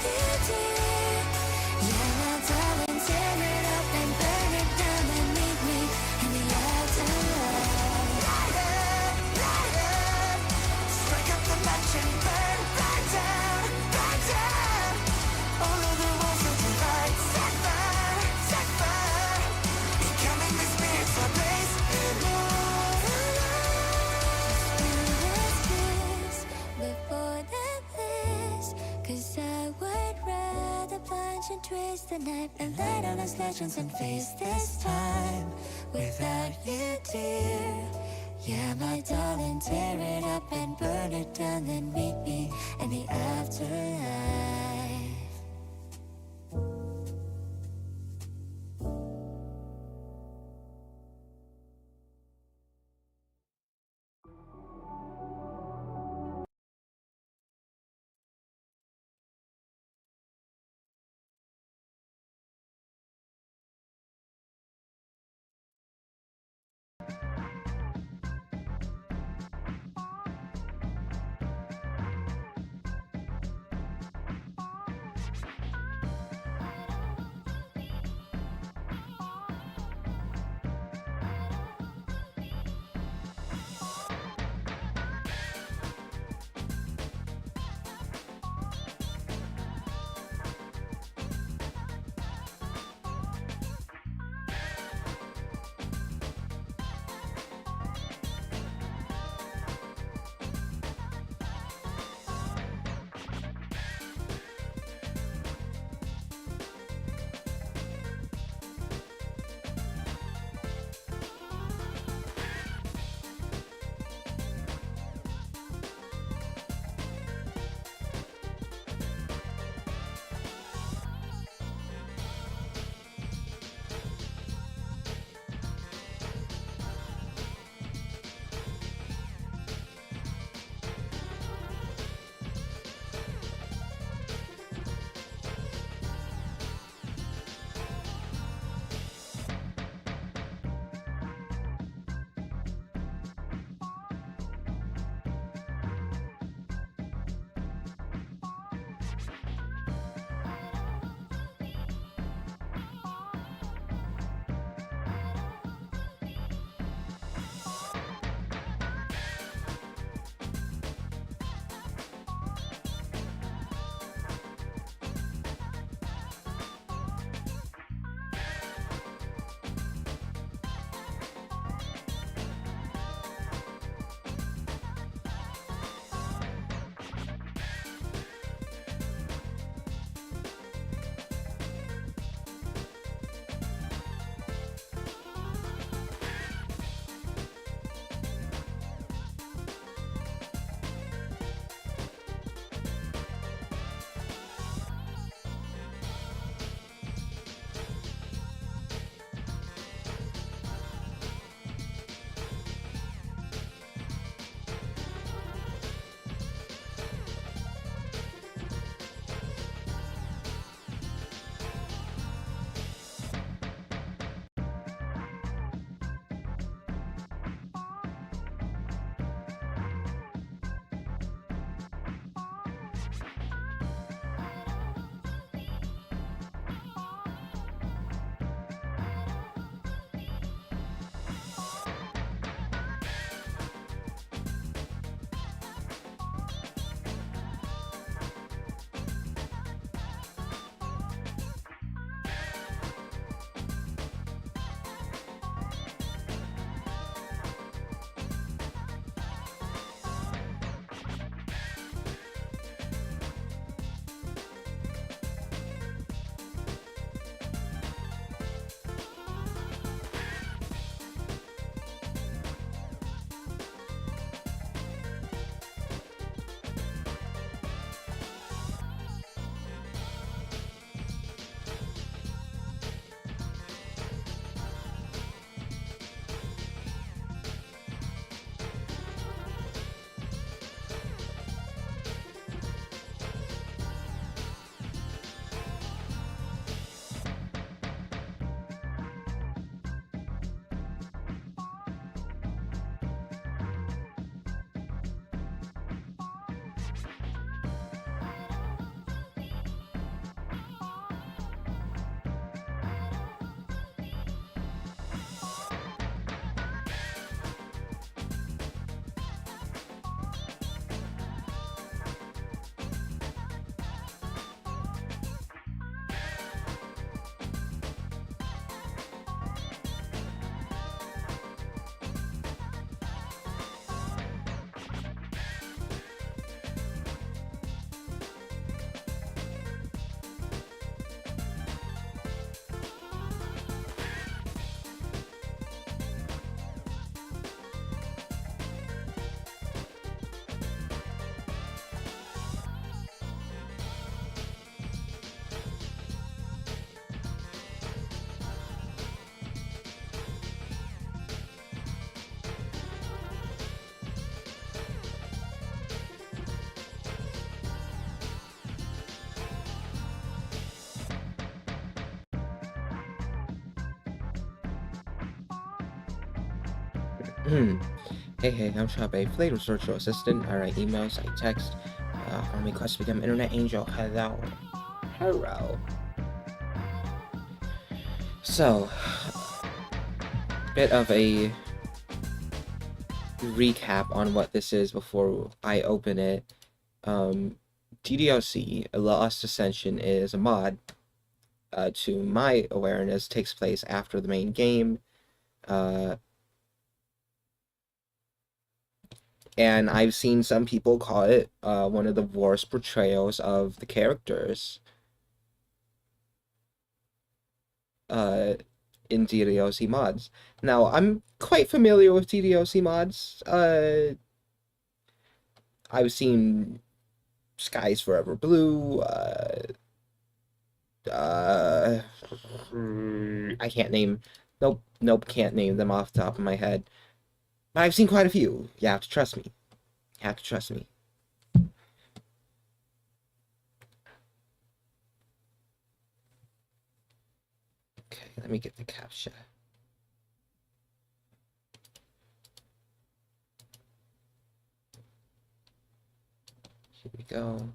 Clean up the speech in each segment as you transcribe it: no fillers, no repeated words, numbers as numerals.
you, dear. Yeah, my darling, tear it up and burn it down and meet me in the afterlife. Light up, strike up the match and burn, burn down, burn down. All of the walls of the light, set fire, becoming the spirits of blaze and all the light. Before that list, 'cause I would rather plunge and twist the knife and light on us legends and face this time without you, dear. Yeah, my darling, tear it up and burn it down, then meet me in the afterlife. Hey, I'm Traube, FlaVR virtual assistant. I write emails, I text, on request to become internet angel. Hello. So, bit of a recap on what this is before I open it. DDLC, Lost Ascension, is a mod, to my awareness, takes place after the main game, and I've seen some people call it one of the worst portrayals of the characters in DDLC mods. Now, I'm quite familiar with DDLC mods. I've seen Skies Forever Blue, I can't name, nope, can't name them off the top of my head. But I've seen quite a few. You have to trust me. Okay, let me get the captcha. Here we go.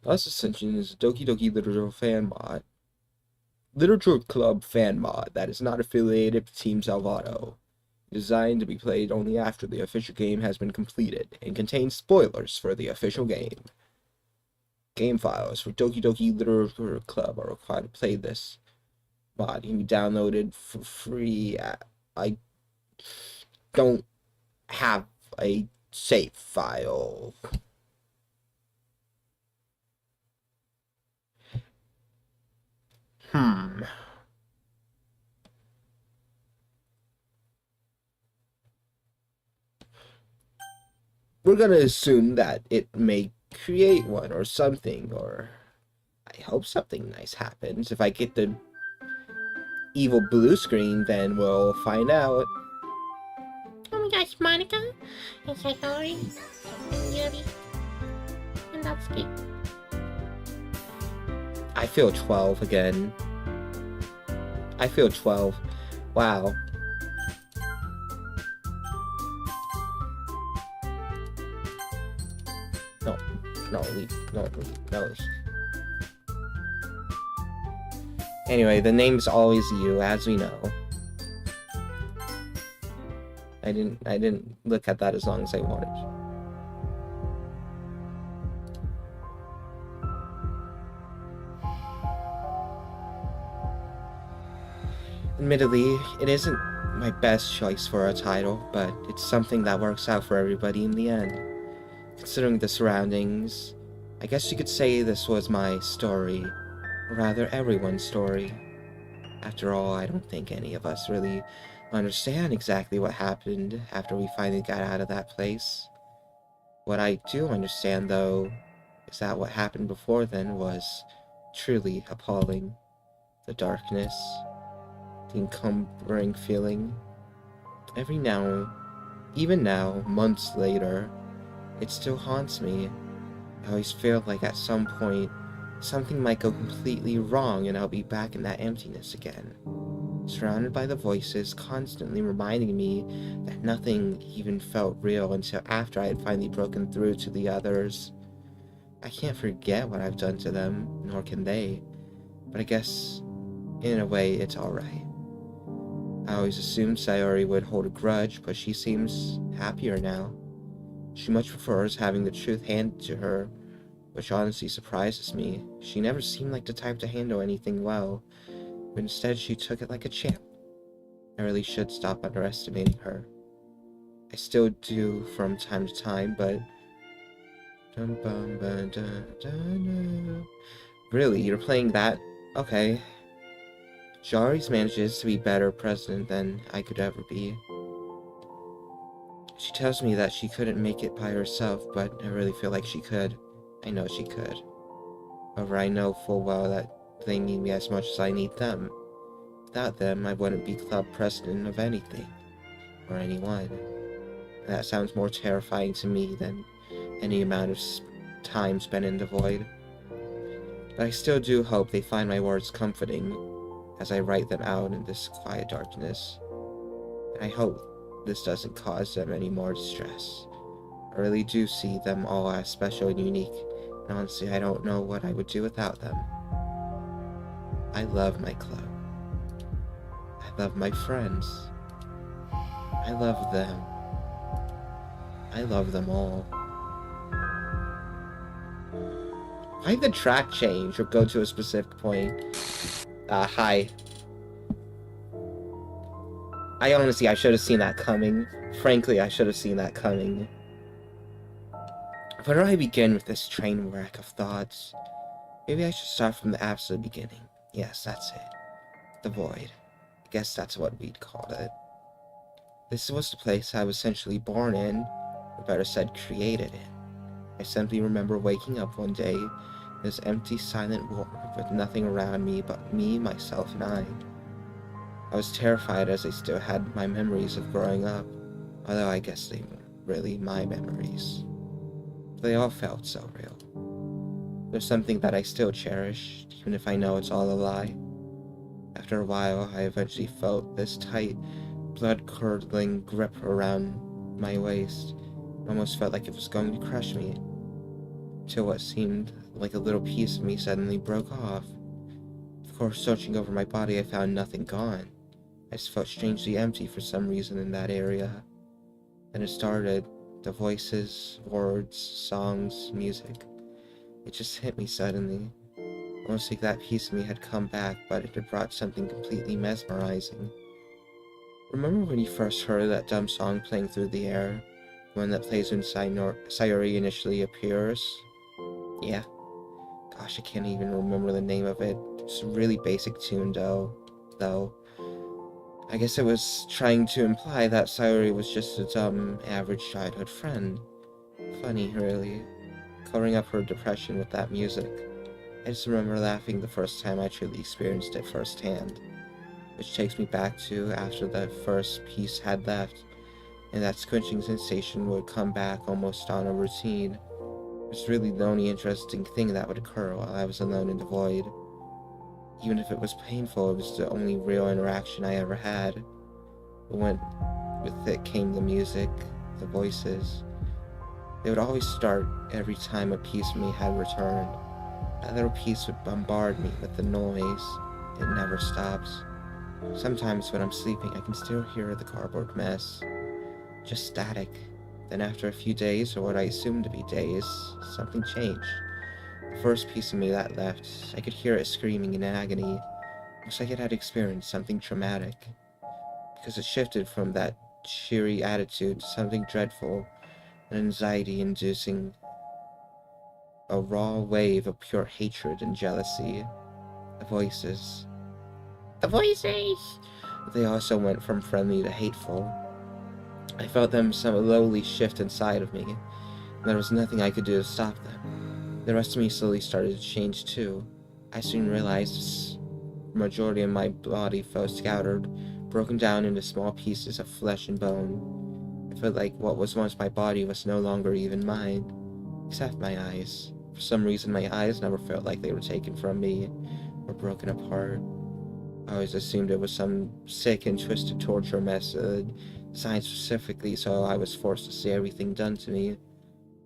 Lost Ascension is a Doki Doki Literature Club fan mod that is not affiliated with Team Salvato. Designed to be played only after the official game has been completed, and contains spoilers for the official game. Game files for Doki Doki Literature Club are required to play this mod. Can be downloaded for free. I don't have a save file. We're gonna assume that it may create one or something, or I hope something nice happens. If I get the evil blue screen, then we'll find out. Oh my gosh, Monica! I'm so sorry. And that's good. I feel 12 again. I feel 12. Wow. No. Anyway, the name's always you, as we know. I didn't look at that as long as I wanted. Admittedly, it isn't my best choice for a title, but it's something that works out for everybody in the end. Considering the surroundings, I guess you could say this was my story, or rather everyone's story. After all, I don't think any of us really understand exactly what happened after we finally got out of that place. What I do understand, though, is that what happened before then was truly appalling. The darkness, the encumbering feeling. Even now, months later, it still haunts me. I always feel like at some point, something might go completely wrong and I'll be back in that emptiness again. Surrounded by the voices constantly reminding me that nothing even felt real until after I had finally broken through to the others. I can't forget what I've done to them, nor can they, but I guess, in a way, it's alright. I always assumed Sayori would hold a grudge, but she seems happier now. She much prefers having the truth handed to her, which honestly surprises me. She never seemed like the type to handle anything well, but instead she took it like a champ. I really should stop underestimating her. I still do from time to time, but... Really, you're playing that? Okay. She always manages to be better president than I could ever be. She tells me that she couldn't make it by herself, but I really feel like she could. I know she could. However, I know full well that they need me as much as I need them. Without them, I wouldn't be club president of anything, or anyone. That sounds more terrifying to me than any amount of time spent in the void. But I still do hope they find my words comforting as I write them out in this quiet darkness. And I hope this doesn't cause them any more distress. I really do see them all as special and unique, and honestly, I don't know what I would do without them. I love my club. I love my friends. I love them. I love them all. Why the track change or go to a specific point? Hi. I should have seen that coming. Frankly, I should have seen that coming. Where do I begin with this train wreck of thoughts? Maybe I should start from the absolute beginning. Yes, that's it. The void. I guess that's what we'd call it. This was the place I was essentially born in, or better said, created in. I simply remember waking up one day in this empty, silent world with nothing around me but me, myself, and I. I was terrified as I still had my memories of growing up, although I guess they weren't really my memories. They all felt so real. There's something that I still cherish, even if I know it's all a lie. After a while, I eventually felt this tight, blood-curdling grip around my waist. It almost felt like it was going to crush me, till what seemed like a little piece of me suddenly broke off. Of course, searching over my body, I found nothing gone. I just felt strangely empty for some reason in that area. Then it started. The voices, words, songs, music. It just hit me suddenly. Almost like that piece of me had come back, but it had brought something completely mesmerizing. Remember when you first heard that dumb song playing through the air? One that plays when Sayori initially appears? Yeah. Gosh, I can't even remember the name of it. It's a really basic tune, though. I guess it was trying to imply that Sayori was just a dumb, average childhood friend. Funny, really. Covering up her depression with that music. I just remember laughing the first time I truly experienced it firsthand. Which takes me back to after the first piece had left, and that squinching sensation would come back almost on a routine. It was really the only interesting thing that would occur while I was alone in the void. Even if it was painful, it was the only real interaction I ever had. But when with it came the music, the voices. They would always start every time a piece of me had returned. That little piece would bombard me with the noise. It never stops. Sometimes when I'm sleeping, I can still hear the cardboard mess. Just static. Then after a few days, or what I assumed to be days, something changed. The first piece of me that left, I could hear it screaming in agony. Looks like it had experienced something traumatic. Because it shifted from that cheery attitude to something dreadful and anxiety-inducing. A raw wave of pure hatred and jealousy. The voices. The voices! They also went from friendly to hateful. I felt them slowly shift inside of me, and there was nothing I could do to stop them. The rest of me slowly started to change too. I soon realized the majority of my body felt scattered, broken down into small pieces of flesh and bone. I felt like what was once my body was no longer even mine, except my eyes. For some reason, my eyes never felt like they were taken from me or broken apart. I always assumed it was some sick and twisted torture method, designed specifically so I was forced to see everything done to me.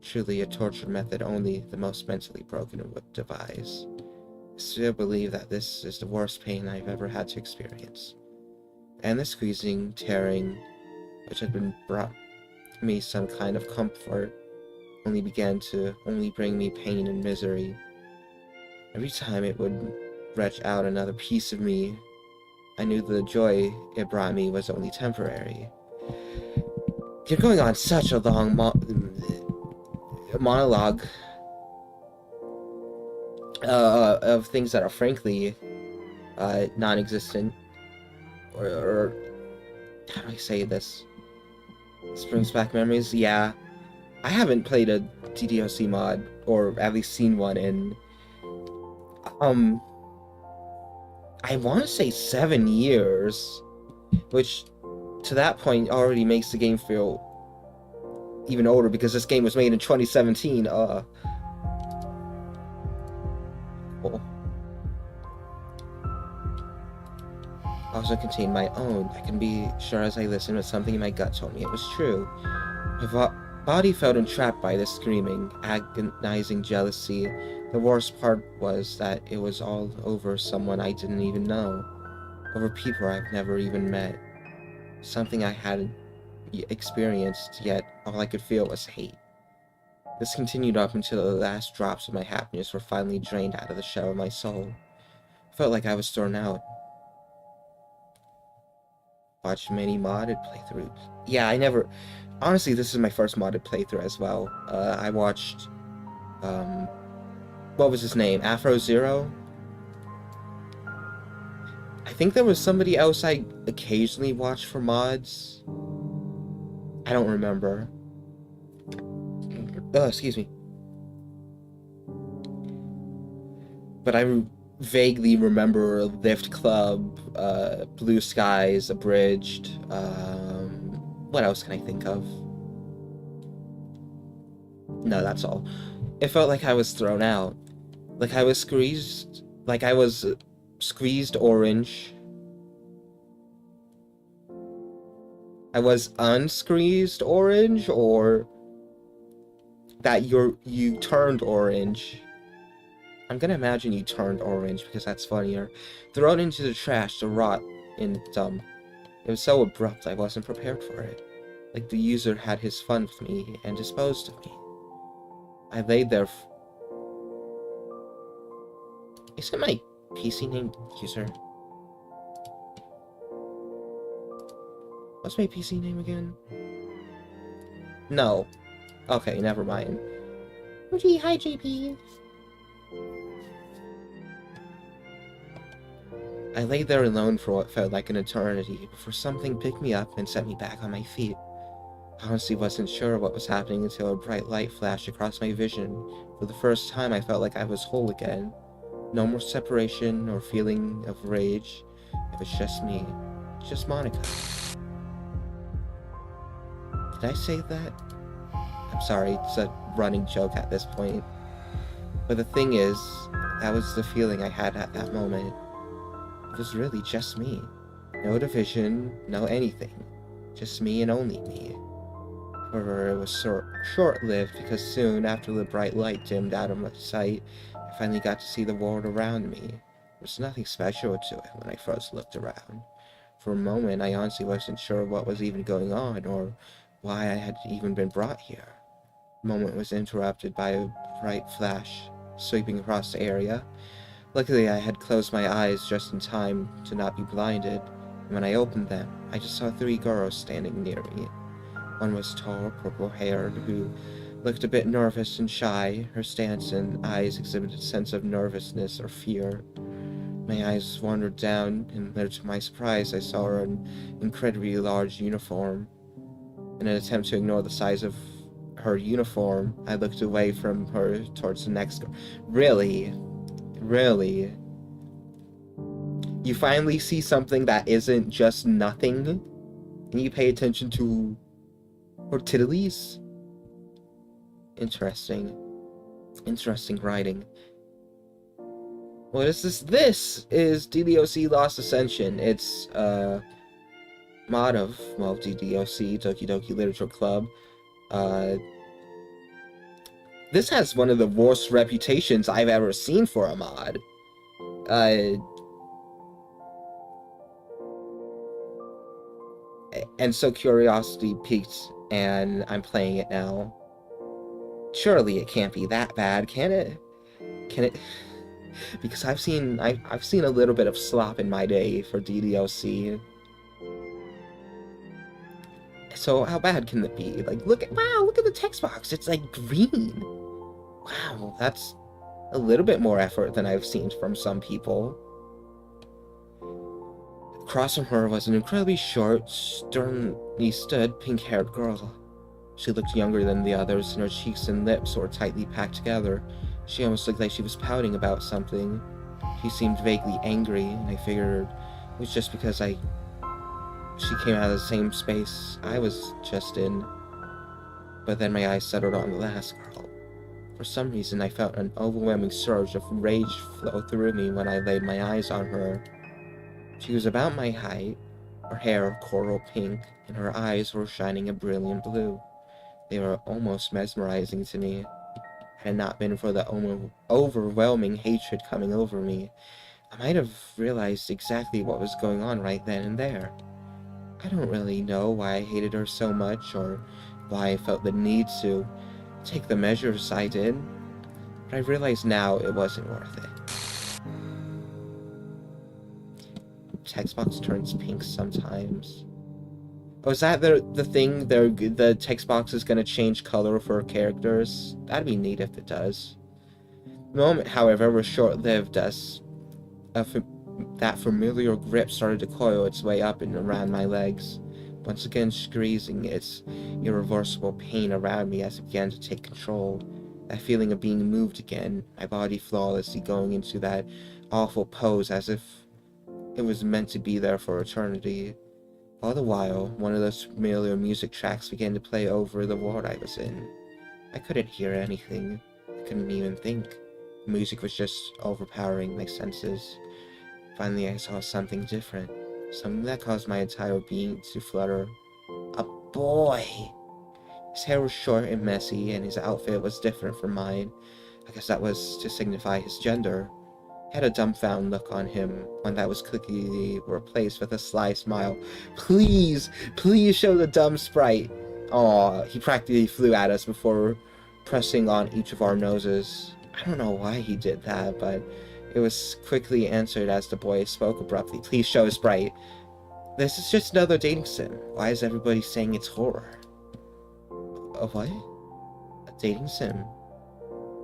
Truly a torture method only the most mentally broken would devise. I still believe that this is the worst pain I've ever had to experience. And the squeezing, tearing, which had been brought me some kind of comfort, only began to bring me pain and misery. Every time it would wrench out another piece of me, I knew the joy it brought me was only temporary. You're going on such a long monologue of things that are frankly non-existent, or how do I say this? This brings back memories. Yeah, I haven't played a DDLC mod, or at least seen one in I want to say 7 years, which to that point already makes the game feel even older because this game was made in 2017. Cool. also contained my own. I can be sure as I listened that something in my gut told me it was true. My body felt entrapped by this screaming, agonizing jealousy. The worst part was that it was all over someone I didn't even know, over people I've never even met. Something I hadn't experienced, yet all I could feel was hate. This continued up until the last drops of my happiness were finally drained out of the shell of my soul. I felt like I was thrown out. Watch many modded playthroughs. Yeah, I never... Honestly, this is my first modded playthrough as well. I watched... what was his name? Afro Zero? I think there was somebody else I occasionally watched for mods. I don't remember. Excuse me. But I vaguely remember Lift Club, Blue Skies, Abridged, what else can I think of? No, that's all. It felt like I was thrown out. Like I was squeezed orange. I was unsqueezed orange, or that you turned orange. I'm gonna imagine you turned orange because that's funnier. Thrown into the trash to rot in the dump. It was so abrupt I wasn't prepared for it. Like the user had his fun with me and disposed of me. I laid there. Isn't my PC name user? What's my PC name again? No. Okay, never mind. Gee, hi, JP. I lay there alone for what felt like an eternity before something picked me up and set me back on my feet. I honestly wasn't sure what was happening until a bright light flashed across my vision. For the first time, I felt like I was whole again. No more separation or feeling of rage. It was just me. Just Monica. Did I say that? I'm sorry, it's a running joke at this point. But the thing is, that was the feeling I had at that moment. It was really just me. No division, no anything. Just me and only me. However, it was short-lived because soon after the bright light dimmed out of my sight, I finally got to see the world around me. There was nothing special to it when I first looked around. For a moment, I honestly wasn't sure what was even going on or why I had even been brought here. The moment was interrupted by a bright flash sweeping across the area. Luckily, I had closed my eyes just in time to not be blinded, and when I opened them, I just saw 3 girls standing near me. One was tall, purple-haired, who looked a bit nervous and shy. Her stance and eyes exhibited a sense of nervousness or fear. My eyes wandered down, and there, to my surprise, I saw her in an incredibly large uniform. In an attempt to ignore the size of her uniform, I looked away from her towards the next girl. Really? Really? You finally see something that isn't just nothing, and you pay attention to her titties? Interesting. Interesting writing. What is this? This is DDLC Lost Ascension. It's, mod of, well, DDLC, Doki Doki Literature Club. This has one of the worst reputations I've ever seen for a mod. And so curiosity piqued, and I'm playing it now. Surely it can't be that bad, can it? Can it? Because I've seen a little bit of slop in my day for DDLC. So how bad can it be? Like, look at the text box. It's like green. Wow, that's a little bit more effort than I've seen from some people. Across from her was an incredibly short, sternly stood, pink-haired girl. She looked younger than the others, and her cheeks and lips were tightly packed together. She almost looked like she was pouting about something. She seemed vaguely angry, and I figured it was just because she came out of the same space I was just in. But then my eyes settled on the last girl. For some reason, I felt an overwhelming surge of rage flow through me when I laid my eyes on her. She was about my height, her hair coral pink, and her eyes were shining a brilliant blue. They were almost mesmerizing to me. Had it not been for the overwhelming hatred coming over me, I might have realized exactly what was going on right then and there. I don't really know why I hated her so much, or why I felt the need to take the measures I did, but I realize now it wasn't worth it. Text box turns pink sometimes. Oh, is that the thing? The text box is gonna change color for characters? That'd be neat if it does. The moment, however, was short-lived as that familiar grip started to coil its way up and around my legs, once again squeezing its irreversible pain around me as it began to take control. That feeling of being moved again, my body flawlessly going into that awful pose as if it was meant to be there for eternity. All the while, one of those familiar music tracks began to play over the ward I was in. I couldn't hear anything. I couldn't even think. The music was just overpowering my senses. Finally, I saw something different. Something that caused my entire being to flutter. A boy! His hair was short and messy, and his outfit was different from mine. I guess that was to signify his gender. He had a dumbfound look on him, one that was quickly replaced with a sly smile. Please, please show the dumb sprite. Aw, he practically flew at us before pressing on each of our noses. I don't know why he did that, but it was quickly answered as the boy spoke abruptly. Please show a sprite. This is just another dating sim. Why is everybody saying it's horror? A what? A dating sim.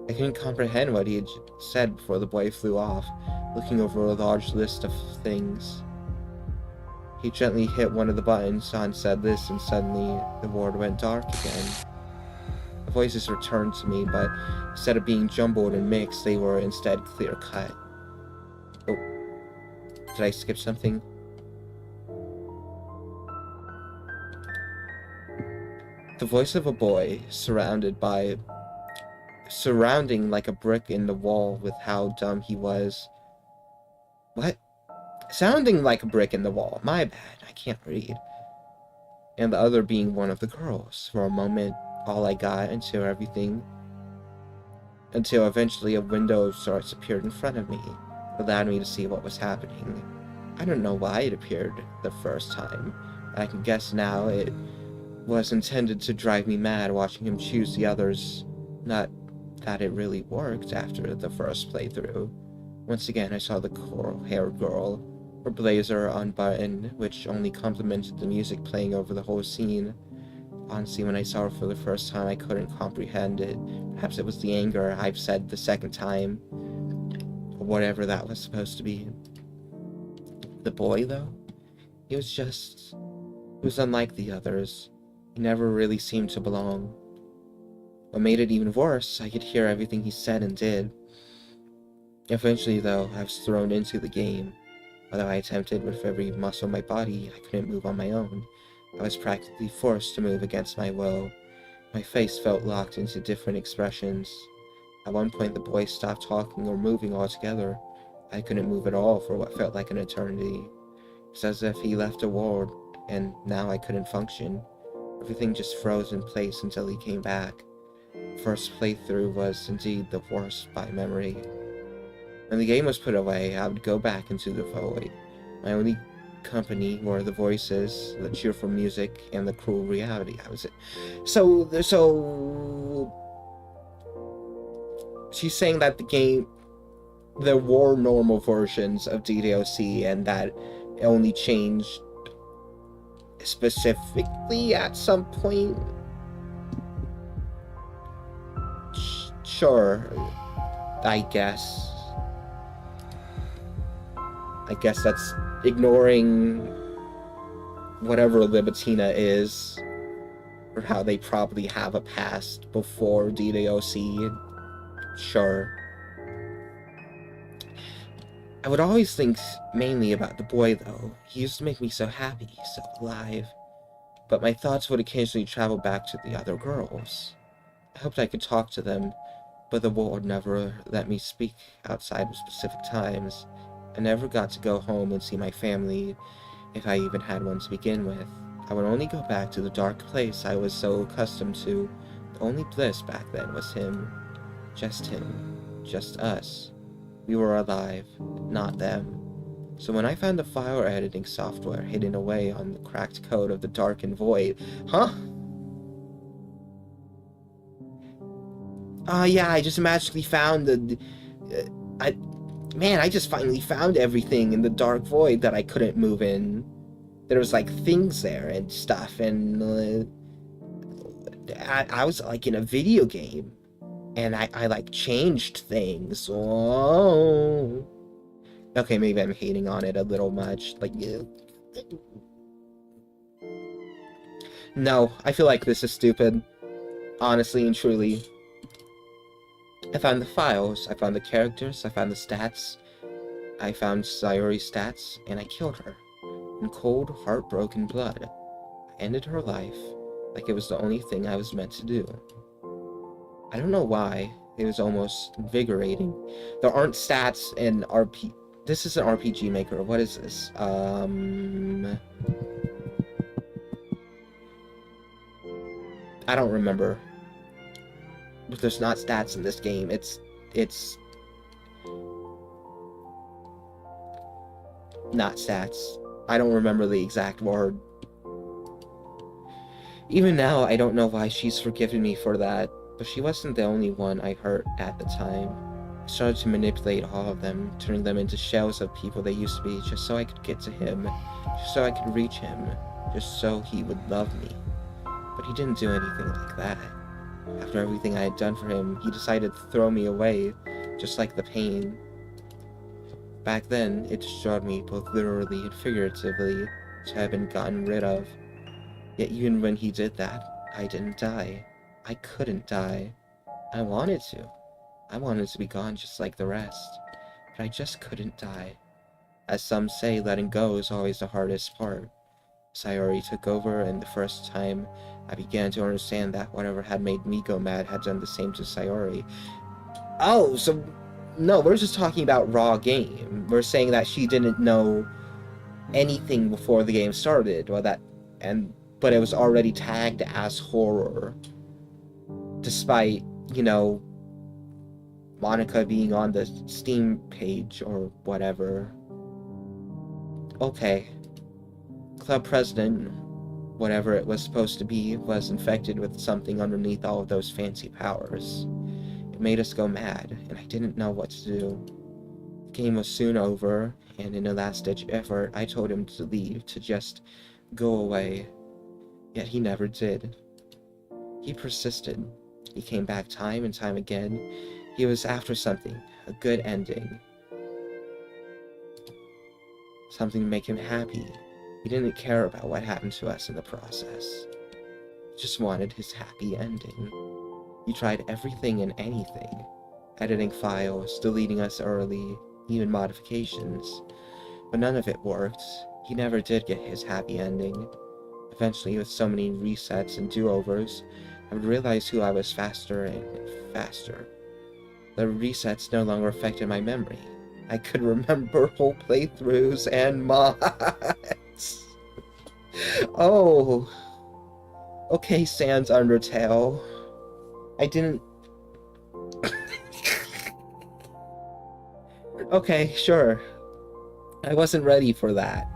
I couldn't comprehend what he had said before the boy flew off, looking over a large list of things. He gently hit one of the buttons on said list, and suddenly the ward went dark again. The voices returned to me, but instead of being jumbled and mixed, they were instead clear-cut. Oh, did I skip something? The voice of a boy, surrounding like a brick in the wall with how dumb he was. What? Sounding like a brick in the wall. My bad, I can't read. And the other being one of the girls. For a moment, all I got until eventually a window of sorts appeared in front of me, allowed me to see what was happening. I don't know why it appeared the first time. I can guess now it was intended to drive me mad watching him choose the others. Not that it really worked after the first playthrough. Once again, I saw the coral-haired girl, her blazer unbuttoned, which only complemented the music playing over the whole scene. Honestly, when I saw her for the first time, I couldn't comprehend it. Perhaps it was the anger I've said the second time, or whatever that was supposed to be. The boy, though? He was unlike the others. He never really seemed to belong. What made it even worse, I could hear everything he said and did. Eventually, though, I was thrown into the game. Although I attempted with every muscle in my body, I couldn't move on my own. I was practically forced to move against my will. My face felt locked into different expressions. At one point, the boy stopped talking or moving altogether. I couldn't move at all for what felt like an eternity. It was as if he left a ward, and now I couldn't function. Everything just froze in place until he came back. The first playthrough was indeed the worst by memory. When the game was put away, I would go back into the void. My only company were the voices, the cheerful music, and the cruel reality. So she's saying that there were normal versions of DDLC, and that it only changed specifically at some point. Sure, I guess that's ignoring whatever Libitina is, or how they probably have a past before DDLC. Sure. I would always think mainly about the boy, though. He used to make me so happy, so alive. But my thoughts would occasionally travel back to the other girls. I hoped I could talk to them, but the ward never let me speak outside of specific times. I never got to go home and see my family, if I even had one to begin with. I would only go back to the dark place I was so accustomed to. The only bliss back then was him. Just him. Just us. We were alive, not them. So when I found the file editing software hidden away on the cracked code of the darkened void... Huh? Yeah, I just magically found the... I just finally found everything in the dark void that I couldn't move in. There was, like, things there and stuff, and... I was, like, in a video game. And I like, changed things. Oh. Okay, maybe I'm hating on it a little much. Like, no, I feel like this is stupid. Honestly and truly. I found the files, I found the characters, I found the stats. I found Sayori's stats, and I killed her. In cold, heartbroken blood. I ended her life, like it was the only thing I was meant to do. I don't know why, it was almost invigorating. There aren't stats in RP... This is an RPG Maker, what is this? I don't remember. But there's not stats in this game. It's not stats. I don't remember the exact word. Even now, I don't know why she's forgiven me for that, but she wasn't the only one I hurt at the time. I started to manipulate all of them, turning them into shells of people they used to be, just so I could get to him, just so I could reach him, just so he would love me. But he didn't do anything like that. After everything I had done for him, he decided to throw me away, just like the pain. Back then, it destroyed me both literally and figuratively to have been gotten rid of. Yet even when he did that, I didn't die. I couldn't die. I wanted to. I wanted to be gone just like the rest. But I just couldn't die. As some say, letting go is always the hardest part. Sayori took over, and the first time I began to understand that whatever had made me go mad had done the same to Sayori. Oh, so... No, we're just talking about raw game. We're saying that she didn't know anything before the game started, but it was already tagged as horror. Despite, you know, Monica being on the Steam page or whatever. Okay. Club president, whatever it was supposed to be, was infected with something underneath all of those fancy powers. It made us go mad, and I didn't know what to do. The game was soon over, and in a last-ditch effort, I told him to leave, to just go away. Yet he never did. He persisted. He came back time and time again. He was after something, a good ending. Something to make him happy. He didn't care about what happened to us in the process. He just wanted his happy ending. He tried everything and anything. Editing files, deleting us early, even modifications. But none of it worked. He never did get his happy ending. Eventually, with so many resets and do-overs, I would realize who I was faster and faster. The resets no longer affected my memory. I could remember whole playthroughs and mods. Oh. Okay, Sans Undertale. I didn't... Okay, sure. I wasn't ready for that.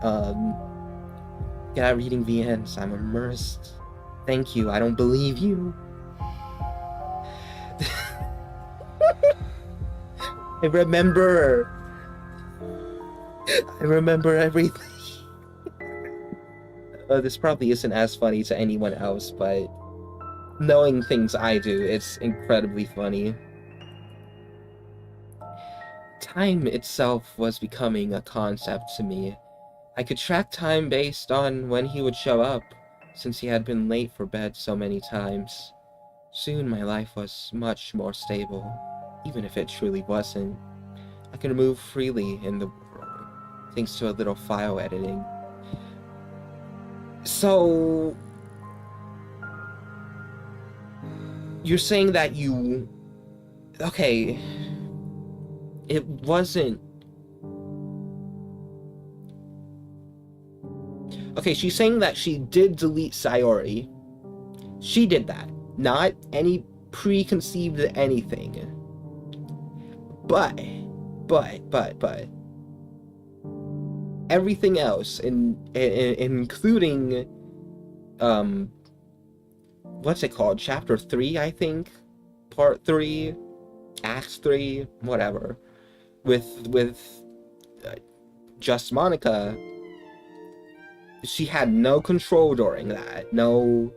Yeah, reading VNs, I'm immersed. Thank you, I don't believe you. I remember everything. This probably isn't as funny to anyone else, but knowing things I do, it's incredibly funny. Time itself was becoming a concept to me. I could track time based on when he would show up, since he had been late for bed so many times. Soon my life was much more stable, even if it truly wasn't. I could move freely in the world, thanks to a little file editing. So... You're saying that you... Okay... It wasn't Okay, she's saying that she did delete Sayori. She did that. Not any preconceived anything. But everything else, including, what's it called? Chapter 3, I think? Part 3? Act 3? Whatever. With Just Monica, she had no control during that. No,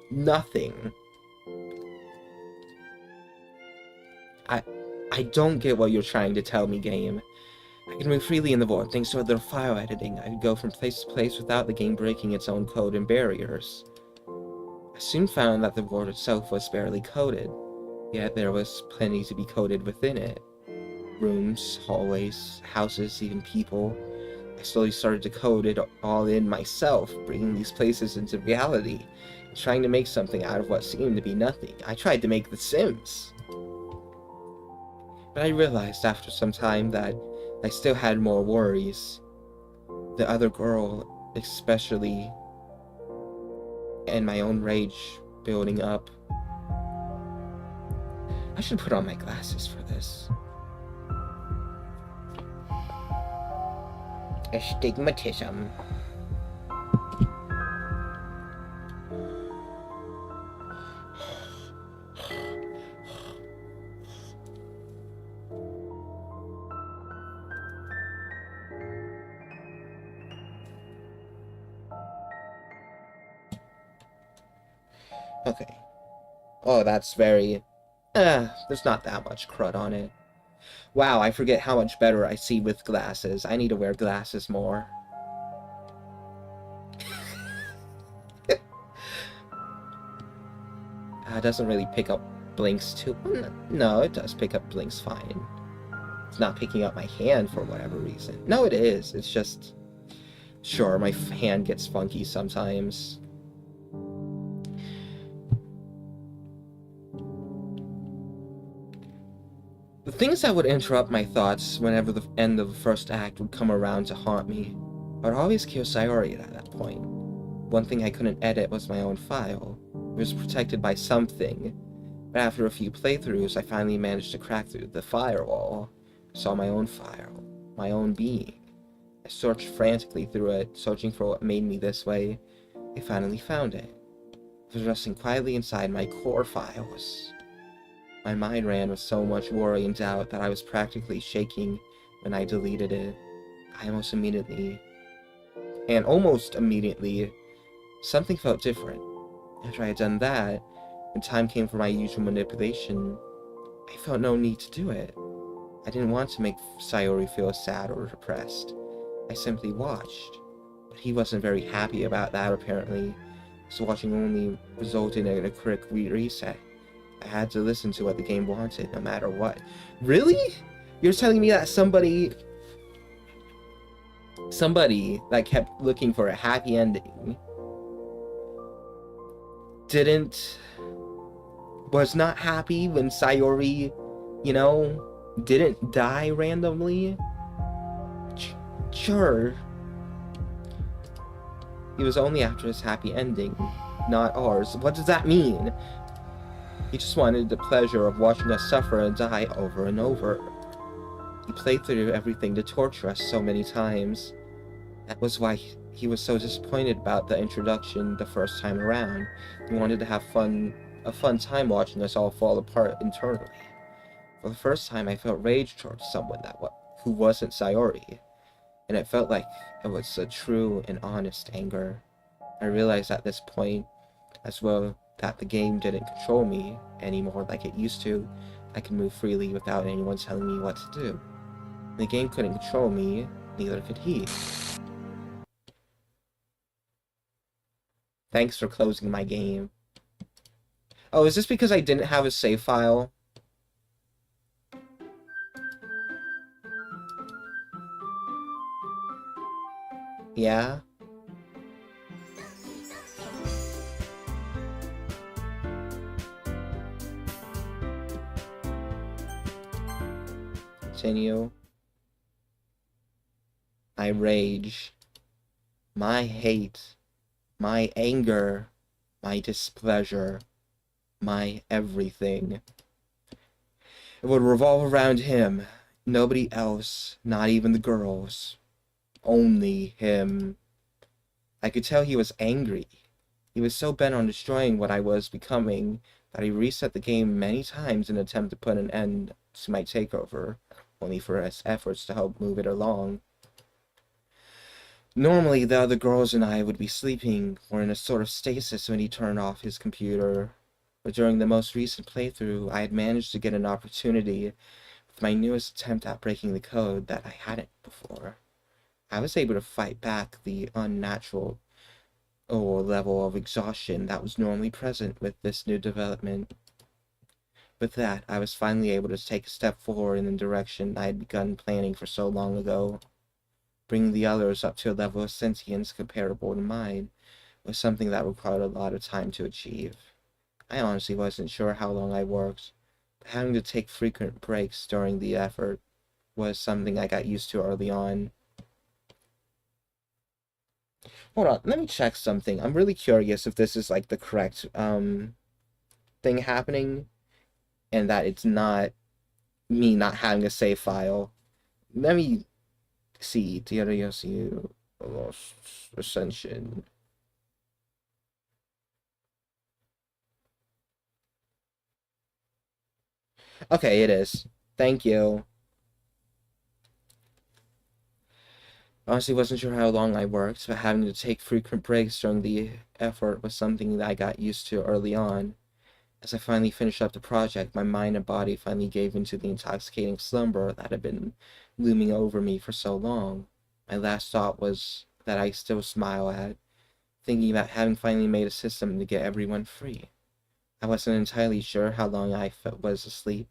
nothing. I don't get what you're trying to tell me, game. I can move freely in the void thanks to other file editing. I could go from place to place without the game breaking its own code and barriers. I soon found that the void itself was barely coded, yet there was plenty to be coded within it. Rooms, hallways, houses, even people. I slowly started to code it all in myself, bringing these places into reality, trying to make something out of what seemed to be nothing. I tried to make The Sims. But I realized after some time that I still had more worries. The other girl, especially, and my own rage building up. I should put on my glasses for this. Astigmatism. Okay. Oh, that's very... there's not that much crud on it. Wow, I forget how much better I see with glasses. I need to wear glasses more. It doesn't really pick up blinks too... No, it does pick up blinks fine. It's not picking up my hand for whatever reason. No, it is. It's just... Sure, my hand gets funky sometimes. The things that would interrupt my thoughts whenever the end of the first act would come around to haunt me, I would always kill Sayori at that point. One thing I couldn't edit was my own file. It was protected by something, but after a few playthroughs I finally managed to crack through the firewall. I saw my own file, my own being. I searched frantically through it, searching for what made me this way. I finally found it. It was resting quietly inside my core files. My mind ran with so much worry and doubt that I was practically shaking when I deleted it. Almost immediately, something felt different. After I had done that, when time came for my usual manipulation, I felt no need to do it. I didn't want to make Sayori feel sad or depressed. I simply watched. But he wasn't very happy about that, apparently, so watching only resulted in a quick reset. I had to listen to what the game wanted, no matter what. Really? You're telling me that somebody that kept looking for a happy ending was not happy when Sayori, didn't die randomly? Sure. It was only after his happy ending, not ours. What does that mean? He just wanted the pleasure of watching us suffer and die over and over. He played through everything to torture us so many times. That was why he was so disappointed about the introduction the first time around. He wanted to have a fun time watching us all fall apart internally. For the first time, I felt rage towards someone who wasn't Sayori, and it felt like it was a true and honest anger. I realized at this point, as well, that the game didn't control me anymore like it used to. I could move freely without anyone telling me what to do. The game couldn't control me, neither could he. Thanks for closing my game. Oh, is this because I didn't have a save file? Yeah? Continue. I rage. my hate, my anger, my displeasure, my everything. It would revolve around him. Nobody else, not even the girls. Only him. I could tell he was angry. He was so bent on destroying what I was becoming that he reset the game many times in an attempt to put an end to my takeover, only for his efforts to help move it along. Normally, the other girls and I would be sleeping or in a sort of stasis when he turned off his computer, but during the most recent playthrough, I had managed to get an opportunity with my newest attempt at breaking the code that I hadn't before. I was able to fight back the unnatural level of exhaustion that was normally present with this new development. With that, I was finally able to take a step forward in the direction I had begun planning for so long ago. Bringing the others up to a level of sentience comparable to mine was something that required a lot of time to achieve. I honestly wasn't sure how long I worked, but having to take frequent breaks during the effort was something I got used to early on. Hold on, let me check something. I'm really curious if this is like the correct thing happening and that it's not me not having a save file. Let me see. DDLC Ascension. Okay, it is. Thank you. Honestly, wasn't sure how long I worked, but having to take frequent breaks during the effort was something that I got used to early on. As I finally finished up the project, my mind and body finally gave into the intoxicating slumber that had been looming over me for so long. My last thought was that I still smile at, thinking about having finally made a system to get everyone free. I wasn't entirely sure how long I was asleep,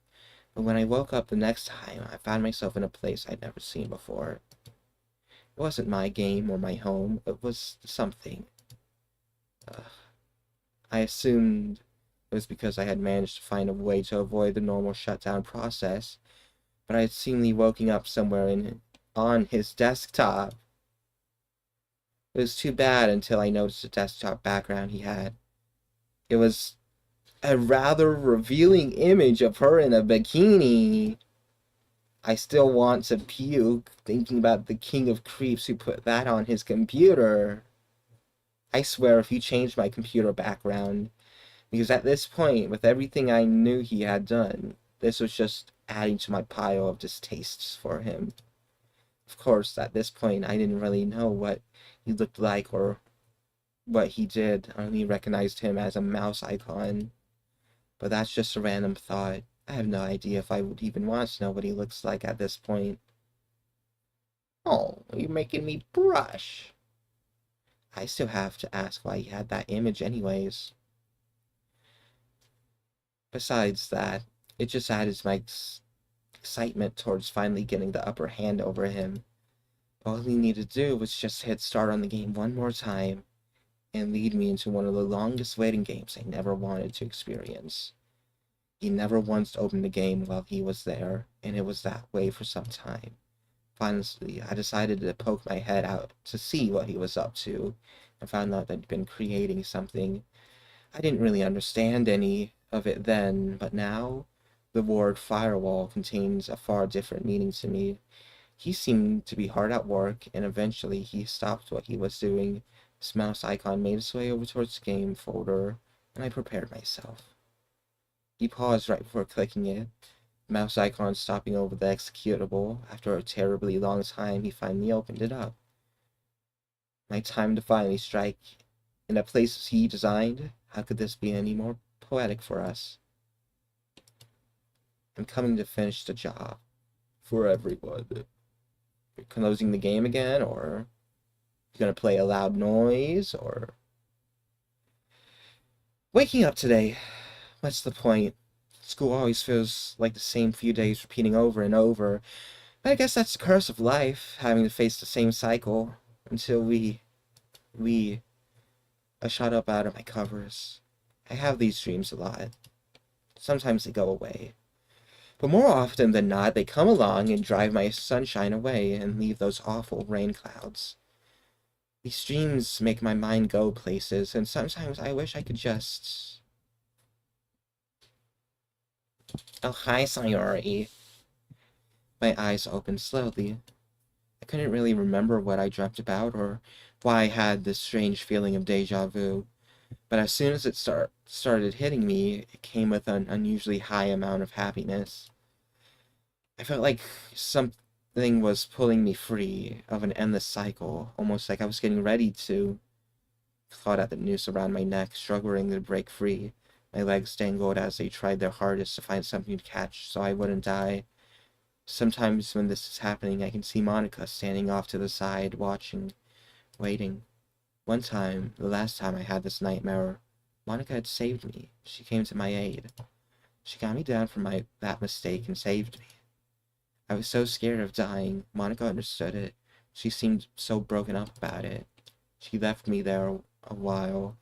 but when I woke up the next time, I found myself in a place I'd never seen before. It wasn't my game or my home, it was something. I assumed it was because I had managed to find a way to avoid the normal shutdown process, but I had seemingly woken up somewhere on his desktop. It was too bad until I noticed the desktop background he had. It was a rather revealing image of her in a bikini. I still want to puke thinking about the king of creeps who put that on his computer. I swear if you changed my computer background, because at this point, with everything I knew he had done, this was just adding to my pile of distastes for him. Of course, at this point, I didn't really know what he looked like or what he did. I only recognized him as a mouse icon. But that's just a random thought. I have no idea if I would even want to know what he looks like at this point. Oh, you're making me blush. I still have to ask why he had that image anyways. Besides that, it just added to my excitement towards finally getting the upper hand over him. All he needed to do was just hit start on the game one more time and lead me into one of the longest waiting games I never wanted to experience. He never once opened the game while he was there, and it was that way for some time. Finally, I decided to poke my head out to see what he was up to, and found out that he'd been creating something. I didn't really understand any of it then, but now, the word firewall contains a far different meaning to me. He seemed to be hard at work, and eventually he stopped what he was doing. His mouse icon made its way over towards the game folder, and I prepared myself. He paused right before clicking it, the mouse icon stopping over the executable. After a terribly long time, he finally opened it up. My time to finally strike. In the places he designed, how could this be any more poetic for us? I'm coming to finish the job. For everyone. You're closing the game again, or you're gonna play a loud noise, or... Waking up today. What's the point? School always feels like the same few days repeating over and over. But I guess that's the curse of life, having to face the same cycle until I shot up out of my covers. I have these dreams a lot. Sometimes they go away. But more often than not, they come along and drive my sunshine away and leave those awful rain clouds. These dreams make my mind go places, and sometimes I wish I could just... Oh, hi, Sayori. My eyes opened slowly. I couldn't really remember what I dreamt about, or why I had this strange feeling of deja vu. But as soon as it started hitting me, it came with an unusually high amount of happiness. I felt like something was pulling me free of an endless cycle, almost like I was getting ready to. Caught at the noose around my neck, struggling to break free. My legs dangled as they tried their hardest to find something to catch so I wouldn't die. Sometimes when this is happening, I can see Monica standing off to the side, watching, waiting. One time, the last time I had this nightmare, Monica had saved me. She came to my aid. She got me down from that mistake and saved me. I was so scared of dying. Monica understood it. She seemed so broken up about it. She left me there a while.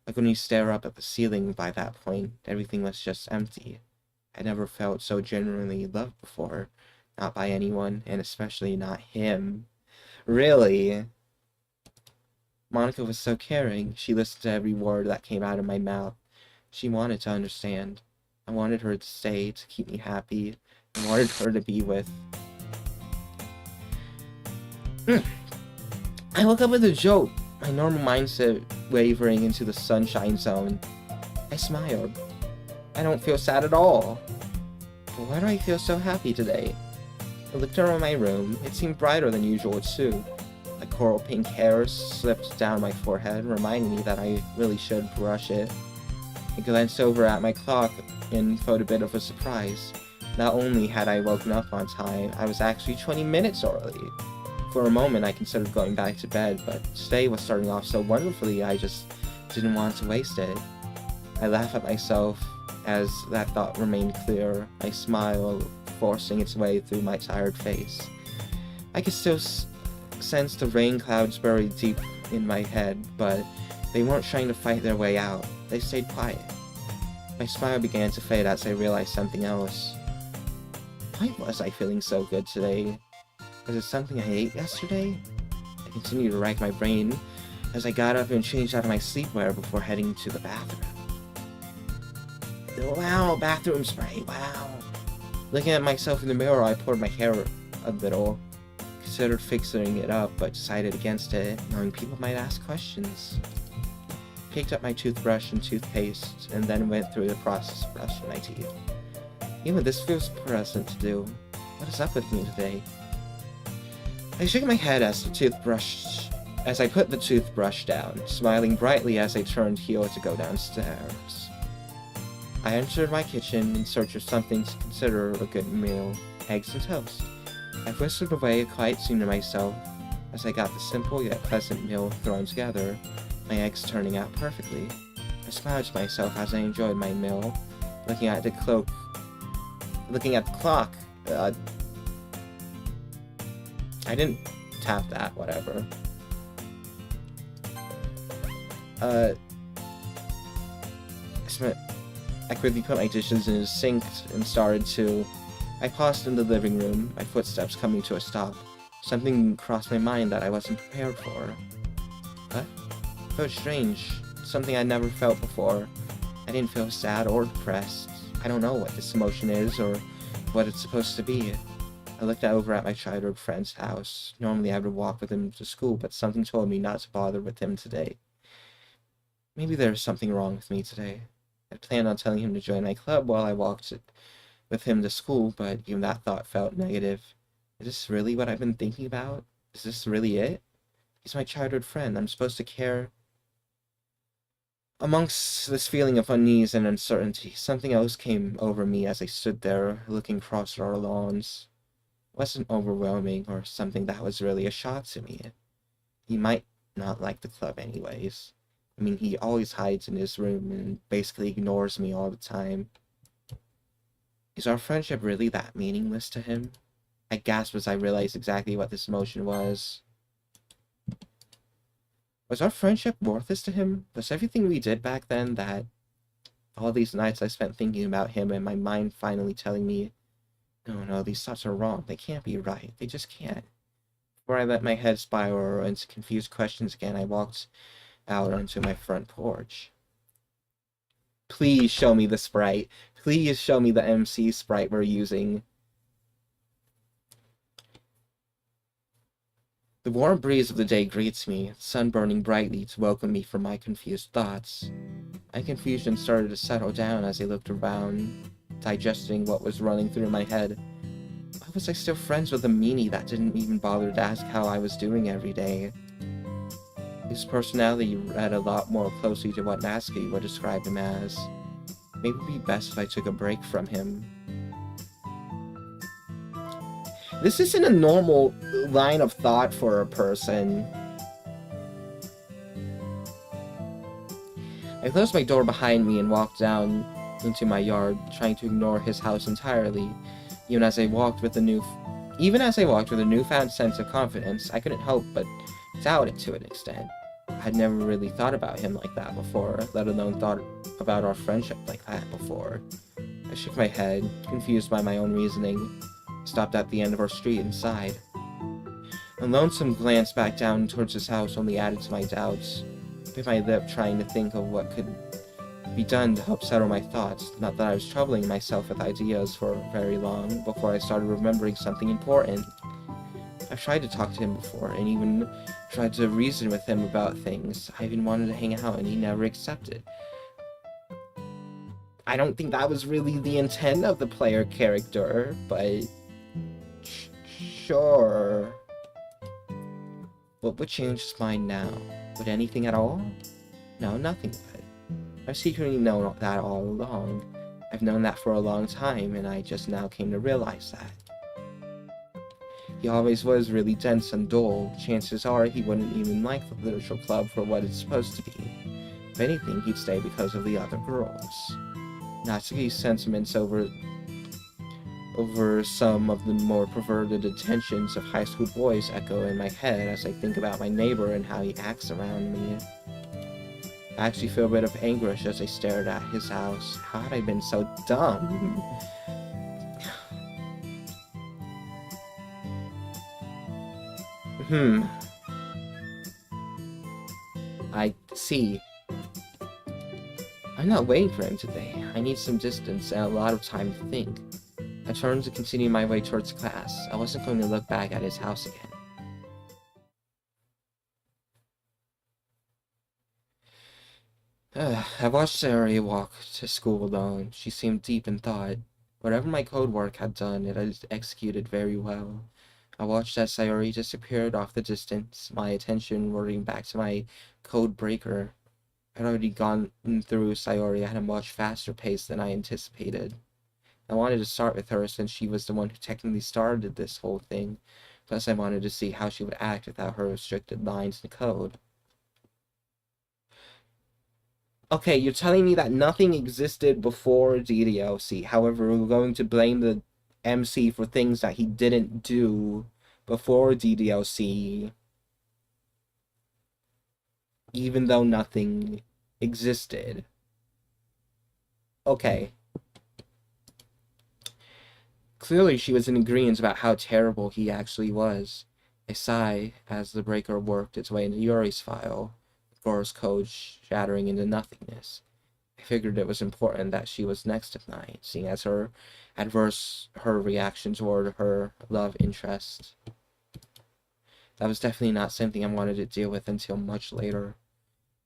Like when you stare up at the ceiling by that point, everything was just empty. I never felt so genuinely loved before. Not by anyone, and especially not him. Really? Monica was so caring. She listened to every word that came out of my mouth. She wanted to understand. I wanted her to stay, to keep me happy. I wanted her to be with. I woke up with a jolt, my normal mindset wavering into the sunshine zone. I smiled. I don't feel sad at all. But why do I feel so happy today? I looked around my room. It seemed brighter than usual too. The coral pink hair slipped down my forehead, reminding me that I really should brush it. I glanced over at my clock and felt a bit of a surprise. Not only had I woken up on time, I was actually 20 minutes early. For a moment I considered going back to bed, but today was starting off so wonderfully I just didn't want to waste it. I laughed at myself as that thought remained clear, my smile forcing its way through my tired face. I could still sense the rain clouds buried deep in my head, but they weren't trying to fight their way out. They stayed quiet. My smile began to fade as I realized something else. Why was I feeling so good today? Was it something I ate yesterday? I continued to rack my brain as I got up and changed out of my sleepwear before heading to the bathroom. Wow, bathroom spray, wow. Looking at myself in the mirror, I poured my hair a little. Considered fixing it up, but decided against it, knowing people might ask questions. Picked up my toothbrush and toothpaste, and then went through the process of brushing my teeth. Even this feels pleasant to do. What is up with me today? I shook my head as I put the toothbrush down, smiling brightly as I turned heel to go downstairs. I entered my kitchen in search of something to consider a good meal, eggs and toast. I whistled away a quiet tune to myself as I got the simple yet pleasant meal thrown together, my eggs turning out perfectly. I smiled to myself as I enjoyed my meal, looking at the clock. I didn't tap that, whatever. I quickly put my dishes in the sink and started to. I paused in the living room, my footsteps coming to a stop. Something crossed my mind that I wasn't prepared for. What? It felt strange. Something I'd never felt before. I didn't feel sad or depressed. I don't know what this emotion is or what it's supposed to be. I looked over at my childhood friend's house. Normally I would walk with him to school, but something told me not to bother with him today. Maybe there's something wrong with me today. I planned on telling him to join my club while I walked with him to school, but even that thought felt negative. Is this really what I've been thinking about? Is this really it? He's my childhood friend. I'm supposed to care. Amongst this feeling of unease and uncertainty, something else came over me as I stood there, looking across our lawns. It wasn't overwhelming or something that was really a shock to me. He might not like the club anyways. I mean, he always hides in his room and basically ignores me all the time. Is our friendship really that meaningless to him? I gasped as I realized exactly what this emotion was. Was our friendship worthless to him? Was everything we did back then that... All these nights I spent thinking about him and my mind finally telling me, no, these thoughts are wrong. They can't be right. They just can't. Of Before I let my head spiral into confused questions again, I walked out onto my front porch. Please show me the sprite. Please show me the MC sprite we're using. The warm breeze of the day greets me, the sun burning brightly to welcome me from my confused thoughts. My confusion started to settle down as I looked around, digesting what was running through my head. Why was I still friends with a meanie that didn't even bother to ask how I was doing every day? His personality read a lot more closely to what Nasky would describe him as. Maybe it would be best if I took a break from him. This isn't a normal line of thought for a person. I closed my door behind me and walked down into my yard, trying to ignore his house entirely. Even as I walked with a newfound sense of confidence, I couldn't help but doubt it to an extent. I'd never really thought about him like that before, let alone thought about our friendship like that before. I shook my head, confused by my own reasoning. Stopped at the end of our street and sighed. A lonesome glance back down towards his house only added to my doubts. I bit my lip, trying to think of what could be done to help settle my thoughts. Not that I was troubling myself with ideas for very long before I started remembering something important. I've tried to talk to him before, and even tried to reason with him about things. I even wanted to hang out, and he never accepted. I don't think that was really the intent of the player character, but sure. What would change his mind now? Would anything at all? No, nothing would. I've secretly known that all along. I've known that for a long time, and I just now came to realize that. He always was really dense and dull. Chances are he wouldn't even like the literature club for what it's supposed to be. If anything, he'd stay because of the other girls. Natsuki's sentiments over some of the more perverted attentions of high school boys echo in my head as I think about my neighbor and how he acts around me. I actually feel a bit of anguish as I stared at his house. How had I been so dumb? I see. I'm not waiting for him today. I need some distance and a lot of time to think. I turned to continue my way towards class. I wasn't going to look back at his house again. I watched Sayori walk to school alone. She seemed deep in thought. Whatever my code work had done, it had executed very well. I watched as Sayori disappeared off the distance, my attention reverting back to my code breaker. I'd already gone through Sayori at a much faster pace than I anticipated. I wanted to start with her since she was the one who technically started this whole thing, plus I wanted to see how she would act without her restricted lines in code. Okay, you're telling me that nothing existed before DDLC, however, we're going to blame the MC for things that he didn't do before DDLC, even though nothing existed. Okay. Clearly she was in agreement about how terrible he actually was. I sighed as the breaker worked its way into Yuri's file, Gora's code shattering into nothingness. I figured it was important that she was next of mine, seeing as her reaction toward her love interest. That was definitely not something I wanted to deal with until much later.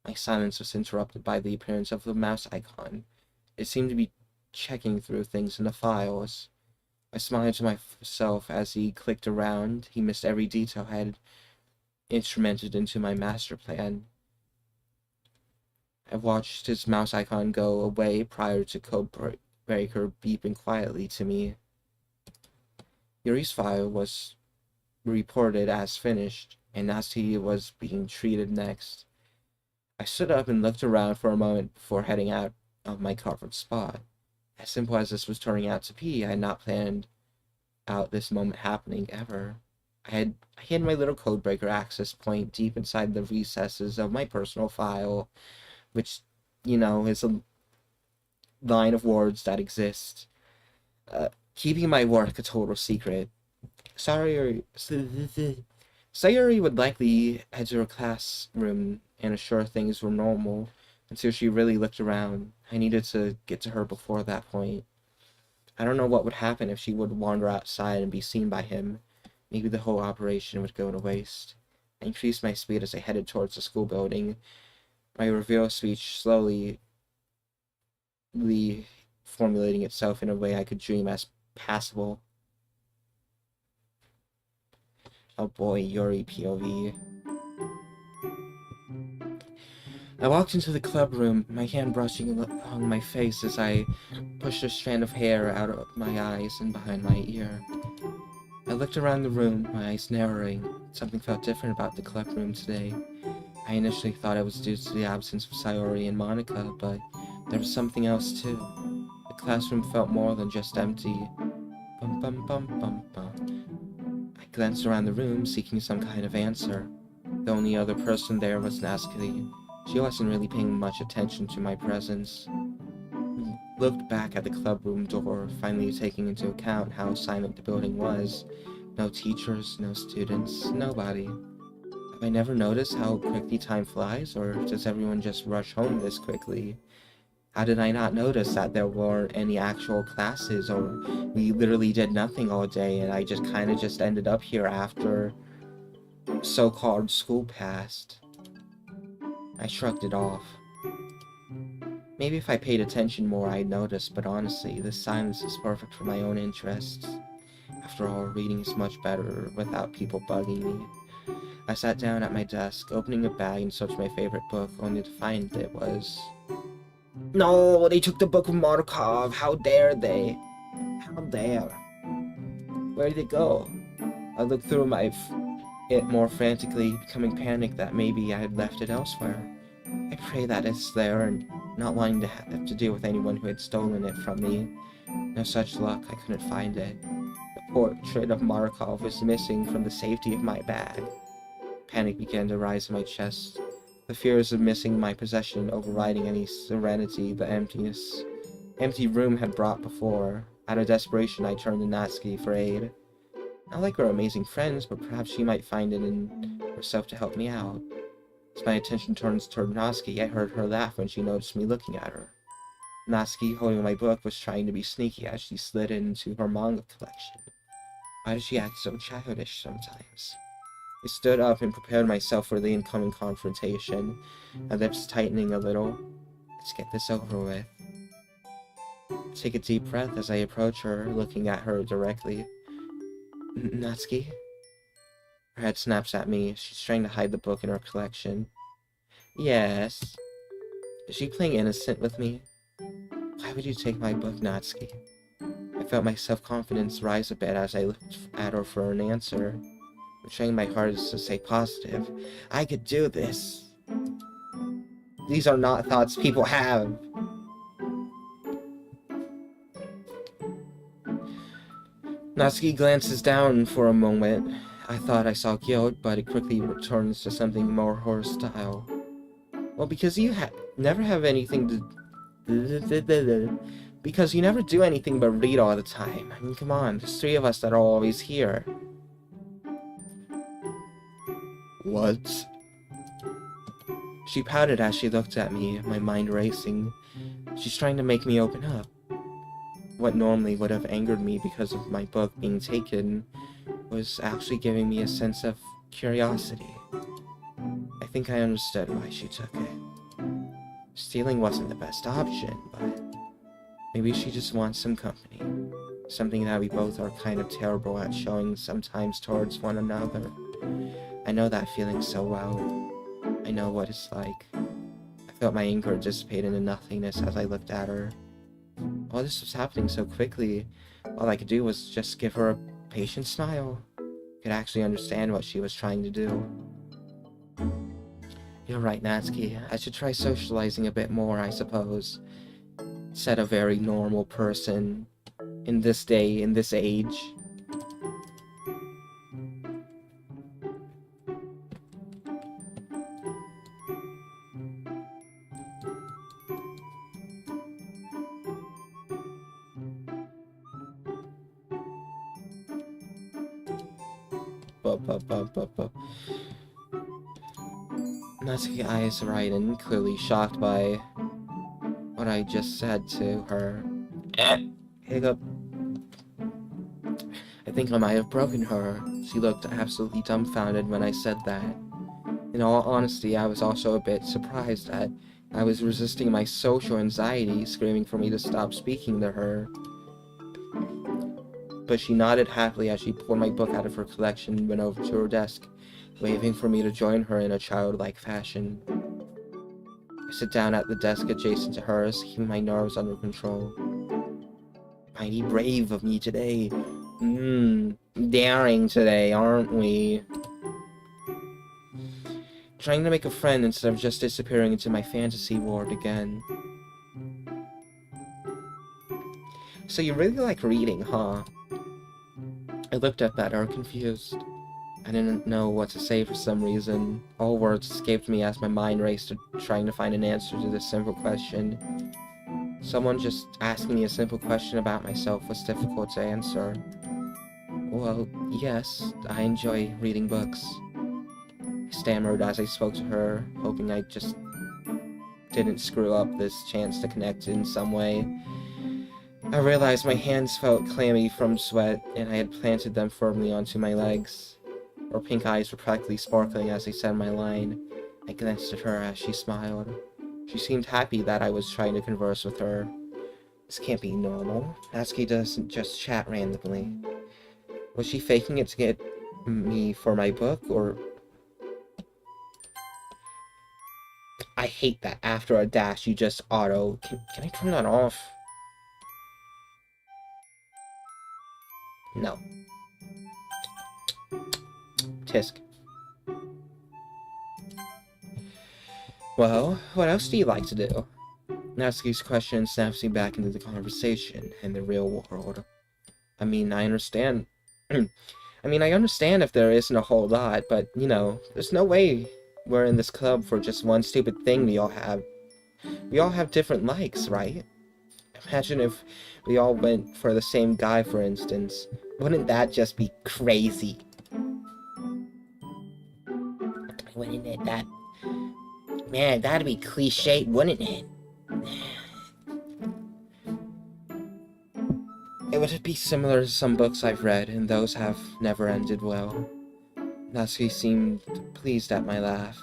My silence was interrupted by the appearance of the mouse icon. It seemed to be checking through things in the files. I smiled to myself as he clicked around. He missed every detail I had instrumented into my master plan. I watched his mouse icon go away prior to code breaker beeping quietly to me. Yuri's file was reported as finished, and Natsuki was being treated next. I stood up and looked around for a moment before heading out of my covered spot. As simple as this was turning out to be, I had not planned out this moment happening ever. I hid my little codebreaker access point deep inside the recesses of my personal file, which, you know, is a line of words that exist. Keeping my work a total secret. Sayori Sayuri would likely head to her classroom and assure things were normal until she really looked around. I needed to get to her before that point. I don't know what would happen if she would wander outside and be seen by him. Maybe the whole operation would go to waste. I increased my speed as I headed towards the school building, my reveal speech slowly formulating itself in a way I could dream as passable. Oh boy, Yuri POV. I walked into the club room, my hand brushing along my face as I pushed a strand of hair out of my eyes and behind my ear. I looked around the room, my eyes narrowing. Something felt different about the club room today. I initially thought it was due to the absence of Sayori and Monica, but there was something else too. The classroom felt more than just empty. Bum bum bum bum bum. I glanced around the room, seeking some kind of answer. The only other person there was Natsuki. She wasn't really paying much attention to my presence. I looked back at the club room door, finally taking into account how silent the building was. No teachers, no students, nobody. Have I never noticed how quickly time flies, or does everyone just rush home this quickly? How did I not notice that there weren't any actual classes, or we literally did nothing all day and I just kind of just ended up here after so-called school passed? I shrugged it off. Maybe if I paid attention more I'd notice, but honestly, this silence is perfect for my own interests. After all, reading is much better without people bugging me. I sat down at my desk, opening a bag and searched my favorite book, only to find it was... No, they took the book of Markov. How dare they? How dare? Where did it go? I looked through it more frantically, becoming panicked that maybe I had left it elsewhere. I pray that it's there, and not wanting to have to deal with anyone who had stolen it from me. No such luck, I couldn't find it. The portrait of Markov was missing from the safety of my bag. Panic began to rise in my chest. The fears of missing my possession overriding any serenity the empty room had brought before. Out of desperation, I turned to Natsuki for aid. Not like we're amazing friends, but perhaps she might find it in herself to help me out. As my attention turns toward Natsuki, I heard her laugh when she noticed me looking at her. Natsuki, holding my book, was trying to be sneaky as she slid into her manga collection. Why does she act so childish sometimes? I stood up and prepared myself for the incoming confrontation, my lips tightening a little. Let's get this over with. Take a deep breath as I approach her, looking at her directly. Natsuki? Her head snaps at me. She's trying to hide the book in her collection. Yes. Is she playing innocent with me? Why would you take my book, Natsuki? I felt my self-confidence rise a bit as I looked at her for an answer. I'm trying my hardest to stay positive. I could do this. These are not thoughts people have. Natsuki glances down for a moment. I thought I saw guilt, but it quickly returns to something more hostile. Well, because you never have anything to... Because you never do anything but read all the time. I mean, come on, there's 3 of us that are always here. What? She pouted as she looked at me, my mind racing. She's trying to make me open up. What normally would have angered me because of my book being taken was actually giving me a sense of curiosity. I think I understood why she took it. Stealing wasn't the best option, but maybe she just wants some company. Something that we both are kind of terrible at showing sometimes towards one another. I know that feeling so well. I know what it's like. I felt my anger dissipate into nothingness as I looked at her. All this was happening so quickly, all I could do was just give her a patient smile. I could actually understand what she was trying to do. You're right, Natsuki. I should try socializing a bit more, I suppose. Said a very normal person in this day, in this age. Natsuki's eyes widen, clearly shocked by what I just said to her. Hiccup. I think I might have broken her. She looked absolutely dumbfounded when I said that. In all honesty, I was also a bit surprised that I was resisting my social anxiety, screaming for me to stop speaking to her. But she nodded happily as she pulled my book out of her collection and went over to her desk, waving for me to join her in a childlike fashion. I sit down at the desk adjacent to hers, keeping my nerves under control. Mighty brave of me today. Daring today, aren't we? Trying to make a friend instead of just disappearing into my fantasy world again. So you really like reading, huh? I looked up at her, confused. I didn't know what to say for some reason. All words escaped me as my mind raced to trying to find an answer to this simple question. Someone just asking me a simple question about myself was difficult to answer. Well, yes, I enjoy reading books. I stammered as I spoke to her, hoping I just didn't screw up this chance to connect in some way. I realized my hands felt clammy from sweat, and I had planted them firmly onto my legs. Her pink eyes were practically sparkling as I said my line. I glanced at her as she smiled. She seemed happy that I was trying to converse with her. This can't be normal. Natsuki doesn't just chat randomly. Was she faking it to get me for my book, or... I hate that after a dash you just auto... Can I turn that off? No. Tisk. Well, what else do you like to do? Natsuki's question snaps me back into the conversation in the real world. I mean, I understand. I understand if there isn't a whole lot, but, you know, there's no way we're in this club for just one stupid thing we all have. We all have different likes, right? Imagine if we all went for the same guy, for instance. Wouldn't that just be crazy? Wouldn't it? Man, that'd be cliche, wouldn't it? It would be similar to some books I've read, and those have never ended well. Natsuki seemed pleased at my laugh.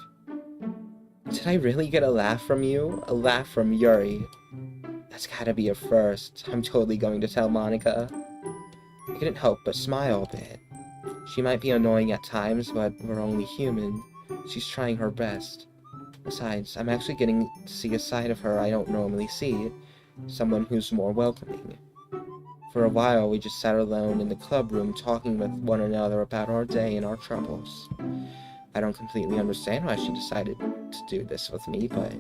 Did I really get a laugh from you? A laugh from Yuri? That's gotta be a first. I'm totally going to tell Monica. I couldn't help but smile a bit. She might be annoying at times, but we're only human. She's trying her best. Besides, I'm actually getting to see a side of her I don't normally see. Someone who's more welcoming. For a while, we just sat alone in the club room talking with one another about our day and our troubles. I don't completely understand why she decided to do this with me, but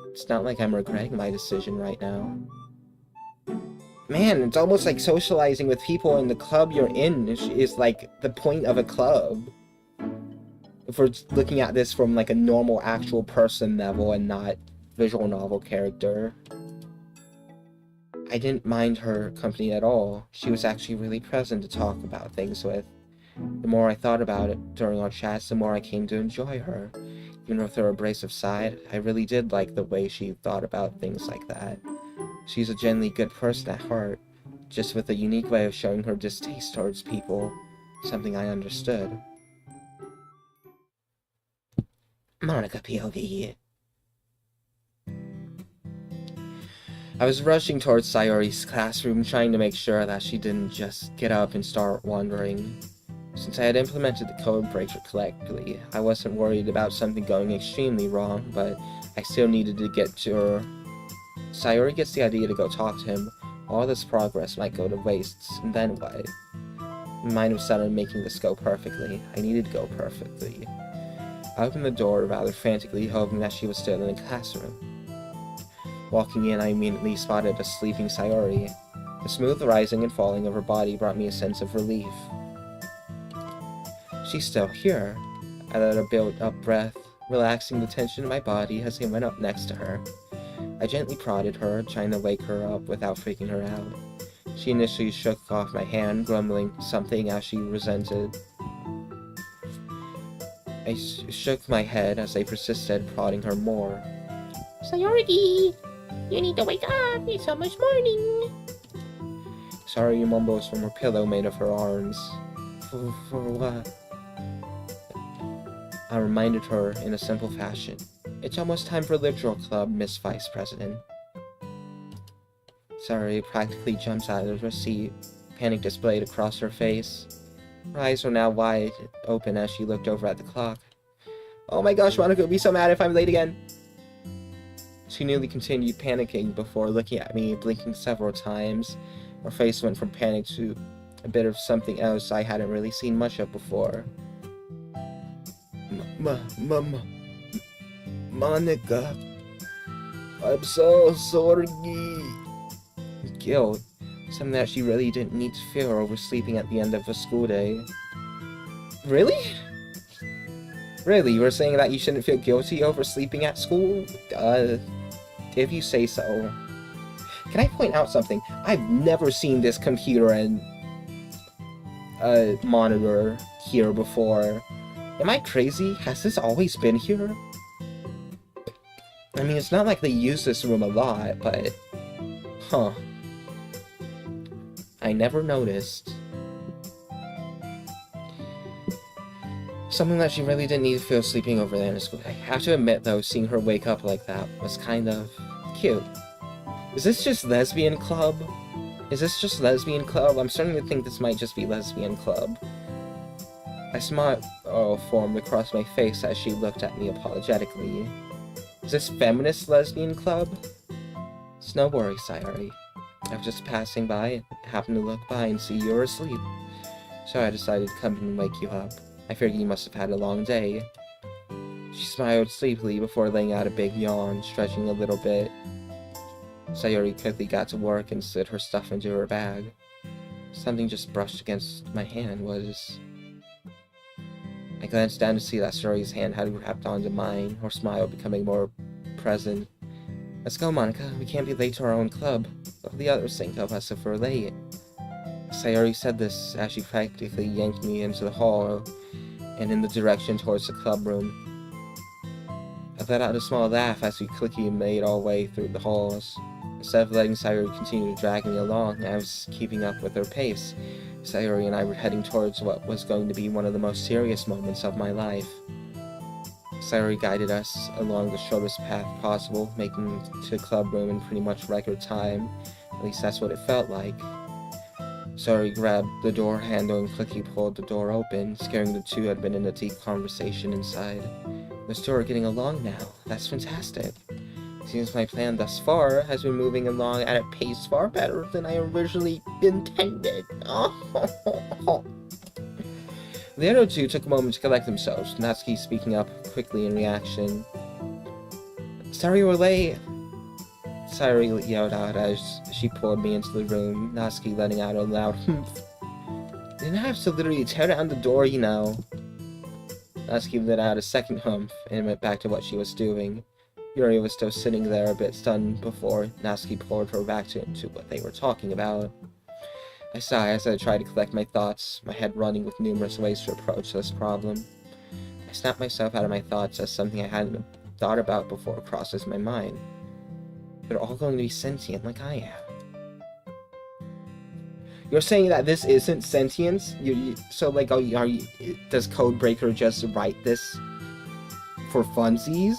it's not like I'm regretting my decision right now. Man, it's almost like socializing with people in the club you're in is like the point of a club. If we're looking at this from like a normal actual person level and not visual novel character. I didn't mind her company at all. She was actually really present to talk about things with. The more I thought about it during our chats, the more I came to enjoy her. Even with her abrasive side, I really did like the way she thought about things like that. She's a genuinely good person at heart, just with a unique way of showing her distaste towards people, something I understood. Monica POV. I was rushing towards Sayori's classroom, trying to make sure that she didn't just get up and start wandering. Since I had implemented the code breaker correctly, I wasn't worried about something going extremely wrong, but I still needed to get to her. Sayori gets the idea to go talk to him. All this progress might go to waste, and then what? My mind was set on making this go perfectly. I needed to go perfectly. I opened the door rather frantically, hoping that she was still in the classroom. Walking in, I immediately spotted a sleeping Sayori. The smooth rising and falling of her body brought me a sense of relief. She's still here. I let a built-up breath, relaxing the tension in my body as I went up next to her. I gently prodded her, trying to wake her up without freaking her out. She initially shook off my hand, grumbling something as she resented. I shook my head as I persisted, prodding her more. Sayori, you need to wake up. It's almost morning. Sayori mumbles from her pillow made of her arms. For what? I reminded her in a simple fashion. It's almost time for Literal Club, Miss Vice President. Sayori practically jumps out of her seat, panic displayed across her face. Her eyes were now wide open as she looked over at the clock. Oh my gosh, Monica would be so mad if I'm late again! She nearly continued panicking before looking at me, blinking several times. Her face went from panic to a bit of something else I hadn't really seen much of before. Monica, I'm so sorry. Guilt, something that she really didn't need to feel over sleeping at the end of a school day. Really? Really, you were saying that you shouldn't feel guilty over sleeping at school? If you say so. Can I point out something? I've never seen this computer and monitor here before. Am I crazy? Has this always been here? I mean, it's not like they use this room a lot, but... Huh. I never noticed. Something that she really didn't need to feel sleeping over there in school. I have to admit, though, seeing her wake up like that was kind of cute. Is this just lesbian club? Is this just lesbian club? I'm starting to think this might just be lesbian club. A smile formed across my face as she looked at me apologetically. Is this feminist lesbian club? It's no worry, Sayori. I was just passing by, happened to look by and see you were asleep. So I decided to come and wake you up. I figured you must have had a long day. She smiled sleepily before laying out a big yawn, stretching a little bit. Sayori quickly got to work and slid her stuff into her bag. Something just brushed against my hand. I glanced down to see that Sayori's hand had wrapped onto mine, her smile becoming more present. Let's go, Monica. We can't be late to our own club. What will the others think of us if we're late? Sayori said this as she practically yanked me into the hall and in the direction towards the club room. I let out a small laugh as we quickly made our way through the halls. Instead of letting Sayori continue to drag me along, I was keeping up with her pace. Sayori and I were heading towards what was going to be one of the most serious moments of my life. Sayori guided us along the shortest path possible, making it to the club room in pretty much record time. At least that's what it felt like. Sayori grabbed the door handle and quickly pulled the door open, scaring the two who had been in a deep conversation inside. Those two are getting along now. That's fantastic. Seems my plan thus far has been moving along at a pace far better than I originally intended. The other two took a moment to collect themselves, Natsuki speaking up quickly in reaction. Sorry we're late. Sayori yelled out as she pulled me into the room, Natsuki letting out a loud humph. Didn't have to literally tear down the door, you know. Natsuki let out a second humph and went back to what she was doing. Yuri was still sitting there a bit stunned before Natsuki pulled her back to what they were talking about. I sighed as I tried to collect my thoughts, my head running with numerous ways to approach this problem. I snapped myself out of my thoughts as something I hadn't thought about before crosses my mind. They're all going to be sentient like I am. You're saying that this isn't sentience? So, like, does Codebreaker just write this for funsies?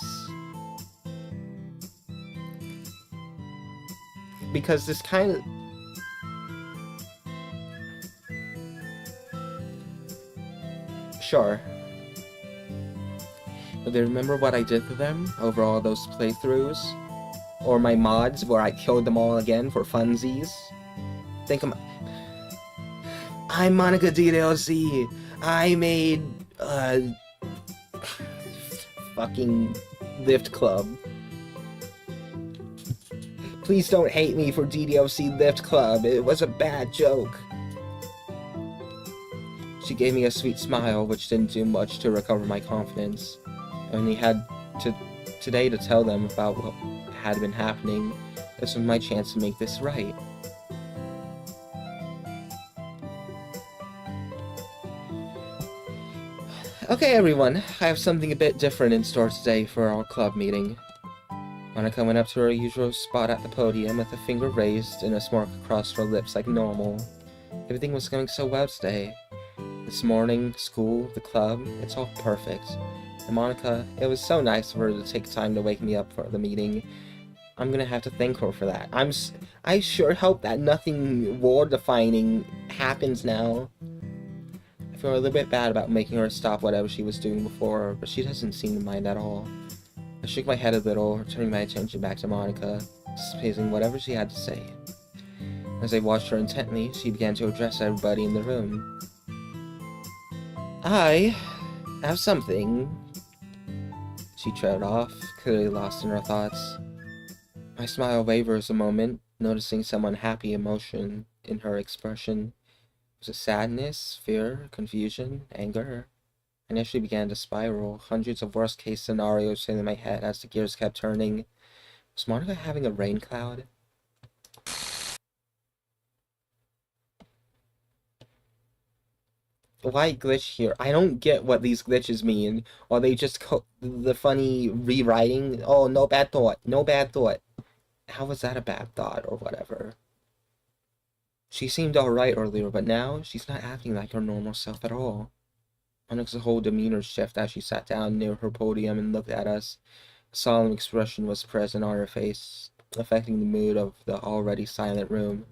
Because this kind of... Sure. But they remember what I did to them over all those playthroughs? Or my mods where I killed them all again for funsies? I'm Monica DDLC. I made fucking Lift Club. Please don't hate me for DDLC Lift Club. It was a bad joke. She gave me a sweet smile, which didn't do much to recover my confidence. I only had today to tell them about what had been happening. This was my chance to make this right. Okay, everyone, I have something a bit different in store today for our club meeting. Monica went up to her usual spot at the podium with a finger raised and a smirk across her lips like normal. Everything was going so well today. This morning, school, the club, it's all perfect. And Monica, it was so nice of her to take time to wake me up for the meeting. I'm gonna have to thank her for that. I sure hope that nothing war-defining happens now. I feel a little bit bad about making her stop whatever she was doing before, but she doesn't seem to mind at all. I shook my head a little, turning my attention back to Monica, spacing whatever she had to say. As I watched her intently, she began to address everybody in the room. I have something. She trailed off, clearly lost in her thoughts. My smile wavers a moment, noticing some unhappy emotion in her expression. Was it sadness, fear, confusion, anger? I initially began to spiral, hundreds of worst-case scenarios in my head as the gears kept turning. Was Monica having a rain cloud? Why glitch here? I don't get what these glitches mean. Or they just the funny rewriting? Oh, no bad thought. No bad thought. How was that a bad thought, or whatever? She seemed alright earlier, but now she's not acting like her normal self at all. Monica's whole demeanor shifted as she sat down near her podium and looked at us. A solemn expression was present on her face, affecting the mood of the already silent room.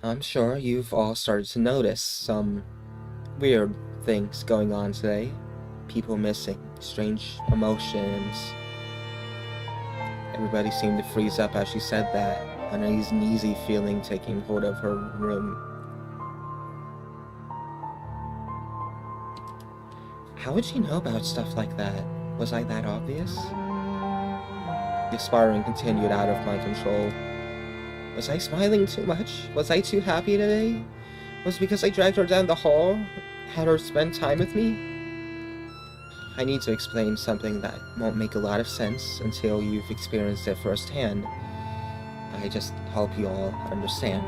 I'm sure you've all started to notice some weird things going on today. People missing, strange emotions. Everybody seemed to freeze up as she said that, an uneasy feeling taking hold of her room. How would she know about stuff like that? Was I that obvious? The spiraling continued out of my control. Was I smiling too much? Was I too happy today? Was it because I dragged her down the hall? Had her spend time with me? I need to explain something that won't make a lot of sense until you've experienced it firsthand. I just hope you all understand.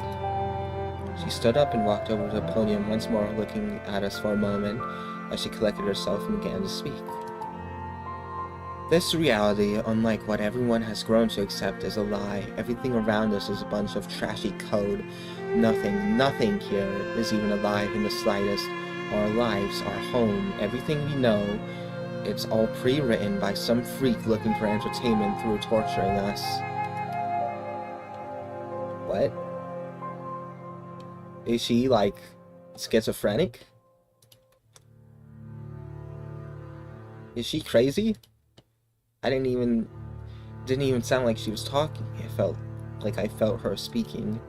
She stood up and walked over to the podium once more, looking at us for a moment as she collected herself and began to speak. This reality, unlike what everyone has grown to accept, is a lie. Everything around us is a bunch of trashy code. Nothing here is even alive in the slightest. Our lives, our home, everything we know, it's all pre-written by some freak looking for entertainment through torturing us. What? Is she, like, schizophrenic? Is she crazy? I didn't even sound like she was talking. It felt like I felt her speaking.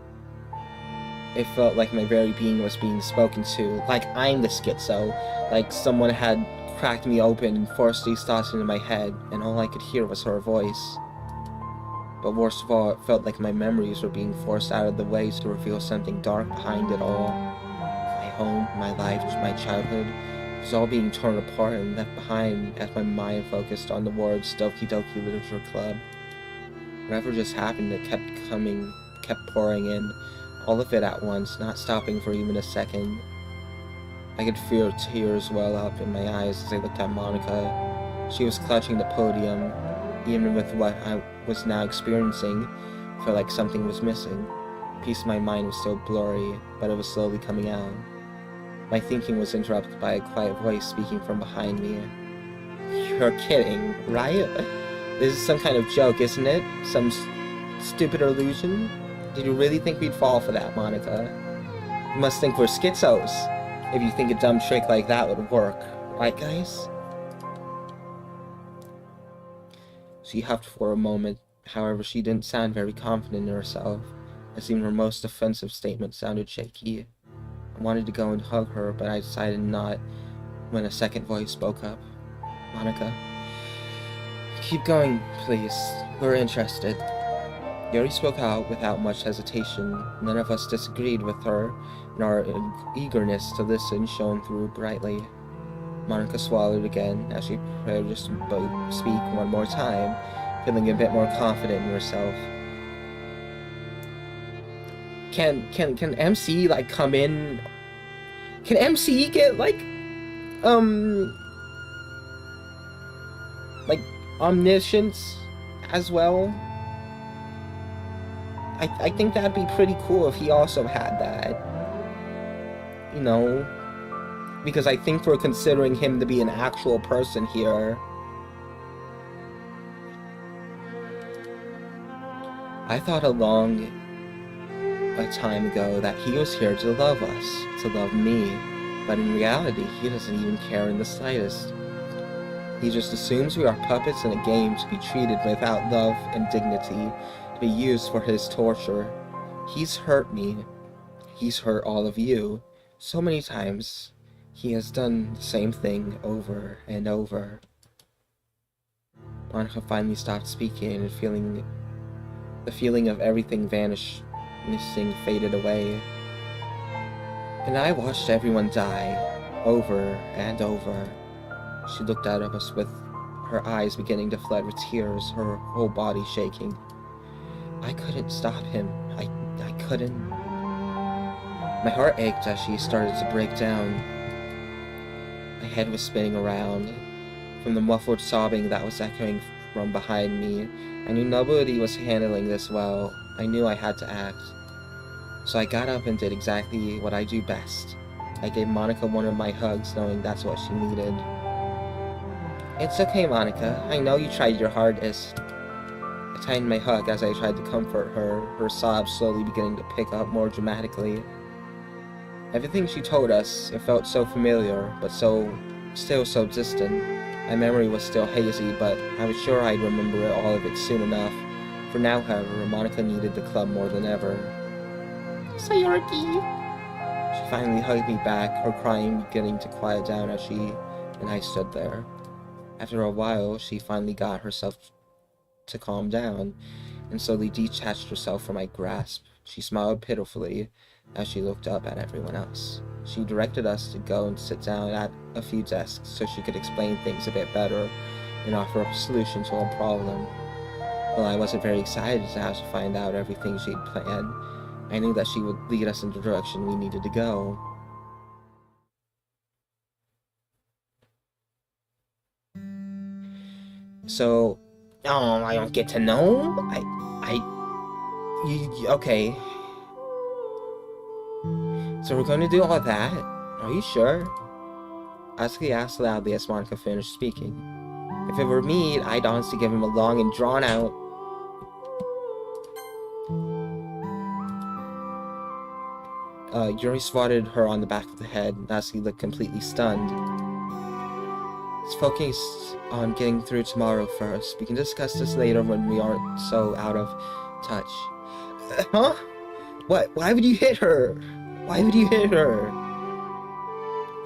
It felt like my very being was being spoken to, like I'm the schizo, like someone had cracked me open and forced these thoughts into my head, and all I could hear was her voice. But worst of all, it felt like my memories were being forced out of the way to reveal something dark behind it all. My home, my life, my childhood, it was all being torn apart and left behind as my mind focused on the words Doki Doki Literature Club. Whatever just happened, it kept coming, kept pouring in, all of it at once, not stopping for even a second. I could feel tears well up in my eyes as I looked at Monica. She was clutching the podium. Even with what I was now experiencing, I felt like something was missing. A piece of my mind was still blurry, but it was slowly coming out. My thinking was interrupted by a quiet voice speaking from behind me. You're kidding, right? This is some kind of joke, isn't it? Some stupid illusion? Did you really think we'd fall for that, Monica? You must think we're schizos, if you think a dumb trick like that would work. Right, guys? She huffed for a moment. However, she didn't sound very confident in herself, as even her most offensive statement sounded shaky. I wanted to go and hug her, but I decided not when a second voice spoke up. Monica, keep going, please. We're interested. Yuri spoke out without much hesitation. None of us disagreed with her, and our eagerness to listen shone through brightly. Monica swallowed again as she prepared to speak one more time, feeling a bit more confident in herself. Can MC like come in? Can MC get like like, omniscience as well. I think that'd be pretty cool if he also had that. You know, because I think we're considering him to be an actual person here. I thought a time ago that he was here to love us, to love me, but in reality, he doesn't even care in the slightest. He just assumes we are puppets in a game to be treated without love and dignity, to be used for his torture. He's hurt me. He's hurt all of you. So many times. He has done the same thing over and over. Monica finally stopped speaking, and the feeling of everything vanishing faded away. And I watched everyone die, over and over. She looked at us with her eyes beginning to flood with tears, her whole body shaking. I couldn't stop him. I couldn't. My heart ached as she started to break down. My head was spinning around. From the muffled sobbing that was echoing from behind me, I knew nobody was handling this well. I knew I had to act. So I got up and did exactly what I do best. I gave Monica one of my hugs, knowing that's what she needed. It's okay, Monica. I know you tried your hardest. I tightened my hug as I tried to comfort her, her sobs slowly beginning to pick up more dramatically. Everything she told us, it felt so familiar, but still so distant. My memory was still hazy, but I was sure I'd remember all of it soon enough. For now, however, Monica needed the club more than ever. Sayonara. She finally hugged me back, her crying beginning to quiet down as she and I stood there. After a while, she finally got herself to calm down, and slowly detached herself from my grasp. She smiled pitifully as she looked up at everyone else. She directed us to go and sit down at a few desks so she could explain things a bit better and offer up a solution to our problem. While I wasn't very excited to have to find out everything she'd planned, I knew that she would lead us in the direction we needed to go. So, I don't get to know? Okay. So we're going to do all that? Are you sure? Asuki asked loudly as Monica finished speaking. If it were me, I'd honestly give him a long and drawn-out... Yuri swatted her on the back of the head, and Asuki looked completely stunned. Let's focus on getting through tomorrow first. We can discuss this later when we aren't so out of touch. Huh? What? Why would you hit her? Why would you hit her?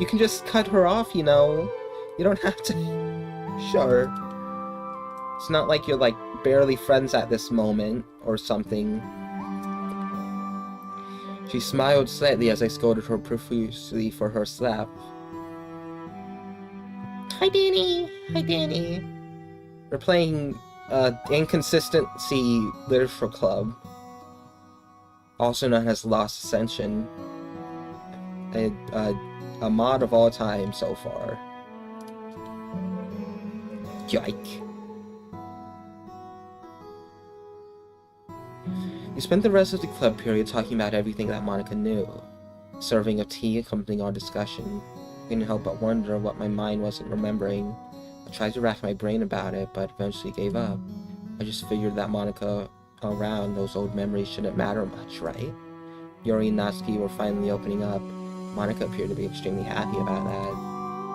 You can just cut her off, you know? You don't have to... Sure. It's not like you're, like, barely friends at this moment, or something. She smiled slightly as I scolded her profusely for her slap. Hi, Danny. Hi, Danny. We're playing, Inconsistency Literature Club, also known as Lost Ascension. A mod of all time so far. Yike. We spent the rest of the club period talking about everything that Monica knew. Serving of tea accompanying our discussion. I couldn't help but wonder what my mind wasn't remembering. I tried to rack my brain about it, but eventually gave up. I just figured that Monica around, those old memories shouldn't matter much, right? Yuri and Natsuki were finally opening up. Monica appeared to be extremely happy about that.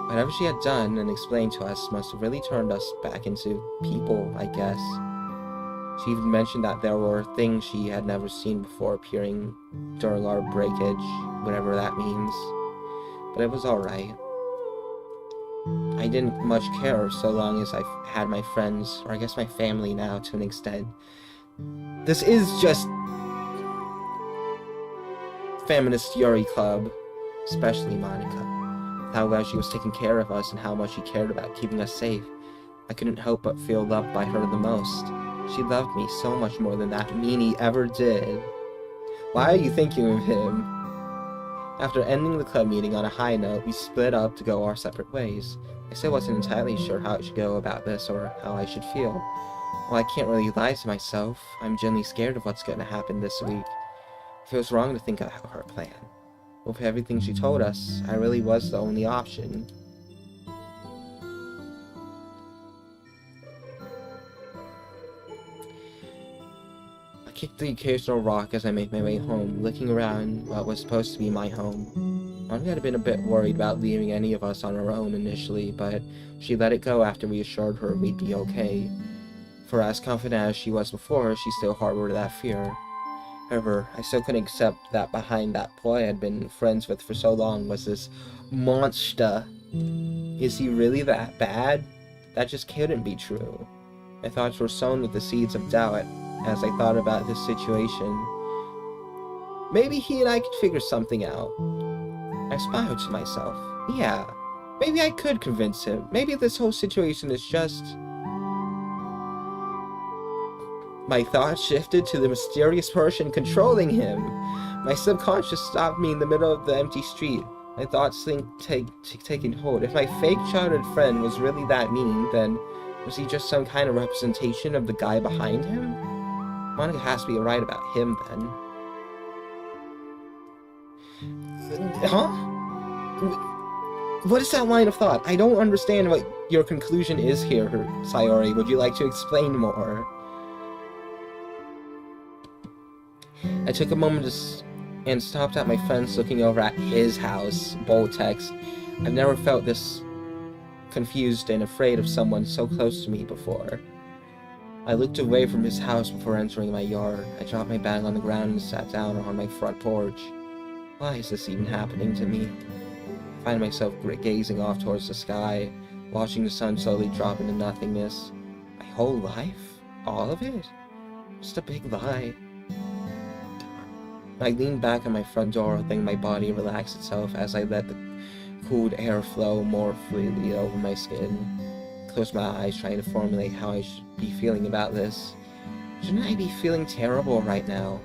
Whatever she had done and explained to us must have really turned us back into people, I guess. She even mentioned that there were things she had never seen before appearing during our breakage, whatever that means. But it was alright. I didn't much care so long as I had my friends, or I guess my family now to an extent. This is just Feminist Yuri Club, especially Monica. How well she was taking care of us and how much she cared about keeping us safe. I couldn't help but feel loved by her the most. She loved me so much more than that meanie ever did. Why are you thinking of him? After ending the club meeting on a high note, we split up to go our separate ways. I still wasn't entirely sure how I should go about this or how I should feel. Well, I can't really lie to myself. I'm genuinely scared of what's going to happen this week. It feels wrong to think about her plan. With everything she told us, I really was the only option. I kicked the occasional rock as I made my way home, looking around what was supposed to be my home. Mom had been a bit worried about leaving any of us on our own initially, but she let it go after we assured her we'd be okay. For as confident as she was before, she still harbored that fear. However, I still couldn't accept that behind that boy I had been friends with for so long was this monster. Is he really that bad? That just couldn't be true. My thoughts were sown with the seeds of doubt as I thought about this situation. Maybe he and I could figure something out. I smiled to myself. Yeah, maybe I could convince him. Maybe this whole situation is just... My thoughts shifted to the mysterious person controlling him. My subconscious stopped me in the middle of the empty street. My thoughts taking hold. If my fake childhood friend was really that mean, then was he just some kind of representation of the guy behind him? Monica has to be right about him, then. Huh? What is that line of thought? I don't understand what your conclusion is here, Sayori. Would you like to explain more? I took a moment and stopped at my fence looking over at his house. Bold text. I've never felt this confused and afraid of someone so close to me before. I looked away from his house before entering my yard. I dropped my bag on the ground and sat down on my front porch. Why is this even happening to me? I find myself gazing off towards the sky, watching the sun slowly drop into nothingness. My whole life? All of it? Just a big lie. I leaned back on my front door, letting my body relax itself as I let the cooled air flow more freely over my skin. I closed my eyes, trying to formulate how I should be feeling about this. Shouldn't I be feeling terrible right now?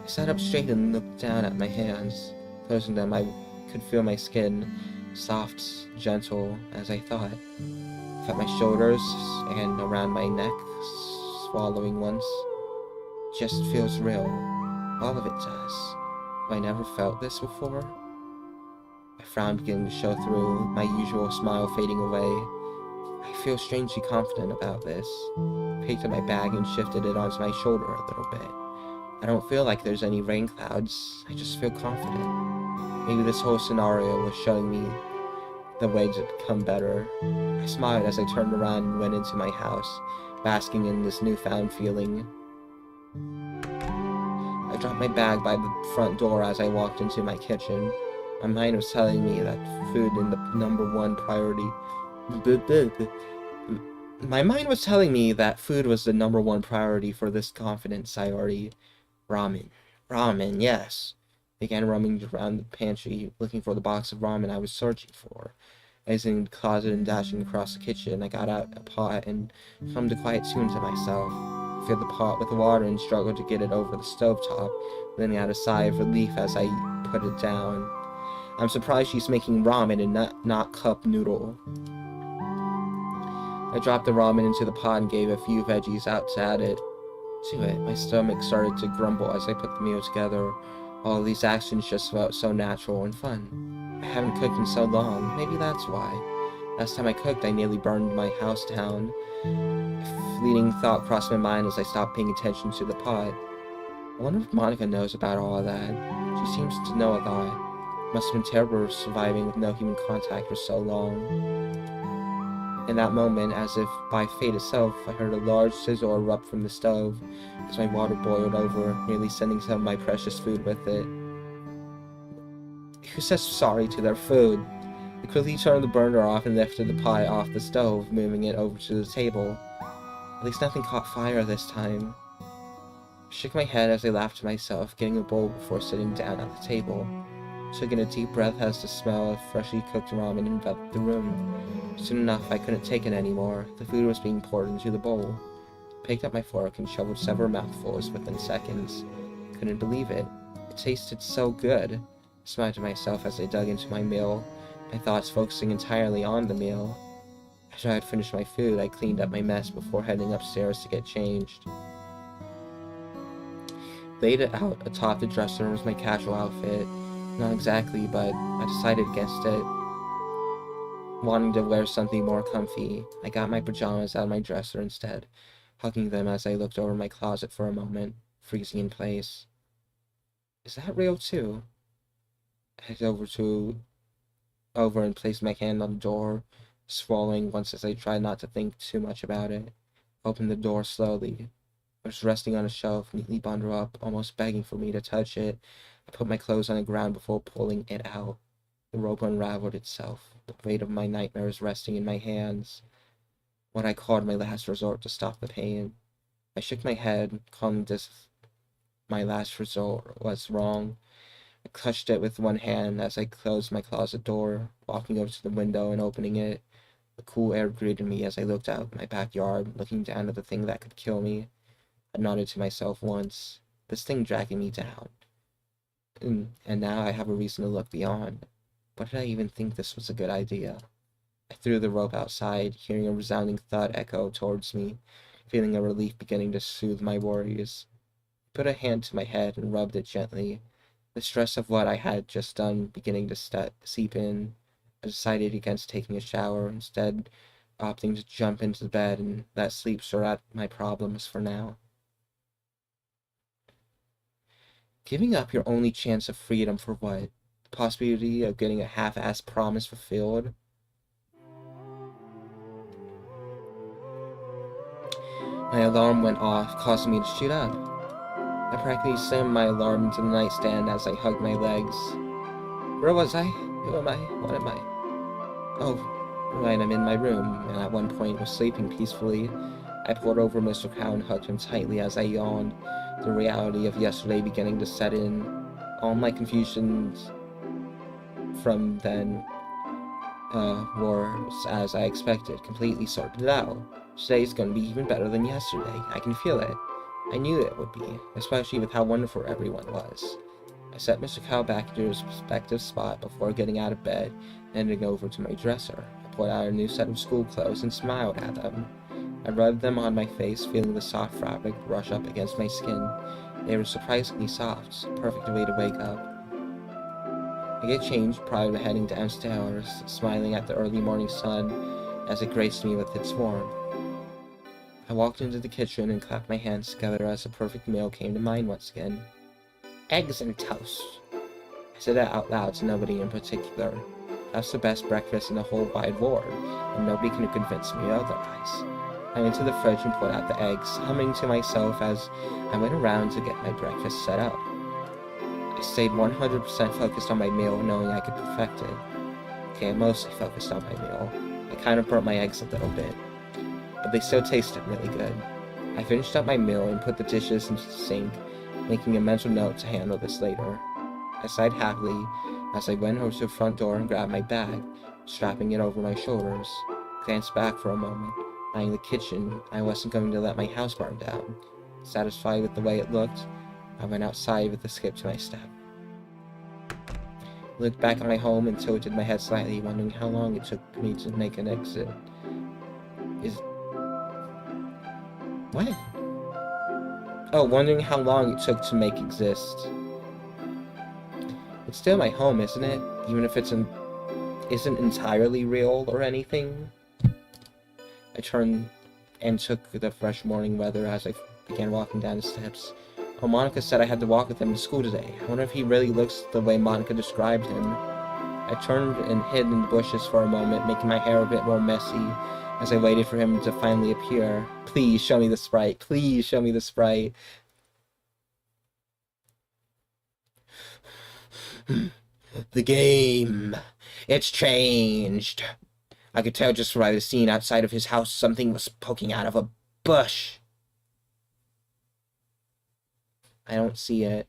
I sat up straight and looked down at my hands. Closing them, I could feel my skin, soft, gentle, as I thought. I felt my shoulders and around my neck, swallowing once. It just feels real. All of it does. Have I never felt this before? My frown beginning to show through, my usual smile fading away. I feel strangely confident about this. I picked up my bag and shifted it onto my shoulder a little bit. I don't feel like there's any rain clouds. I just feel confident. Maybe this whole scenario was showing me the way to become better. I smiled as I turned around and went into my house, basking in this newfound feeling. I dropped my bag by the front door as I walked into my kitchen. My mind was telling me that food is the number one priority. My mind was telling me that food was the number one priority for this confident Sayori. Ramen. Ramen, yes. I began roaming around the pantry, looking for the box of ramen I was searching for. Exiting the closet and dashing across the kitchen, I got out a pot and hummed a quiet tune to myself. I filled the pot with water and struggled to get it over the stovetop, letting out a sigh of relief as I put it down. I'm surprised she's making ramen and not cup noodle. I dropped the ramen into the pot and gave a few veggies out to add it to it. My stomach started to grumble as I put the meal together. All of these actions just felt so natural and fun. I haven't cooked in so long. Maybe that's why. Last time I cooked, I nearly burned my house down. A fleeting thought crossed my mind as I stopped paying attention to the pot. I wonder if Monica knows about all of that. She seems to know a lot. It must have been terrible surviving with no human contact for so long. In that moment, as if by fate itself, I heard a large sizzle erupt from the stove as my water boiled over, nearly sending some of my precious food with it. Who says sorry to their food? I quickly turned the burner off and lifted the pot off the stove, moving it over to the table. At least nothing caught fire this time. I shook my head as I laughed to myself, getting a bowl before sitting down at the table. I took in a deep breath as the smell of freshly cooked ramen enveloped the room. Soon enough, I couldn't take it anymore. The food was being poured into the bowl. I picked up my fork and shoveled several mouthfuls within seconds. Couldn't believe it. It tasted so good. smiled to myself as I dug into my meal, my thoughts focusing entirely on the meal. After I had finished my food, I cleaned up my mess before heading upstairs to get changed. Laid it out atop the dresser was my casual outfit. Not exactly, but I decided against it. Wanting to wear something more comfy, I got my pajamas out of my dresser instead, hugging them as I looked over my closet for a moment, freezing in place. Is that real too? I headed over and placed my hand on the door, swallowing once as I tried not to think too much about it. Opened the door slowly. It was resting on a shelf, neatly bundled up, almost begging for me to touch it. I put my clothes on the ground before pulling it out. The rope unraveled itself, the weight of my nightmares resting in my hands. What I called my last resort to stop the pain. I shook my head, calling this my last resort was wrong. I clutched it with one hand as I closed my closet door, walking over to the window and opening it. The cool air greeted me as I looked out my backyard, looking down at the thing that could kill me. I nodded to myself once. This thing dragging me down. And now I have a reason to look beyond. What did I even think this was a good idea? I threw the rope outside, hearing a resounding thud echo towards me, feeling a relief beginning to soothe my worries. I put a hand to my head and rubbed it gently, the stress of what I had just done beginning to seep in. I decided against taking a shower, instead opting to jump into bed and let sleep sort out my problems for now. Giving up your only chance of freedom for what? The possibility of getting a half-assed promise fulfilled? My alarm went off, causing me to shoot up. I practically slammed my alarm into the nightstand as I hugged my legs. Where was I? Who am I? What am I? Oh, right, I'm in my room, and at one point was sleeping peacefully. I poured over Mr. Cow and hugged him tightly as I yawned, the reality of yesterday beginning to set in. All my confusions from then were, as I expected, completely sorted out. Today's gonna be even better than yesterday. I can feel it. I knew it would be, especially with how wonderful everyone was. I set Mr. Cow back into his respective spot before getting out of bed and heading over to my dresser. I pulled out a new set of school clothes and smiled at them. I rubbed them on my face, feeling the soft fabric brush up against my skin. They were surprisingly soft, a perfect way to wake up. I get changed prior to heading downstairs, smiling at the early morning sun as it graced me with its warmth. I walked into the kitchen and clapped my hands together as a perfect meal came to mind once again. Eggs and toast. I said it out loud to nobody in particular. That's the best breakfast in the whole wide world, and nobody can convince me otherwise. I went to the fridge and pulled out the eggs, humming to myself as I went around to get my breakfast set up. I stayed 100% focused on my meal, knowing I could perfect it. Okay, I mostly focused on my meal. I kind of burnt my eggs a little bit, but they still tasted really good. I finished up my meal and put the dishes into the sink, making a mental note to handle this later. I sighed happily as I went over to the front door and grabbed my bag, strapping it over my shoulders. Glanced back for a moment, eyeing the kitchen. I wasn't going to let my house burn down. Satisfied with the way it looked, I went outside with a skip to my step. I looked back at my home and tilted my head slightly, wondering how long it took me to make an exit. What? Oh, wondering how long it took to make exist. It's still my home, isn't it? Even if isn't entirely real or anything. I turned and took the fresh morning weather as I began walking down the steps. Oh, Monica said I had to walk with him to school today. I wonder if he really looks the way Monica described him. I turned and hid in the bushes for a moment, making my hair a bit more messy as I waited for him to finally appear. Please show me the sprite. Please show me the sprite. The game. It's changed. I could tell just by the scene outside of his house something was poking out of a bush. I don't see it.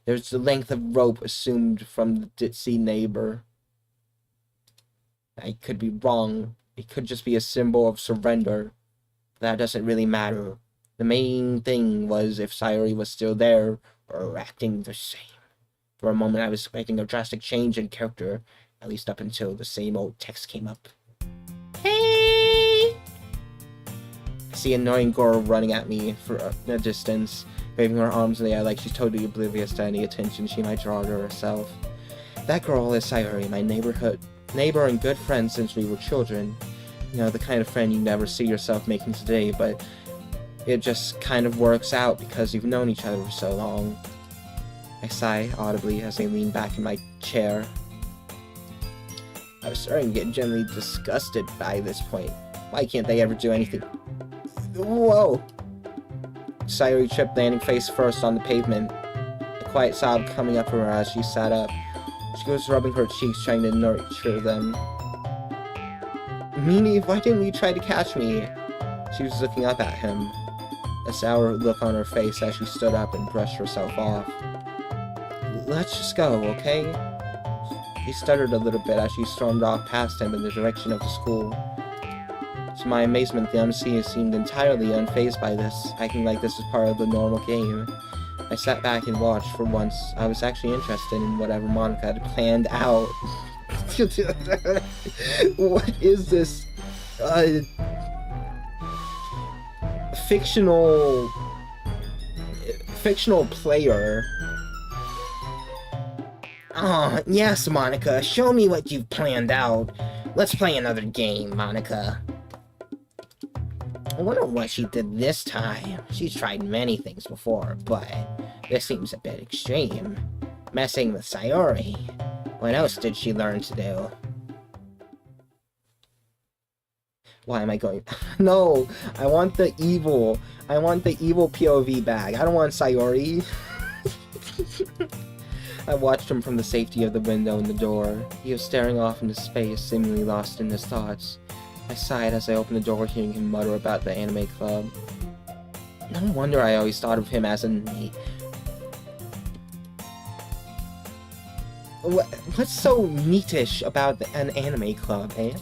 There's the length of rope assumed from the ditzy neighbor. I could be wrong. It could just be a symbol of surrender. That doesn't really matter. The main thing was if Sayori was still there, are acting the same. For a moment, I was expecting a drastic change in character, at least up until the same old text came up. Hey! I see an annoying girl running at me from a distance, waving her arms in the air like she's totally oblivious to any attention she might draw to herself. That girl is Sayuri, my neighbor and good friend since we were children. You know, the kind of friend you never see yourself making today, but it just kind of works out because you've known each other for so long. I sigh audibly as I lean back in my chair. I was starting to get genuinely disgusted by this point. Why can't they ever do anything? Whoa! Sayuri tripped, landing face first on the pavement. A quiet sob coming up from her as she sat up. She was rubbing her cheeks, trying to nurture them. Meanie, why didn't you try to catch me? She was looking up at him, a sour look on her face as she stood up and brushed herself off. Let's just go, okay? He stuttered a little bit as she stormed off past him in the direction of the school. To my amazement, the MC seemed entirely unfazed by this, acting like this was part of the normal game. I sat back and watched. For once, I was actually interested in whatever Monica had planned out. What is this? Fictional player. Oh, yes, Monica. Show me what you've planned out. Let's play another game, Monica. I wonder what she did this time. She's tried many things before, but this seems a bit extreme. Messing with Sayuri. What else did she learn to do? Why am I going? No! I want the evil. I want the evil POV bag. I don't want Sayuri. I watched him from the safety of the window and the door. He was staring off into space, seemingly lost in his thoughts. I sighed as I opened the door, hearing him mutter about the anime club. No wonder I always thought of him as a neat. What's so neatish about an anime club, eh?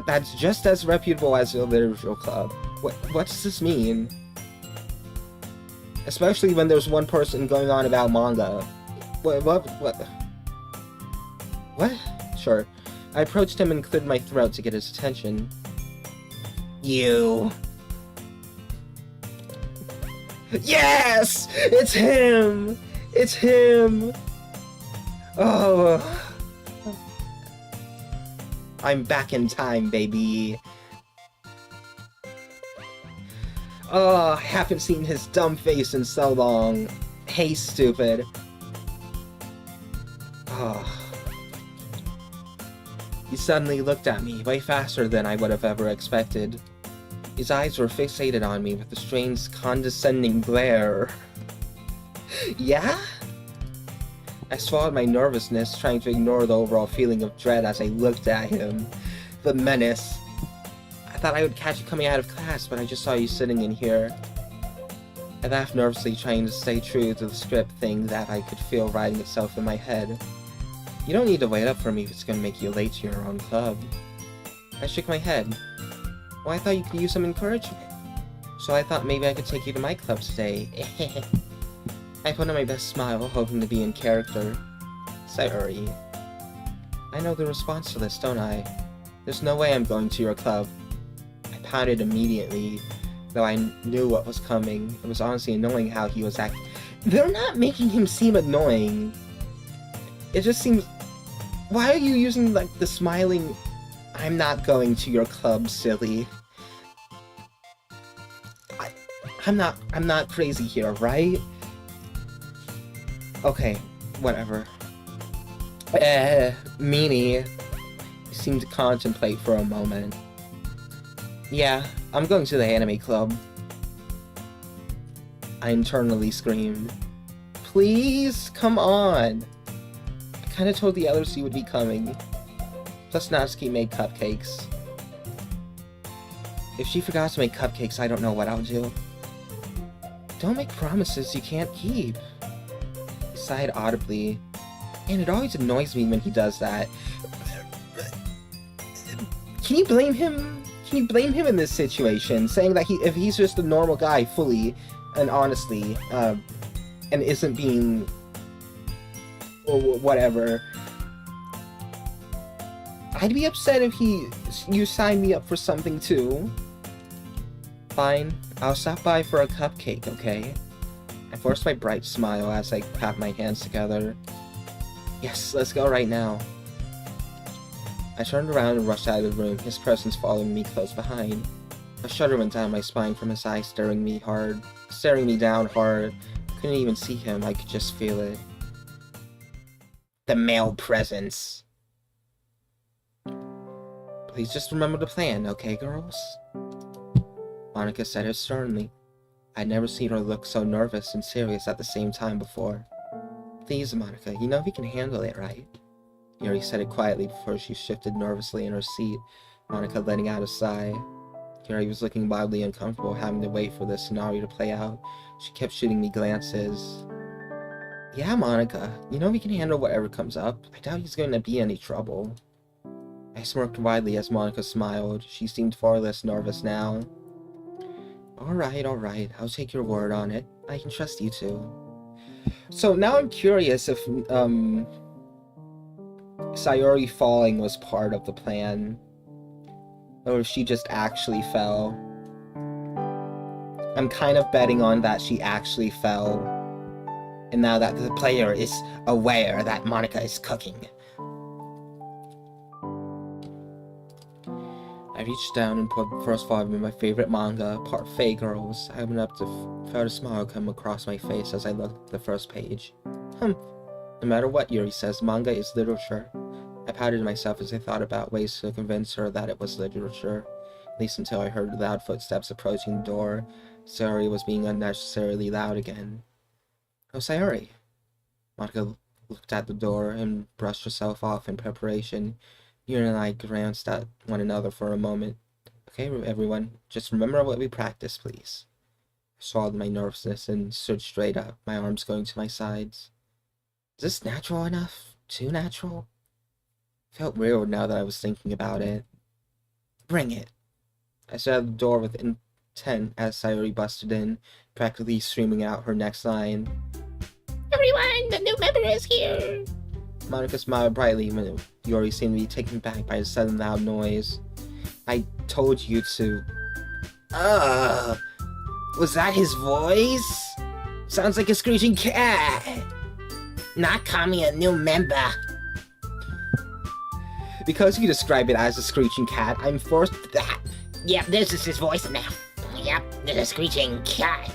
That's just as reputable as a literature club. What does this mean? Especially when there's one person going on about manga. What? Sure. I approached him and cleared my throat to get his attention. You. Yes! It's him! It's him! Oh. I'm back in time, baby. Oh, I haven't seen his dumb face in so long. Hey, stupid. Oh. He suddenly looked at me, way faster than I would have ever expected. His eyes were fixated on me with a strange, condescending glare. Yeah? I swallowed my nervousness, trying to ignore the overall feeling of dread as I looked at him. The menace. I thought I would catch you coming out of class, but I just saw you sitting in here. I laughed nervously, trying to stay true to the script thing that I could feel writing itself in my head. You don't need to wait up for me if it's gonna make you late to your own club. I shook my head. Well, I thought you could use some encouragement. So I thought maybe I could take you to my club today. I put on my best smile, hoping to be in character. Sayuri. I know the response to this, don't I? There's no way I'm going to your club. I pouted immediately, though I knew what was coming. It was honestly annoying how he was acting. They're not making him seem annoying. It just seems... Why are you using, like, the smiling... I'm not going to your club, silly. I'm not crazy here, right? Okay, whatever. Meanie. He seemed to contemplate for a moment. Yeah, I'm going to the anime club. I internally screamed. Please, come on. I kinda told the others he would be coming. Plus Natsuki made cupcakes. If she forgot to make cupcakes, I don't know what I'll do. Don't make promises you can't keep. He sighed audibly, and it always annoys me when he does that. Can you blame him? Can you blame him in this situation, saying that if he's just a normal guy fully, and honestly, and isn't being whatever, I'd be upset if you signed me up for something too. Fine, I'll stop by for a cupcake, okay? I forced my bright smile as I clapped my hands together. Yes, let's go right now. I turned around and rushed out of the room, his presence following me close behind. A shudder went down my spine from his eyes staring me down hard. I couldn't even see him, I could just feel it. The male presence. Please just remember the plan, okay, girls? Monica said it sternly. I'd never seen her look so nervous and serious at the same time before. Please, Monica, you know we can handle it, right? Yuri said it quietly before she shifted nervously in her seat, Monica letting out a sigh. Yuri was looking wildly uncomfortable, having to wait for this scenario to play out. She kept shooting me glances. Yeah, Monica, you know we can handle whatever comes up. I doubt he's going to be any trouble. I smirked widely as Monica smiled. She seemed far less nervous now. Alright, I'll take your word on it. I can trust you too. So now I'm curious if, Sayori falling was part of the plan. Or if she just actually fell. I'm kind of betting on that she actually fell. And now that the player is aware that Monica is cooking. I reached down and put the first volume of my favorite manga, Part Fae Girls. I opened up to felt a smile come across my face as I looked at the first page. No matter what Yuri says, manga is literature. I patted myself as I thought about ways to convince her that it was literature, at least until I heard loud footsteps approaching the door. Sayori was being unnecessarily loud again. Oh, Sayori. Monica looked at the door and brushed herself off in preparation. Yuri and I glanced at one another for a moment. Okay, everyone, just remember what we practiced, please. I swallowed my nervousness and stood straight up, my arms going to my sides. Is this natural enough? Too natural? It felt weird now that I was thinking about it. Bring it. I stood at the door with intent as Sayori busted in, practically screaming out her next line. Everyone, the new member is here! Monica smiled brightly when Yuri seemed to be taken back by a sudden loud noise. I told you to... was that his voice? Sounds like a screeching cat! Not call me a new member. Because you describe it as a screeching cat, I'm forced to that. Yep, this is his voice now. Yep, there's a screeching cat.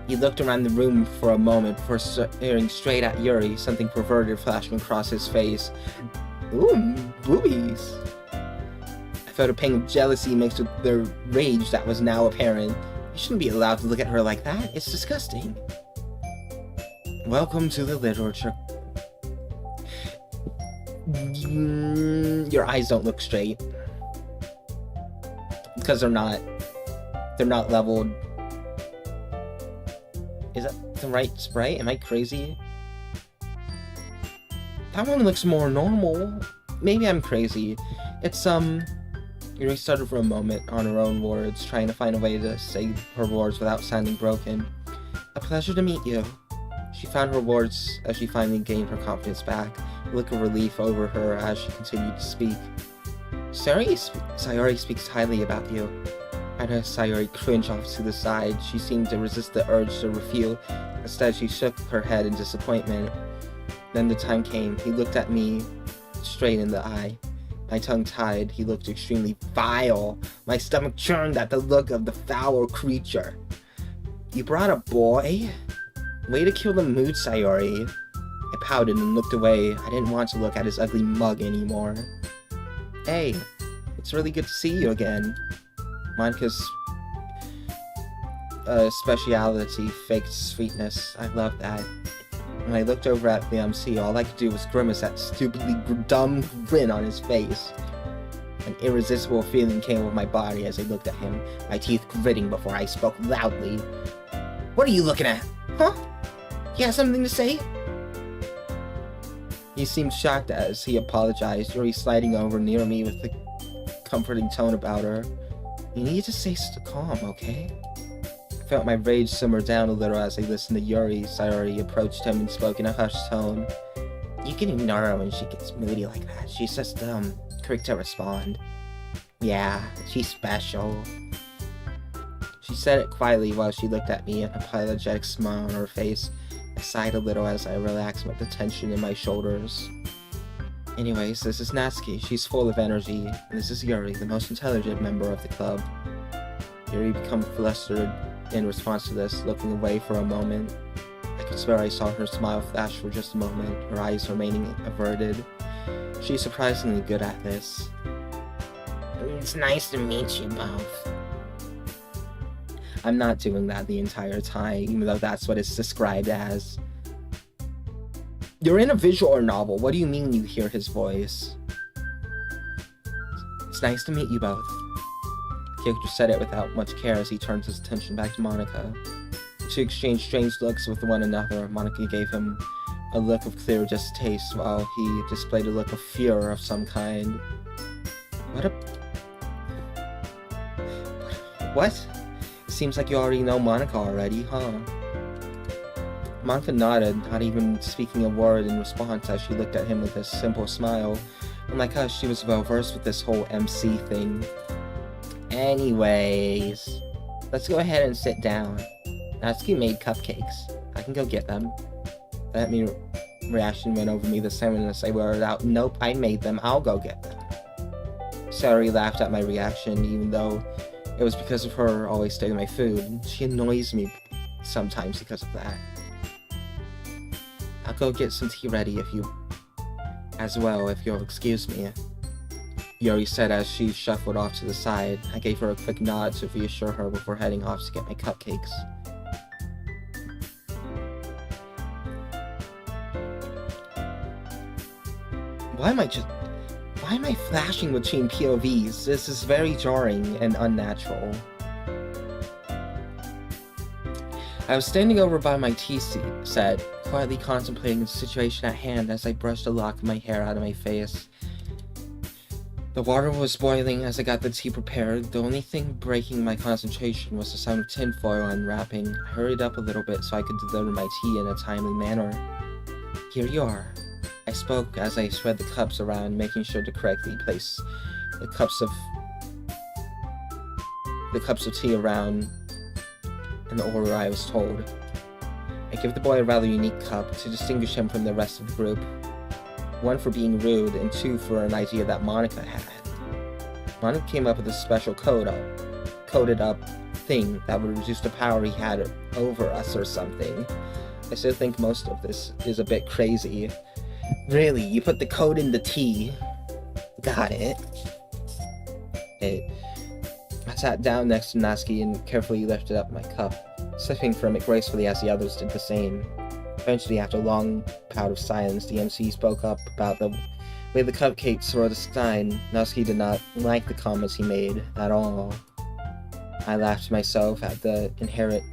He looked around the room for a moment before staring straight at Yuri, something perverted flashing across his face. Ooh, boobies. I felt a pang of jealousy mixed with the rage that was now apparent. You shouldn't be allowed to look at her like that. It's disgusting. Welcome to the literature. Your eyes don't look straight. Because they're not leveled. Is that the right sprite? Am I crazy? That one looks more normal. Maybe I'm crazy. It's, Yuri started for a moment on her own words, trying to find a way to say her words without sounding broken. A pleasure to meet you. She found her words as she finally gained her confidence back, a look of relief over her as she continued to speak. Sayori speaks highly about you. I noticed Sayori cringe off to the side. She seemed to resist the urge to refute. Instead, she shook her head in disappointment. Then the time came. He looked at me straight in the eye. My tongue tied. He looked extremely vile. My stomach churned at the look of the foul creature. You brought a boy? Way to kill the mood, Sayori. I pouted and looked away. I didn't want to look at his ugly mug anymore. Hey, it's really good to see you again. Monica's speciality, faked sweetness. I love that. When I looked over at the MC, all I could do was grimace that stupidly dumb grin on his face. An irresistible feeling came over my body as I looked at him, my teeth gritting before I spoke loudly. What are you looking at? Huh? You have something to say? He seemed shocked as he apologized, Yuri sliding over near me with a comforting tone about her. You need to stay calm, okay? felt my rage simmer down a little as I listened to Yuri. Sayori approached him and spoke in a hushed tone. You can ignore her when she gets moody like that. She's just, quick to respond. Yeah, she's special. She said it quietly while she looked at me, an apologetic smile on her face. I sighed a little as I relaxed with the tension in my shoulders. Anyways, this is Natsuki. She's full of energy. And this is Yuri, the most intelligent member of the club. Yuri became flustered in response to this, looking away for a moment. I could swear I saw her smile flash for just a moment, her eyes remaining averted. She's surprisingly good at this. It's nice to meet you both. I'm not doing that the entire time, even though that's what it's described as. You're in a visual novel. What do you mean you hear his voice? It's nice to meet you both. The character said it without much care as he turned his attention back to Monika. The two exchanged strange looks with one another. Monika gave him a look of clear distaste, while he displayed a look of fear of some kind. What? It seems like you already know Monika already, huh? Monika nodded, not even speaking a word in response as she looked at him with a simple smile. Unlike us, she was well versed with this whole MC thing. Anyways, let's go ahead and sit down. Natsuki made cupcakes. I can go get them. That reaction went over me the second as I blurted out, "Nope, I made them. I'll go get them." Sayori laughed at my reaction, even though it was because of her always stealing my food. She annoys me sometimes because of that. I'll go get some tea ready if you'll excuse me, Yuri said as she shuffled off to the side. I gave her a quick nod to reassure her before heading off to get my cupcakes. Why am I flashing between POVs? This is very jarring and unnatural. I was standing over by my tea set, quietly contemplating the situation at hand as I brushed a lock of my hair out of my face. The water was boiling as I got the tea prepared. The only thing breaking my concentration was the sound of tinfoil unwrapping. I hurried up a little bit so I could deliver my tea in a timely manner. Here you are. I spoke as I spread the cups around, making sure to correctly place the cups of tea around in the order I was told. I give the boy a rather unique cup to distinguish him from the rest of the group. One for being rude, and two for an idea that Monika had. Monika came up with a special coded up thing that would reduce the power he had over us or something. I still think most of this is a bit crazy. Really, you put the code in the tea. Got it. I sat down next to Natsuki and carefully lifted up my cup, sipping from it gracefully as the others did the same. Eventually, after a long bout of silence, the MC spoke up about the way the cupcakes were designed. Natsuki did not like the comments he made at all. I laughed to myself at the inherent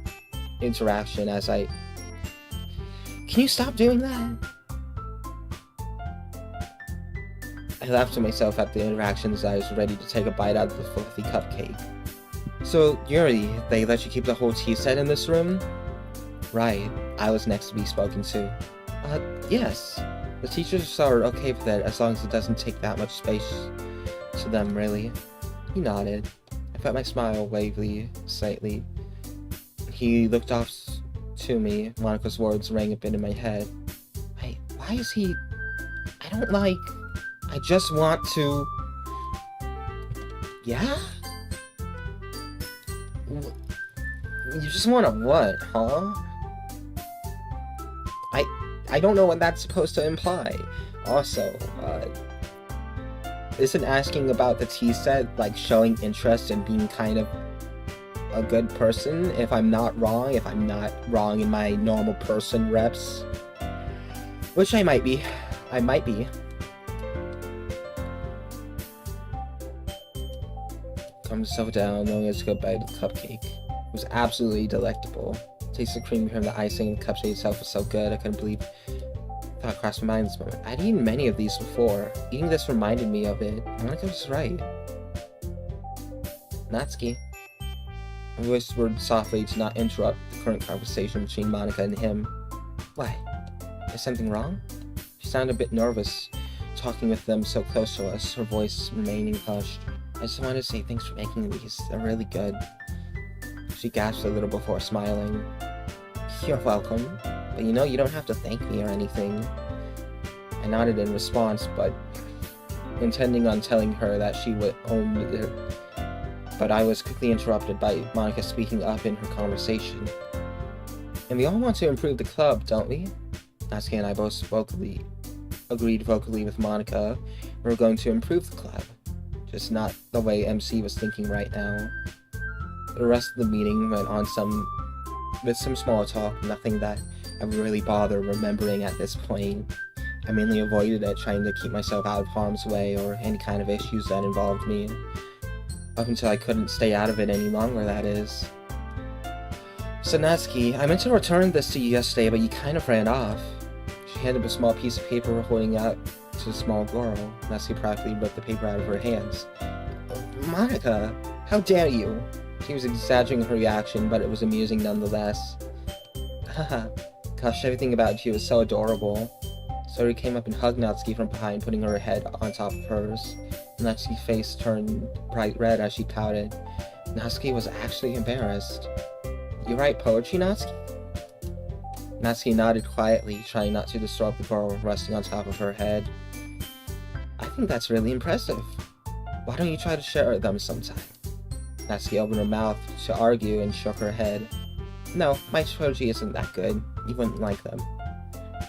interaction as I... Can you stop doing that? I laughed to myself at the interaction as I was ready to take a bite out of the fluffy cupcake. So, Yuri, they let you keep the whole tea set in this room? Right, I was next to be spoken to. Yes. The teachers are okay with it as long as it doesn't take that much space to them, really. He nodded. I felt my smile wavery slightly. He looked off to me. Monika's words rang a bit in my head. Wait, why is he... I just want to... Yeah? You just want to what, huh? I don't know what that's supposed to imply. Also, isn't asking about the tea set like showing interest and being kind of a good person if I'm not wrong in my normal person reps? Which I might be. Calmed myself down, knowing I was a good bite of the cupcake. It was absolutely delectable. The taste of cream behind the icing and the cupcake itself was so good, I couldn't believe the thought crossed my mind this moment. I'd eaten many of these before. Eating this reminded me of it. Monika was right. Natsuki. I whispered softly to not interrupt the current conversation between Monica and him. Why? Is something wrong? She sounded a bit nervous, talking with them so close to us, her voice remaining hushed. I just wanted to say thanks for making these. They're really good. She gasped a little before smiling. You're welcome. But you know, you don't have to thank me or anything. I nodded in response, but intending on telling her that she would own it. But I was quickly interrupted by Monica speaking up in her conversation. And we all want to improve the club, don't we? Natsuki and I both agreed vocally with Monica. We were going to improve the club. Just not the way MC was thinking right now. The rest of the meeting went on with some small talk, nothing that I would really bother remembering at this point. I mainly avoided it, trying to keep myself out of harm's way or any kind of issues that involved me. Up until I couldn't stay out of it any longer, that is. So Natsuki, I meant to return this to you yesterday, but you kind of ran off. She handed a small piece of paper holding out to the small girl. Natsuki practically ripped the paper out of her hands. Monica, how dare you? She was exaggerating her reaction, but it was amusing nonetheless. Haha, gosh, everything about you is so adorable. Sayori came up and hugged Natsuki from behind, putting her head on top of hers. Natsuki's face turned bright red as she pouted. Natsuki was actually embarrassed. You write poetry, Natsuki? Natsuki nodded quietly, trying not to disturb the girl resting on top of her head. I think that's really impressive. Why don't you try to share them sometime? Natsuki opened her mouth to argue and shook her head. No, my poetry isn't that good. You wouldn't like them.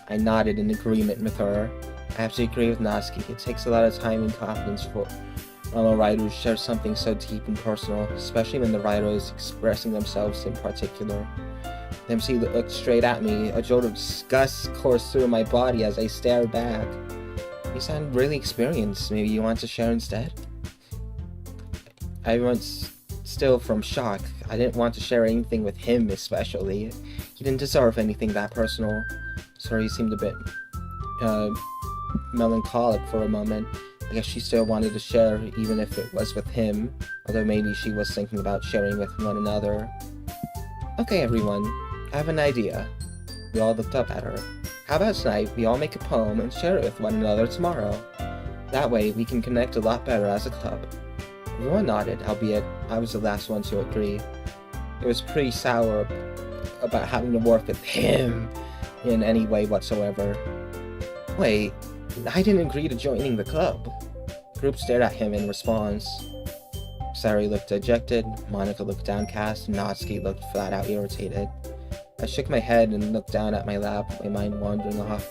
I nodded in agreement with her. I have to agree with Natsuki. It takes a lot of time and confidence for a writer to share something so deep and personal, especially when the writer is expressing themselves in particular. The MC looked straight at me. A jolt of disgust coursed through my body as I stared back. You sound really experienced. Maybe you want to share instead? I was still from shock. I didn't want to share anything with him especially. He didn't deserve anything that personal. Sorry, he seemed a bit melancholic for a moment. I guess she still wanted to share even if it was with him, although maybe she was thinking about sharing with one another. Okay everyone, I have an idea. We all looked up at her. How about tonight we all make a poem and share it with one another tomorrow? That way we can connect a lot better as a club. Everyone nodded, albeit I was the last one to agree. It was pretty sour about having to work with him in any way whatsoever. Wait, I didn't agree to joining the club. The group stared at him in response. Sayori looked dejected, Monica looked downcast, and Natsuki looked flat out irritated. I shook my head and looked down at my lap, my mind wandering off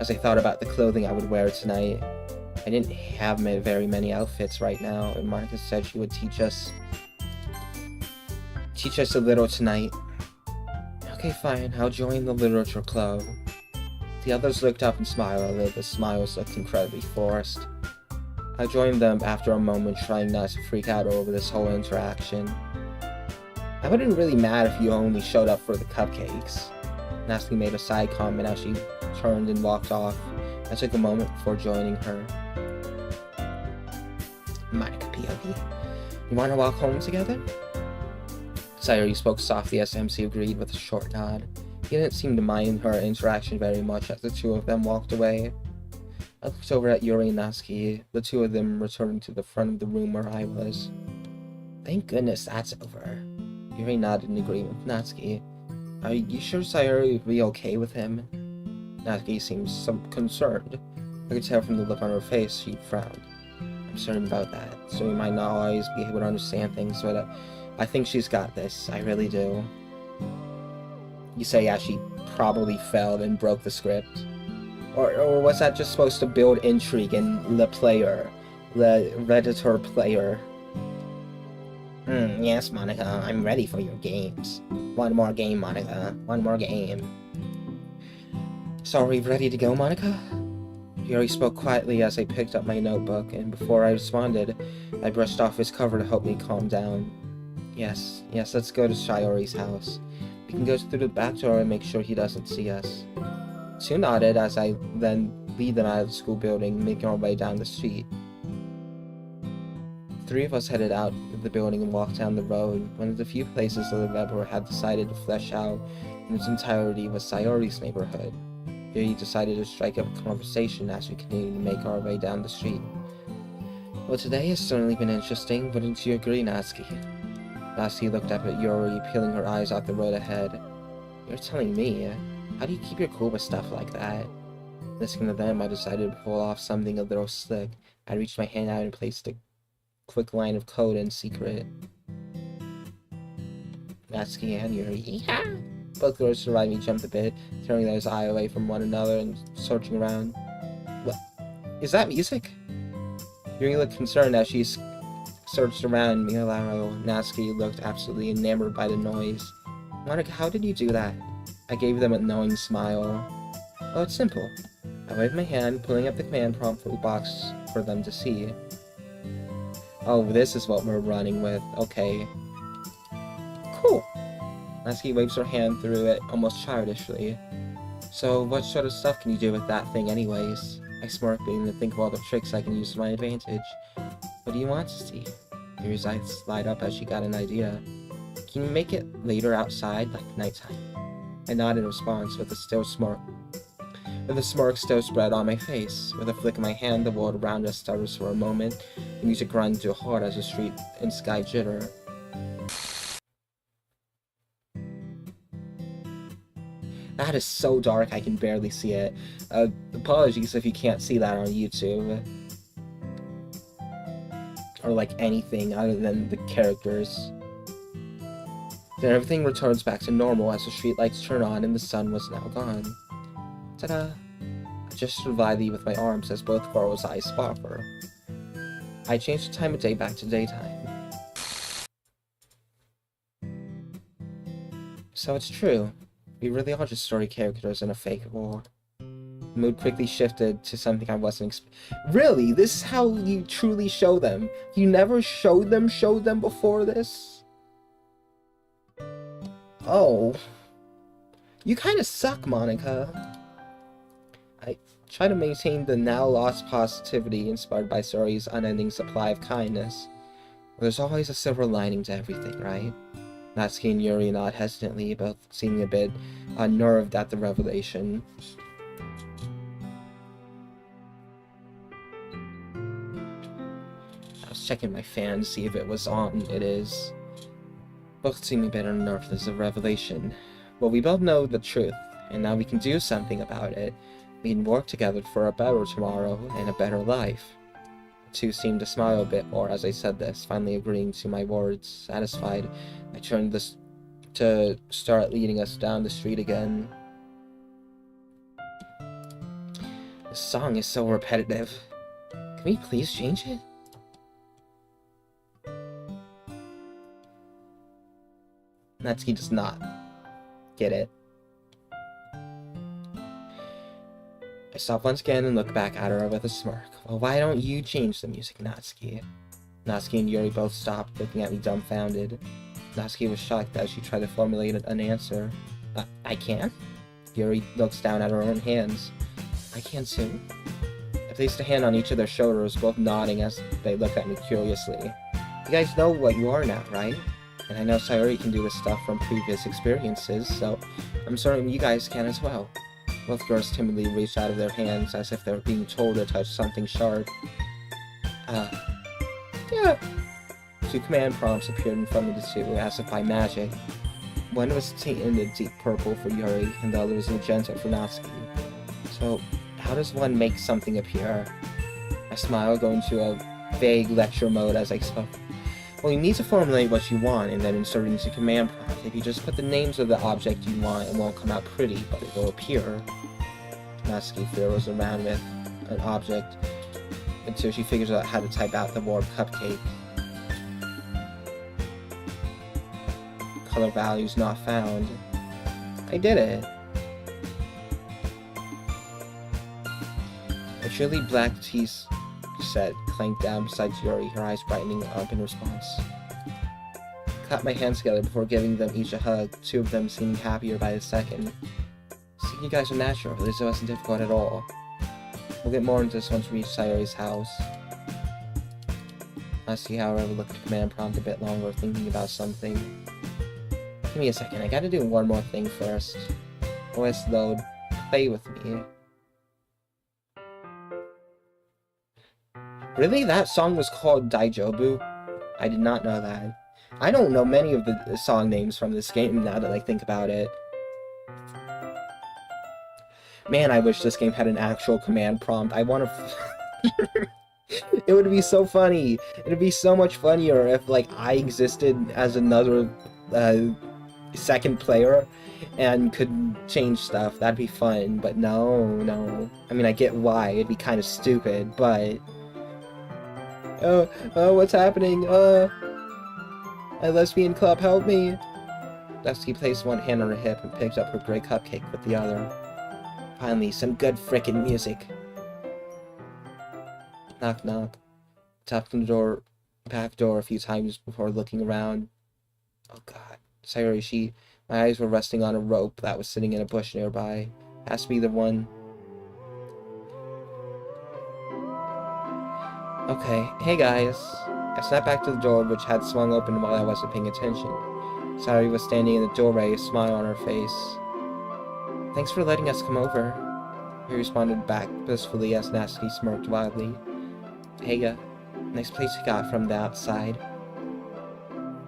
as I thought about the clothing I would wear tonight. I didn't have very many outfits right now, and Monica said she would teach us a little tonight. Okay, fine, I'll join the literature club. The others looked up and smiled, although the smiles looked incredibly forced. I joined them after a moment, trying not to freak out over this whole interaction. I wouldn't really mad if you only showed up for the cupcakes. Natsuki made a side comment as she turned and walked off. I took a moment before joining her. Monica POV, you want to walk home together? Sayori spoke softly as MC agreed with a short nod. He didn't seem to mind her interaction very much as the two of them walked away. I looked over at Yuri and Natsuki, the two of them returning to the front of the room where I was. Thank goodness that's over. Yuri nodded in agreement with Natsuki. Are you sure Sayori would be okay with him? Natsuki seemed concerned. I could tell from the look on her face she frowned. I'm certain about that, so we might not always be able to understand things, but I think she's got this. I really do. You say as she probably failed and broke the script? Or was that just supposed to build intrigue in the Redditor player? Yes, Monica, I'm ready for your games. One more game, Monica. One more game. So are we ready to go, Monica? Yuri spoke quietly as I picked up my notebook, and before I responded, I brushed off his cover to help me calm down. Yes, let's go to Sayori's house. We can go through the back door and make sure he doesn't see us. Two nodded as I then lead them out of the school building, making our way down the street. three of us headed out of the building and walked down the road. One of the few places that the developer had decided to flesh out in its entirety was Sayori's neighborhood. Here he decided to strike up a conversation as we continued to make our way down the street. Well, today has certainly been interesting, wouldn't you agree, Natsuki? Natsuki looked up at Yuri, peeling her eyes off the road ahead. You're telling me, how do you keep your cool with stuff like that? Listening to them, I decided to pull off something a little slick. I reached my hand out and placed a quick line of code in secret. Natsuki and Yuri, yeah. Both girls survived me jumped a bit, turning their eye away from one another and searching around. What? Is that music? Yuri looked concerned as she searched around. Meanwhile, Natsuki looked absolutely enamored by the noise. Monica, how did you do that? I gave them a knowing smile. Oh, it's simple. I waved my hand, pulling up the command prompt for the box for them to see. Oh, this is what we're running with. Okay. Cool. Natsuki waves her hand through it, almost childishly. So, what sort of stuff can you do with that thing anyways? I smirk, beginning to think of all the tricks I can use to my advantage. What do you want to see? Yuri's eyes light up as she got an idea. Can you make it later outside, like nighttime? I nodded in response with a smirk still spread on my face. With a flick of my hand, the world around us stutters for a moment. The music grinds to a halt as the street and sky jitter. That is so dark I can barely see it. Apologies if you can't see that on YouTube. Or like anything other than the characters. Then everything returns back to normal as the streetlights turn on and the sun was now gone. Ta-da! I gestured lightly with my arms as both girls' eyes sparkled. I changed the time of day back to daytime. So it's true. We really are just story characters in a fake war. The mood quickly shifted to something I wasn't Really? This is how you truly show them? You never showed them before this? Oh. You kinda suck, Monica. I try to maintain the now lost positivity inspired by Sayori's unending supply of kindness. Well, there's always a silver lining to everything, right? Natsuki and Yuri nod hesitantly, both seeming a bit unnerved at the revelation. I was checking my fan to see if it was on. It is. Both seem a bit unnerved as the revelation. Well, we both know the truth, and now we can do something about it. We can work together for a better tomorrow and a better life. The two seemed to smile a bit more as I said this, finally agreeing to my words. Satisfied, I turned to start leading us down the street again. The song is so repetitive. Can we please change it? Natsuki does not get it. I stop once again and look back at her with a smirk. Well, why don't you change the music, Natsuki? Natsuki and Yuri both stopped, looking at me dumbfounded. Natsuki was shocked as she tried to formulate an answer. I can't? Yuri looks down at her own hands. I can too. I placed a hand on each of their shoulders, both nodding as they looked at me curiously. You guys know what you are now, right? And I know Sayori can do this stuff from previous experiences, so I'm certain you guys can as well. Both girls timidly reached out of their hands as if they were being told to touch something sharp. Yeah. Two command prompts appeared in front of the two, as if by magic. One was tinted deep purple for Yuri, and the other was magenta for Natsuki. So, how does one make something appear? I smiled, going into a vague lecture mode as I spoke. Well, you need to formulate what you want, and then insert it into command prompt. If you just put the names of the object you want, it won't come out pretty, but it will appear. Natsuki fiddles around with an object until she figures out how to type out the word cupcake. Color values not found. I did it. A chilly black tea set clanked down beside Yuri, her eyes brightening up in response. I clapped my hands together before giving them each a hug, two of them seeming happier by the second. See, you guys are natural, this wasn't difficult at all. We'll get more into this once we reach Sayori's house. Natsuki, however, looked at the command prompt a bit longer, thinking about something. Give me a second, I gotta do one more thing first. OS load. Play with me. Really? That song was called Daijobu? I did not know that. I don't know many of the song names from this game now that I think about it. Man, I wish this game had an actual command prompt. I want to... It would be so funny. It'd be so much funnier if, like, I existed as another second player and could change stuff. That'd be fun, but no. I mean, I get why. It'd be kind of stupid, but... Oh, what's happening? My lesbian club, help me! Dusty placed one hand on her hip and picked up her gray cupcake with the other. Finally, some good frickin' music. Knock knock. Tapped on the back door a few times before looking around. Oh god. Sayori, my eyes were resting on a rope that was sitting in a bush nearby. Has to be the one. Okay, hey guys. I snapped back to the door, which had swung open while I wasn't paying attention. Sayori was standing in the doorway, a smile on her face. Thanks for letting us come over. He responded back blissfully as Natsuki smirked wildly. Hey, nice place you got from the outside.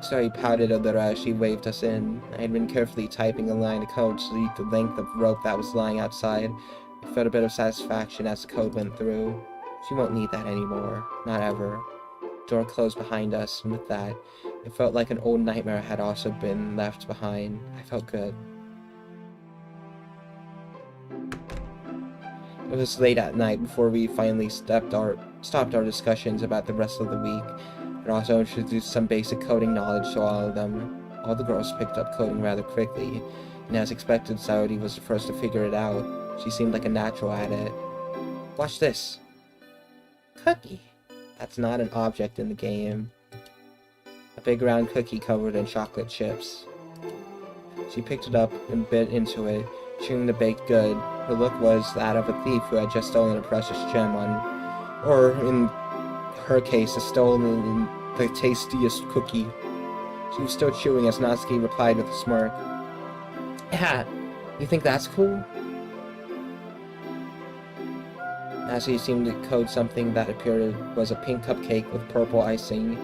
Sayori pouted a little as she waved us in. I had been carefully typing a line of code to lead the length of rope that was lying outside. I felt a bit of satisfaction as the code went through. She won't need that anymore. Not ever. Door closed behind us, and with that, it felt like an old nightmare had also been left behind. I felt good. It was late at night before we finally stopped our discussions about the rest of the week, and also introduced some basic coding knowledge to all of them. All the girls picked up coding rather quickly, and as expected, Sayori was the first to figure it out. She seemed like a natural at it. Watch this! Cookie! That's not an object in the game. A big round cookie covered in chocolate chips. She picked it up and bit into it, chewing the baked good. Her look was that of a thief who had just stolen a precious gem or in her case, stolen the tastiest cookie. She was still chewing as Natsuki replied with a smirk. Yeah, you think that's cool? Natsuki seemed to code something that appeared was a pink cupcake with purple icing.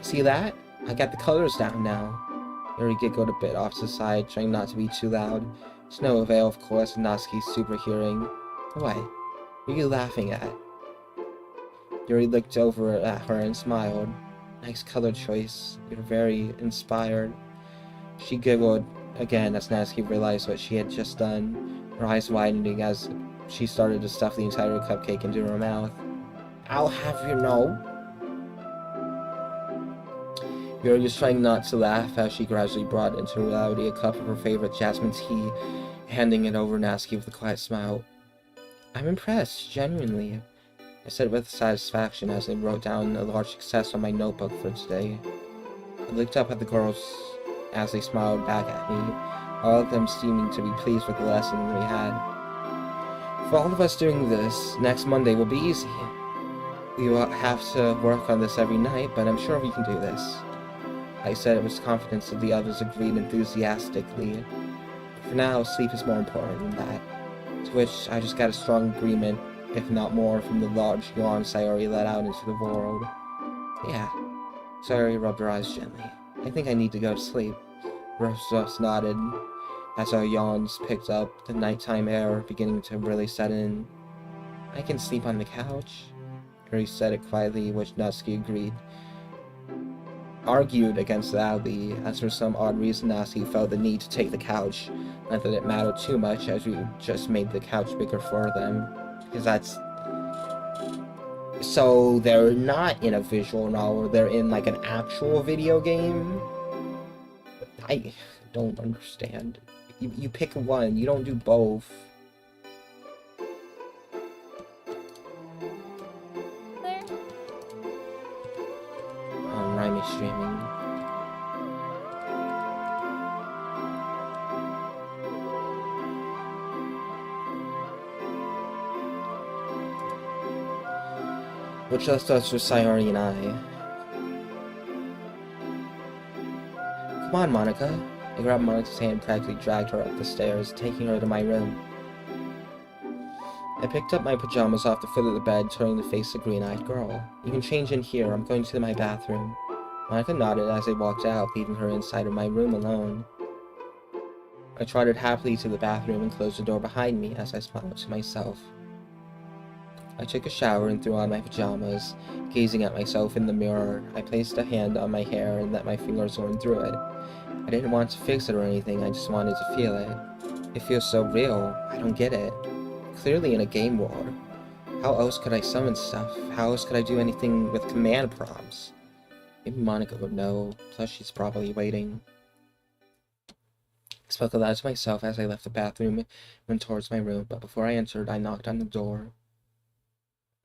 See that? I got the colors down now. Yuri giggled a bit off to the side, trying not to be too loud. To no avail, of course, in Natsuki's super hearing. What? What are you laughing at? Yuri looked over at her and smiled. Nice color choice. You're very inspired. She giggled again as Natsuki realized what she had just done, her eyes widening as she started to stuff the entire cupcake into her mouth. I'll have you know. Yuri was trying not to laugh as she gradually brought into reality a cup of her favorite jasmine tea, handing it over Natsuki with a quiet smile. I'm impressed, genuinely. I said with satisfaction as I wrote down a large success on my notebook for today. I looked up at the girls as they smiled back at me, all of them seeming to be pleased with the lesson we had. For all of us doing this, next Monday will be easy. We will have to work on this every night, but I'm sure we can do this. I said it with confidence that the others agreed enthusiastically. For now, sleep is more important than that. To which I just got a strong agreement, if not more, from the large yawn Sayori let out into the world. Yeah. Sayori rubbed her eyes gently. I think I need to go to sleep. Rose just nodded as our yawns picked up, the nighttime air beginning to really set in. I can sleep on the couch. Yuri said it quietly, which Natsuki agreed. Argued against loudly, as for some odd reason Natsuki felt the need to take the couch. Not that it mattered too much, as we just made the couch bigger for them. Because that's... So they're not in a visual novel, they're in like an actual video game? I don't understand. You pick one, you don't do both. Rhyme streaming. Which left us with Sayori and I. Come on, Monica. I grabbed Monica's hand and practically dragged her up the stairs, taking her to my room. I picked up my pajamas off the foot of the bed, turning to face the green-eyed girl. You can change in here. I'm going to my bathroom. Monica nodded as I walked out, leaving her inside of my room alone. I trotted happily to the bathroom and closed the door behind me as I smiled to myself. I took a shower and threw on my pajamas. Gazing at myself in the mirror, I placed a hand on my hair and let my fingers run through it. I didn't want to fix it or anything, I just wanted to feel it. It feels so real. I don't get it. Clearly in a game world. How else could I summon stuff? How else could I do anything with command prompts? Maybe Monica would know, plus she's probably waiting. I spoke aloud to myself as I left the bathroom and went towards my room, but before I entered, I knocked on the door.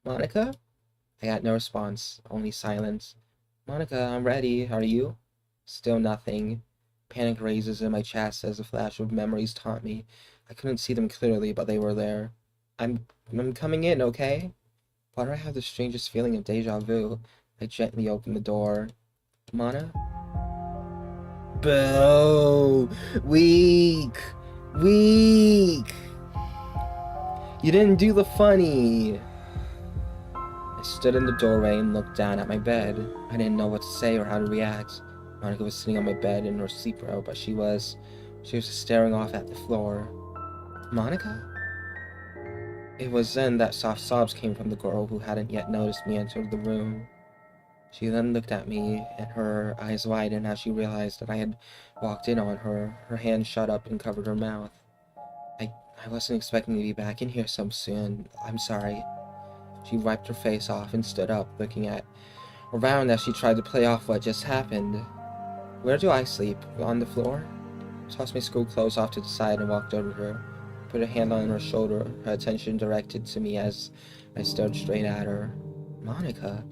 Monica? I got no response, only silence. Monica, I'm ready. Are you? Still nothing. Panic raises in my chest as a flash of memories taunt me. I couldn't see them clearly, but they were there. I'm coming in, okay? Why do I have the strangest feeling of deja vu? I gently opened the door. Mana? Boo! Weak! Weak! You didn't do the funny! I stood in the doorway and looked down at my bed. I didn't know what to say or how to react. Monica was sitting on my bed in her sleep robe, but she was just staring off at the floor. Monica? It was then that soft sobs came from the girl who hadn't yet noticed me enter the room. She then looked at me, and her eyes widened as she realized that I had walked in on her. Her hand shut up and covered her mouth. I wasn't expecting to be back in here so soon. I'm sorry. She wiped her face off and stood up, looking around as she tried to play off what just happened. Where do I sleep? On the floor? I tossed my school clothes off to the side and walked over to her. Put a hand on her shoulder, her attention directed to me as I stared straight at her. Monica?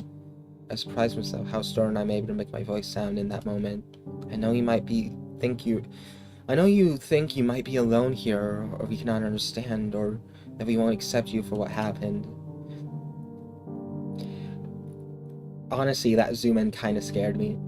I surprised myself how stern I'm able to make my voice sound in that moment. I know you think you might be alone here, or we cannot understand, or that we won't accept you for what happened. Honestly, that zoom in kinda scared me.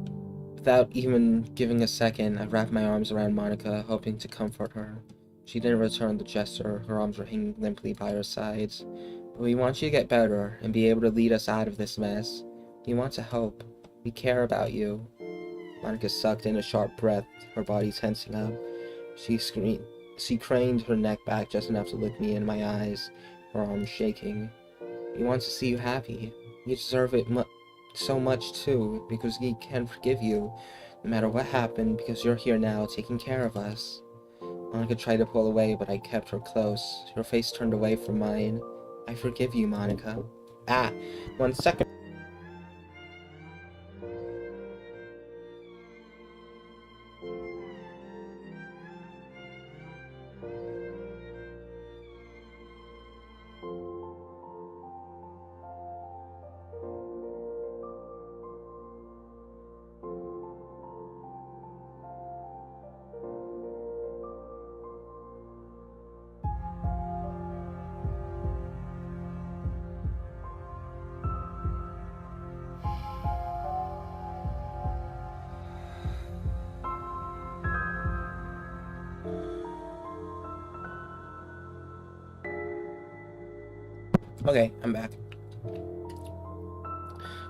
Without even giving a second, I wrapped my arms around Monica, hoping to comfort her. She didn't return the gesture, her arms were hanging limply by her sides. But we want you to get better, and be able to lead us out of this mess. We want to help. We care about you. Monica sucked in a sharp breath, her body tensing up. She screamed. She craned her neck back just enough to look me in my eyes, her arms shaking. We want to see you happy. You deserve it so much too, because we can forgive you, no matter what happened, because you're here now, taking care of us. Monica tried to pull away, but I kept her close. Her face turned away from mine. I forgive you, Monica. 1 second. Okay, I'm back.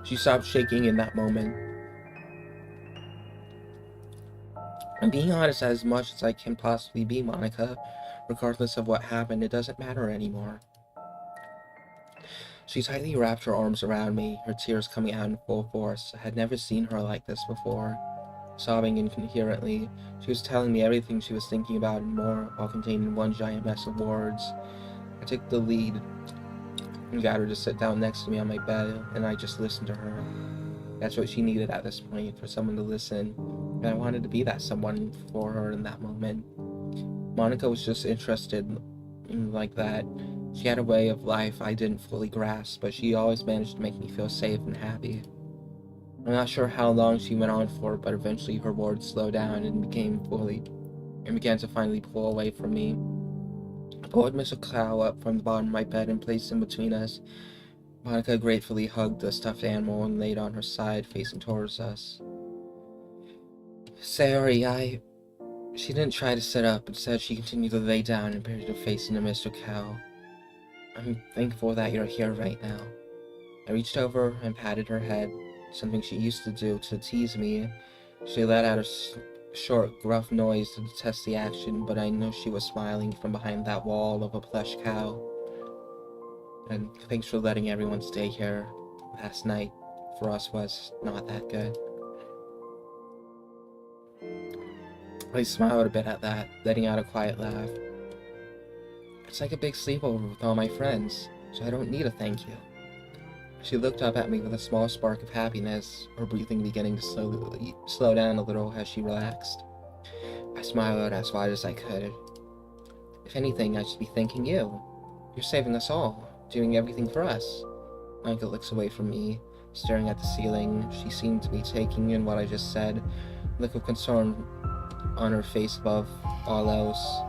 She stopped shaking in that moment. I'm being honest as much as I can possibly be, Monica. Regardless of what happened, it doesn't matter anymore. She tightly wrapped her arms around me, her tears coming out in full force. I had never seen her like this before. Sobbing incoherently, she was telling me everything she was thinking about and more, all contained in one giant mess of words. I took the lead and got her to sit down next to me on my bed, and I just listened to her. That's what she needed at this point, for someone to listen, and I wanted to be that someone for her in that moment. Monica was just interested in like that. She had a way of life I didn't fully grasp, but she always managed to make me feel safe and happy. I'm not sure how long she went on for, but eventually her words slowed down and began to finally pull away from me. I pulled Mr. Clow up from the bottom of my bed and placed him between us. Monica gratefully hugged the stuffed animal and laid on her side, facing towards us. Sayori, She didn't try to sit up, instead she continued to lay down and buried her face into Mr. Cow. I'm thankful that you're here right now. I reached over and patted her head, something she used to do to tease me. She let out a short, gruff noise to test the action, but I knew she was smiling from behind that wall of a plush cow. And thanks for letting everyone stay here. Last night, for us, was not that good. I smiled a bit at that, letting out a quiet laugh. It's like a big sleepover with all my friends, so I don't need a thank you. She looked up at me with a small spark of happiness, her breathing beginning to slow down a little as she relaxed. I smiled as wide as I could. If anything, I should be thanking you. You're saving us all, doing everything for us. Monica looks away from me, staring at the ceiling. She seemed to be taking in what I just said, a look of concern on her face above all else.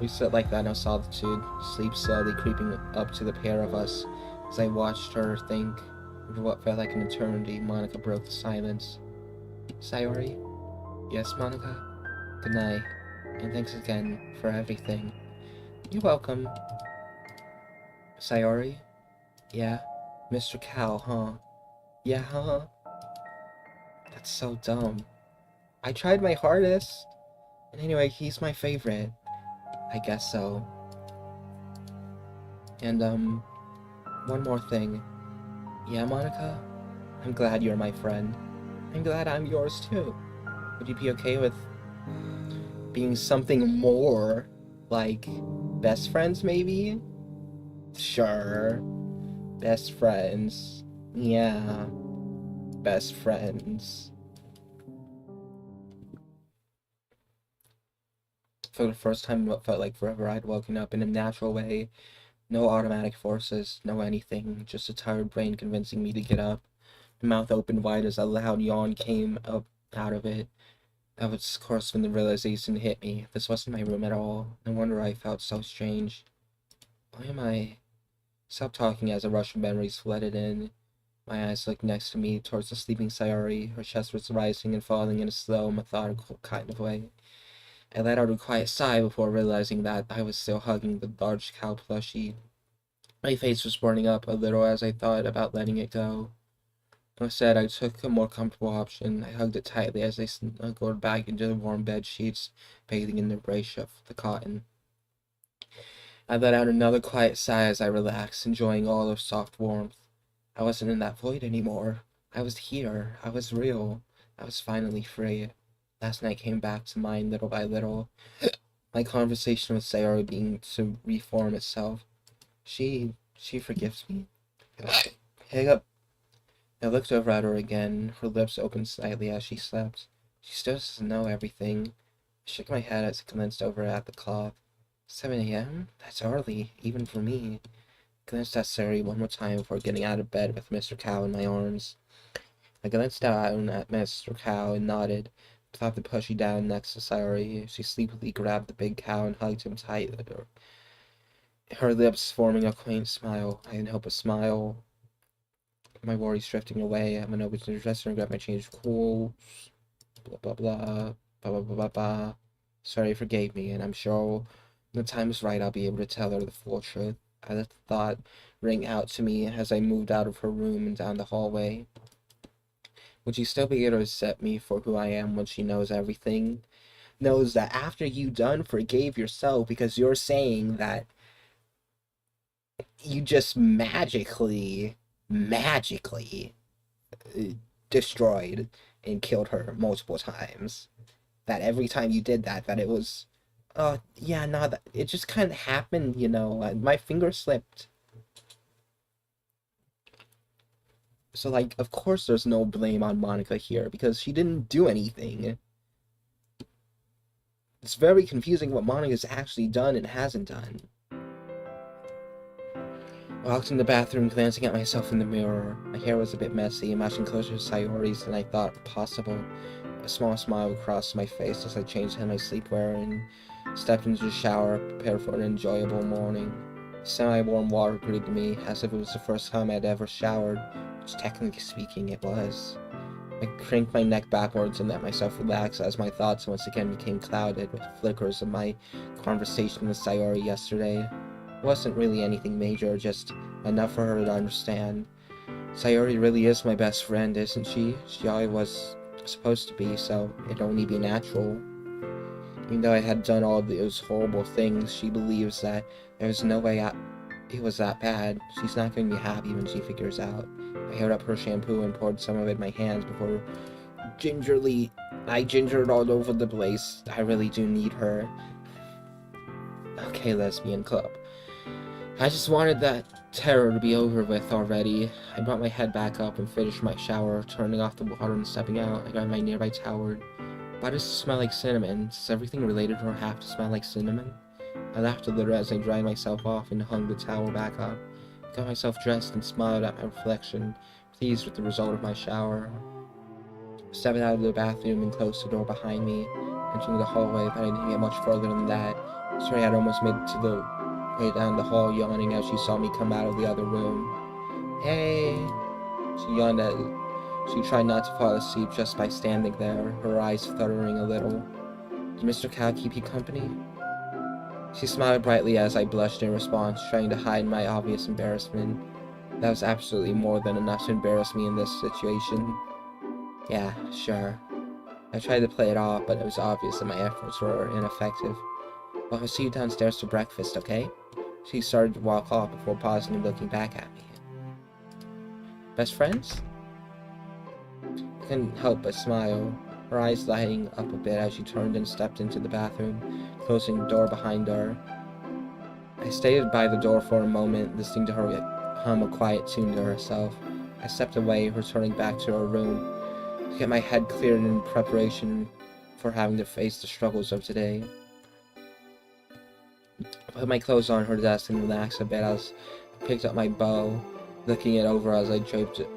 We sit like that in solitude, sleep slowly creeping up to the pair of us. As I watched her think, for what felt like an eternity, Monica broke the silence. Sayori? Yes, Monica? Good night, and thanks again for everything. You're welcome. Sayori? Yeah? Mr. Cow, huh? Yeah, huh? That's so dumb. I tried my hardest. And anyway, he's my favorite. I guess so. And, one more thing. Yeah, Monica? I'm glad you're my friend. I'm glad I'm yours too. Would you be okay with being something more? Like, best friends maybe? Sure. Best friends. Yeah. Best friends. For the first time in what felt like forever, I'd woken up in a natural way. No automatic forces, no anything, just a tired brain convincing me to get up. The mouth opened wide as a loud yawn came up out of it. That was, of course, when the realization hit me. This wasn't my room at all. No wonder I felt so strange. Why am I... Stopped talking as a rush of memories flooded in. My eyes looked next to me, towards the sleeping Sayori. Her chest was rising and falling in a slow, methodical kind of way. I let out a quiet sigh before realizing that I was still hugging the large cow plushie. My face was burning up a little as I thought about letting it go. Instead, I took a more comfortable option. I hugged it tightly as I snuggled back into the warm bed sheets, bathing in the embrace of the cotton. I let out another quiet sigh as I relaxed, enjoying all of soft warmth. I wasn't in that void anymore. I was here. I was real. I was finally free. Last night came back to mind little by little. My conversation with Sayori being to reform itself. She forgives me. Hang up. I looked over at her again, her lips opened slightly as she slept. She still doesn't know everything. I shook my head as I glanced over at the clock. 7 a.m.? That's early, even for me. I glanced at Sayori one more time before getting out of bed with Mr. Cow in my arms. I glanced down at Mr. Cow and nodded. Plopped the plushie down next to Sayori. She sleepily grabbed the big cow and hugged him tight, her lips forming a quaint smile. I didn't help but smile. My worries drifting away. I'm gonna open to the dresser and grab my change of clothes. Blah blah blah. Blah blah blah blah blah. Sayori forgave me, and I'm sure when the time is right I'll be able to tell her the full truth. I let the thought ring out to me as I moved out of her room and down the hallway. Would she still be able to accept me for who I am when she knows everything? Knows that after you done forgave yourself because you're saying that you just magically destroyed and killed her multiple times. That every time you did that it was, yeah, no, that it just kind of happened, you know, my finger slipped. So, like, of course there's no blame on Monica here, because she didn't do anything. It's very confusing what Monica's actually done and hasn't done. I walked in the bathroom, glancing at myself in the mirror. My hair was a bit messy, matching closer to Sayori's than I thought possible. A small smile crossed my face as I changed my sleepwear and stepped into the shower, prepared for an enjoyable morning. Semi-warm water greeted me, as if it was the first time I'd ever showered, which technically speaking it was. I cranked my neck backwards and let myself relax as my thoughts once again became clouded with flickers of my conversation with Sayori yesterday. It wasn't really anything major, just enough for her to understand. Sayori really is my best friend, isn't she? She always was supposed to be, so it'd only be natural. Even though I had done all of those horrible things, she believes that there was no way it was that bad. She's not going to be happy when she figures out. I held up her shampoo and poured some of it in my hands before I gingered all over the place. I really do need her. Okay, lesbian club. I just wanted that terror to be over with already. I brought my head back up and finished my shower, turning off the water and stepping out. I grabbed my nearby towel. Why does it smell like cinnamon? Does everything related to her have to smell like cinnamon? I laughed a little as I dried myself off and hung the towel back up. I got myself dressed and smiled at my reflection, pleased with the result of my shower. I stepped out of the bathroom and closed the door behind me, entering the hallway, but I didn't get much further than that. Sorry, I had almost made it to the way down the hall, yawning as she saw me come out of the other room. Hey! She yawned as she tried not to fall asleep just by standing there, her eyes fluttering a little. Did Mr. Cow keep you company? She smiled brightly as I blushed in response, trying to hide my obvious embarrassment. That was absolutely more than enough to embarrass me in this situation. Yeah, sure. I tried to play it off, but it was obvious that my efforts were ineffective. Well, I'll see you downstairs for breakfast, okay? She started to walk off before pausing and looking back at me. Best friends? I couldn't help but smile, her eyes lighting up a bit as she turned and stepped into the bathroom, closing the door behind her. I stayed by the door for a moment, listening to her hum a quiet tune to herself. I stepped away, returning back to her room, to get my head cleared in preparation for having to face the struggles of today. I put my clothes on her desk and relaxed a bit as I picked up my bow, looking it over as I draped it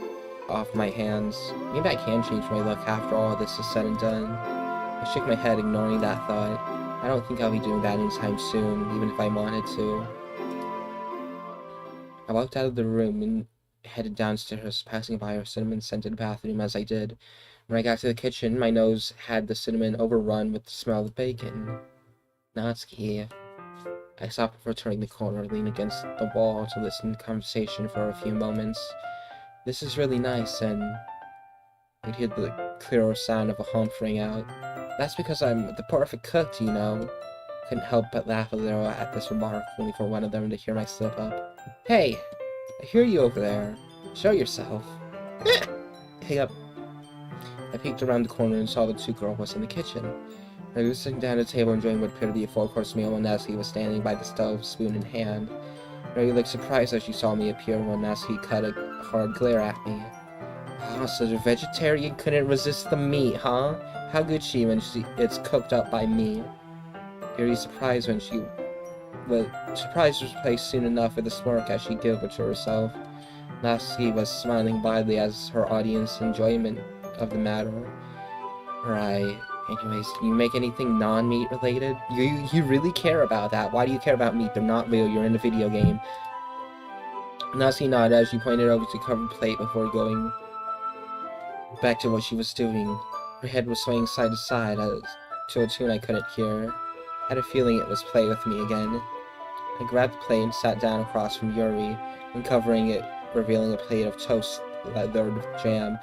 off my hands. Maybe I can change my look after all this is said and done. I shook my head, ignoring that thought. I don't think I'll be doing that anytime soon, even if I wanted to. I walked out of the room and headed downstairs, passing by her cinnamon-scented bathroom as I did. When I got to the kitchen, my nose had the cinnamon overrun with the smell of bacon. Natsuki. I stopped before turning the corner, leaning against the wall to listen to conversation for a few moments. This is really nice, and I'd hear the clearer sound of a hump ring out. That's because I'm the perfect cook, you know. Couldn't help but laugh a little at this remark, only for one of them to hear my slip up. Hey! I hear you over there. Show yourself. Hey up. I peeked around the corner and saw the two girls in the kitchen. They were sitting down at the table enjoying what appeared to be a four-course meal when Natsuki was standing by the stove, spoon in hand. Mary looked surprised as she saw me appear when Natsuki cut a hard glare at me. Oh, so the vegetarian couldn't resist the meat, huh? How good she when it's cooked up by me. Very surprised when she surprise was placed soon enough with a smirk as she giggled to herself. Natsuki was smiling widely as her audience enjoyment of the matter. Right. Anyways, can you make anything non-meat related? You really care about that. Why do you care about meat? They're not real. You're in a video game. Natsuki nodded as she pointed over to the covered plate before going back to what she was doing. Her head was swaying side to side to a tune I couldn't hear. I had a feeling it was Play With Me again. I grabbed the plate and sat down across from Yuri, uncovering it, revealing a plate of toast lathered with jam,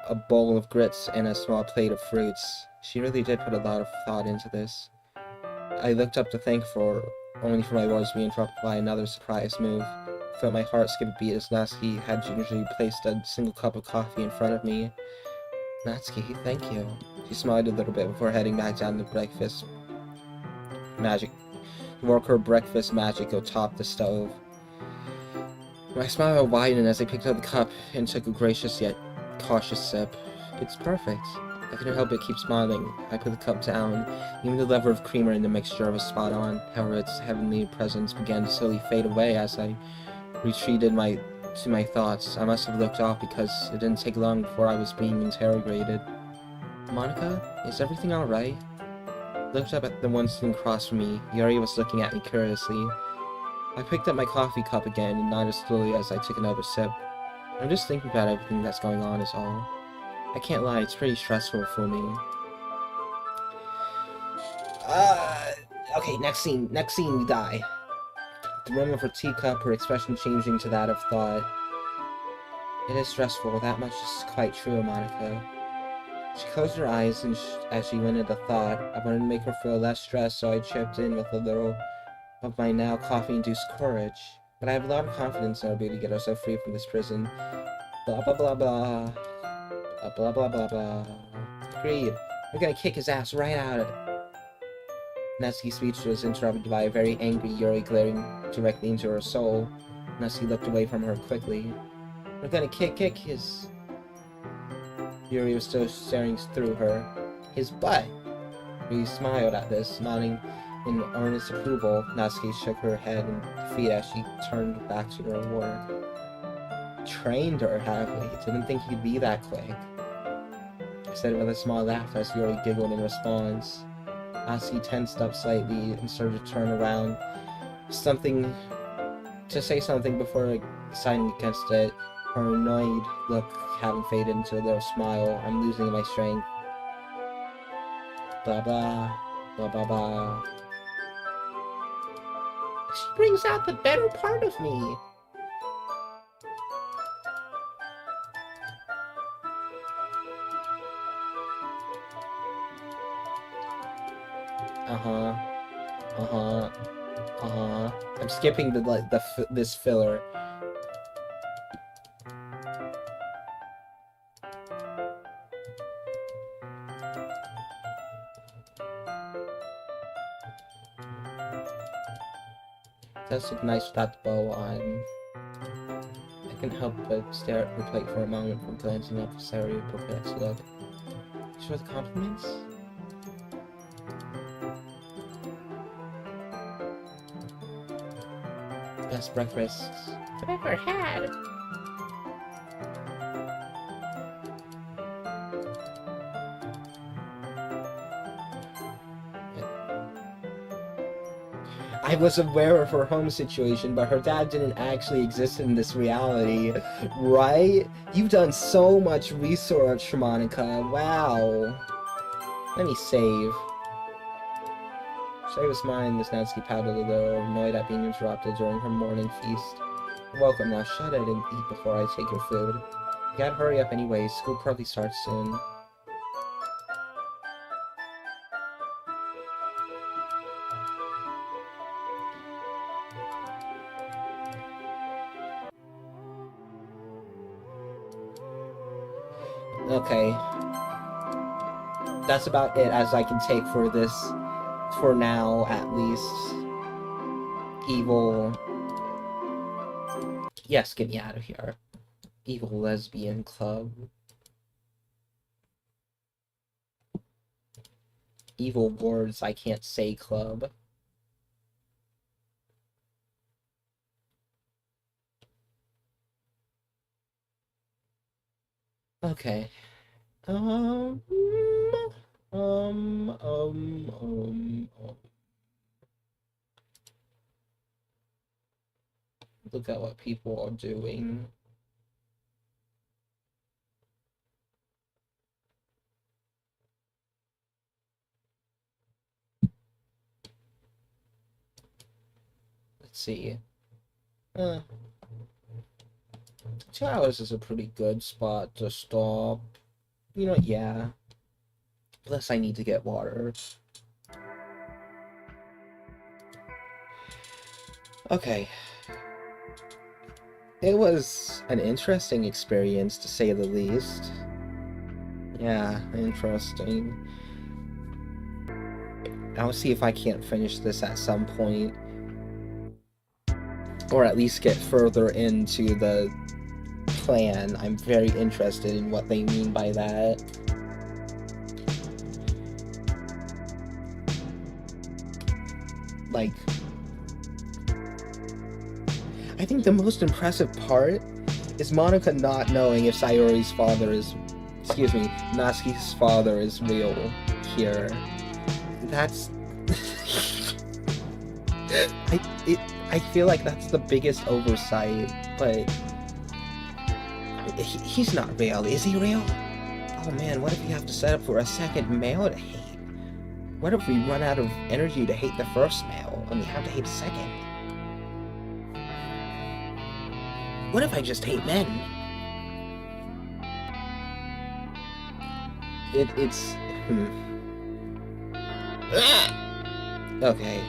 a bowl of grits, and a small plate of fruits. She really did put a lot of thought into this. I looked up to thank her, only for my words to be interrupted by another surprise move. I felt my heart skip a beat as Natsuki had gingerly placed a single cup of coffee in front of me. Natsuki, thank you. She smiled a little bit before heading back down to breakfast magic. Work her breakfast magic atop the stove. My smile widened as I picked up the cup and took a gracious yet cautious sip. It's perfect. I couldn't help but keep smiling. I put the cup down. Even the level of creamer in the mixture was spot on. However, its heavenly presence began to slowly fade away as I retreated to my thoughts. I must have looked off because it didn't take long before I was being interrogated. Monica, is everything alright? I looked up at the one sitting across from me. Yuri was looking at me curiously. I picked up my coffee cup again and nodded slowly as I took another sip. I'm just thinking about everything that's going on is all. I can't lie, it's pretty stressful for me. Okay, next scene, we die. The rim of her teacup, her expression changing to that of thought. It is stressful, that much is quite true, Monica. She closed her eyes as she went into thought. I wanted to make her feel less stressed, so I chipped in with a little of my now coffee-induced courage. But I have a lot of confidence in our ability to get ourselves free from this prison. Blah blah blah blah. Blah blah blah blah. Agreed. We're gonna kick his ass right out of it. Natsuki's speech was interrupted by a very angry Yuri glaring directly into her soul. Natsuki looked away from her quickly. We're gonna kick his... Yuri was still staring through her. His butt! Yuri smiled at this, nodding in earnest approval. Natsuki shook her head in defeat as she turned back to her work. Trained her, have we? Didn't think he'd be that quick. I said it with a small laugh as Yuri giggled in response. Natsuki tensed up slightly and started to turn around. To say something before deciding against it. Her annoyed look having faded into a little smile. I'm losing my strength. Blah blah. Blah blah blah. She brings out the better part of me. I'm skipping this filler. Does look nice without the bow on. I can help but stare at her plate for a moment before glancing up for Sarah perplexed look. Sure the compliments? Best breakfasts I've ever had. I was aware of her home situation, but her dad didn't actually exist in this reality, right? You've done so much research, Monica. Wow. Let me save. Save was mine, Miss Natsuki pouted a little, annoyed at being interrupted during her morning feast. You're welcome, now shut it and eat before I take your food. You gotta hurry up anyway, school probably starts soon. Okay. That's about it as I can take for this, for now, at least. Evil. Yes, get me out of here. Evil lesbian club. Evil words I can't say club. Okay. Look at what people are doing. Let's see. 2 hours is a pretty good spot to stop. You know, yeah. Plus, I need to get water. Okay. It was an interesting experience, to say the least. Yeah, interesting. I'll see if I can't finish this at some point. Or at least get further into the plan. I'm very interested in what they mean by that. Like, I think the most impressive part is Monica not knowing if Sayori's father is, excuse me, Natsuki's father is real here. That's I feel like that's the biggest oversight, but he's not real. Is he real? Oh man, what if we have to set up for a second male to hate? What if we run out of energy to hate the first male, and we have to hate the second? What if I just hate men? It's... Okay.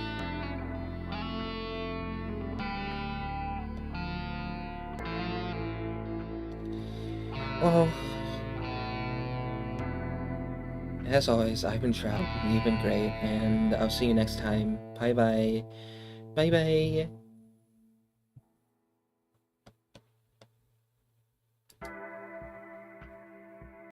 Well... As always, I've been Traube, you've been great, and I'll see you next time. Bye bye. Bye bye.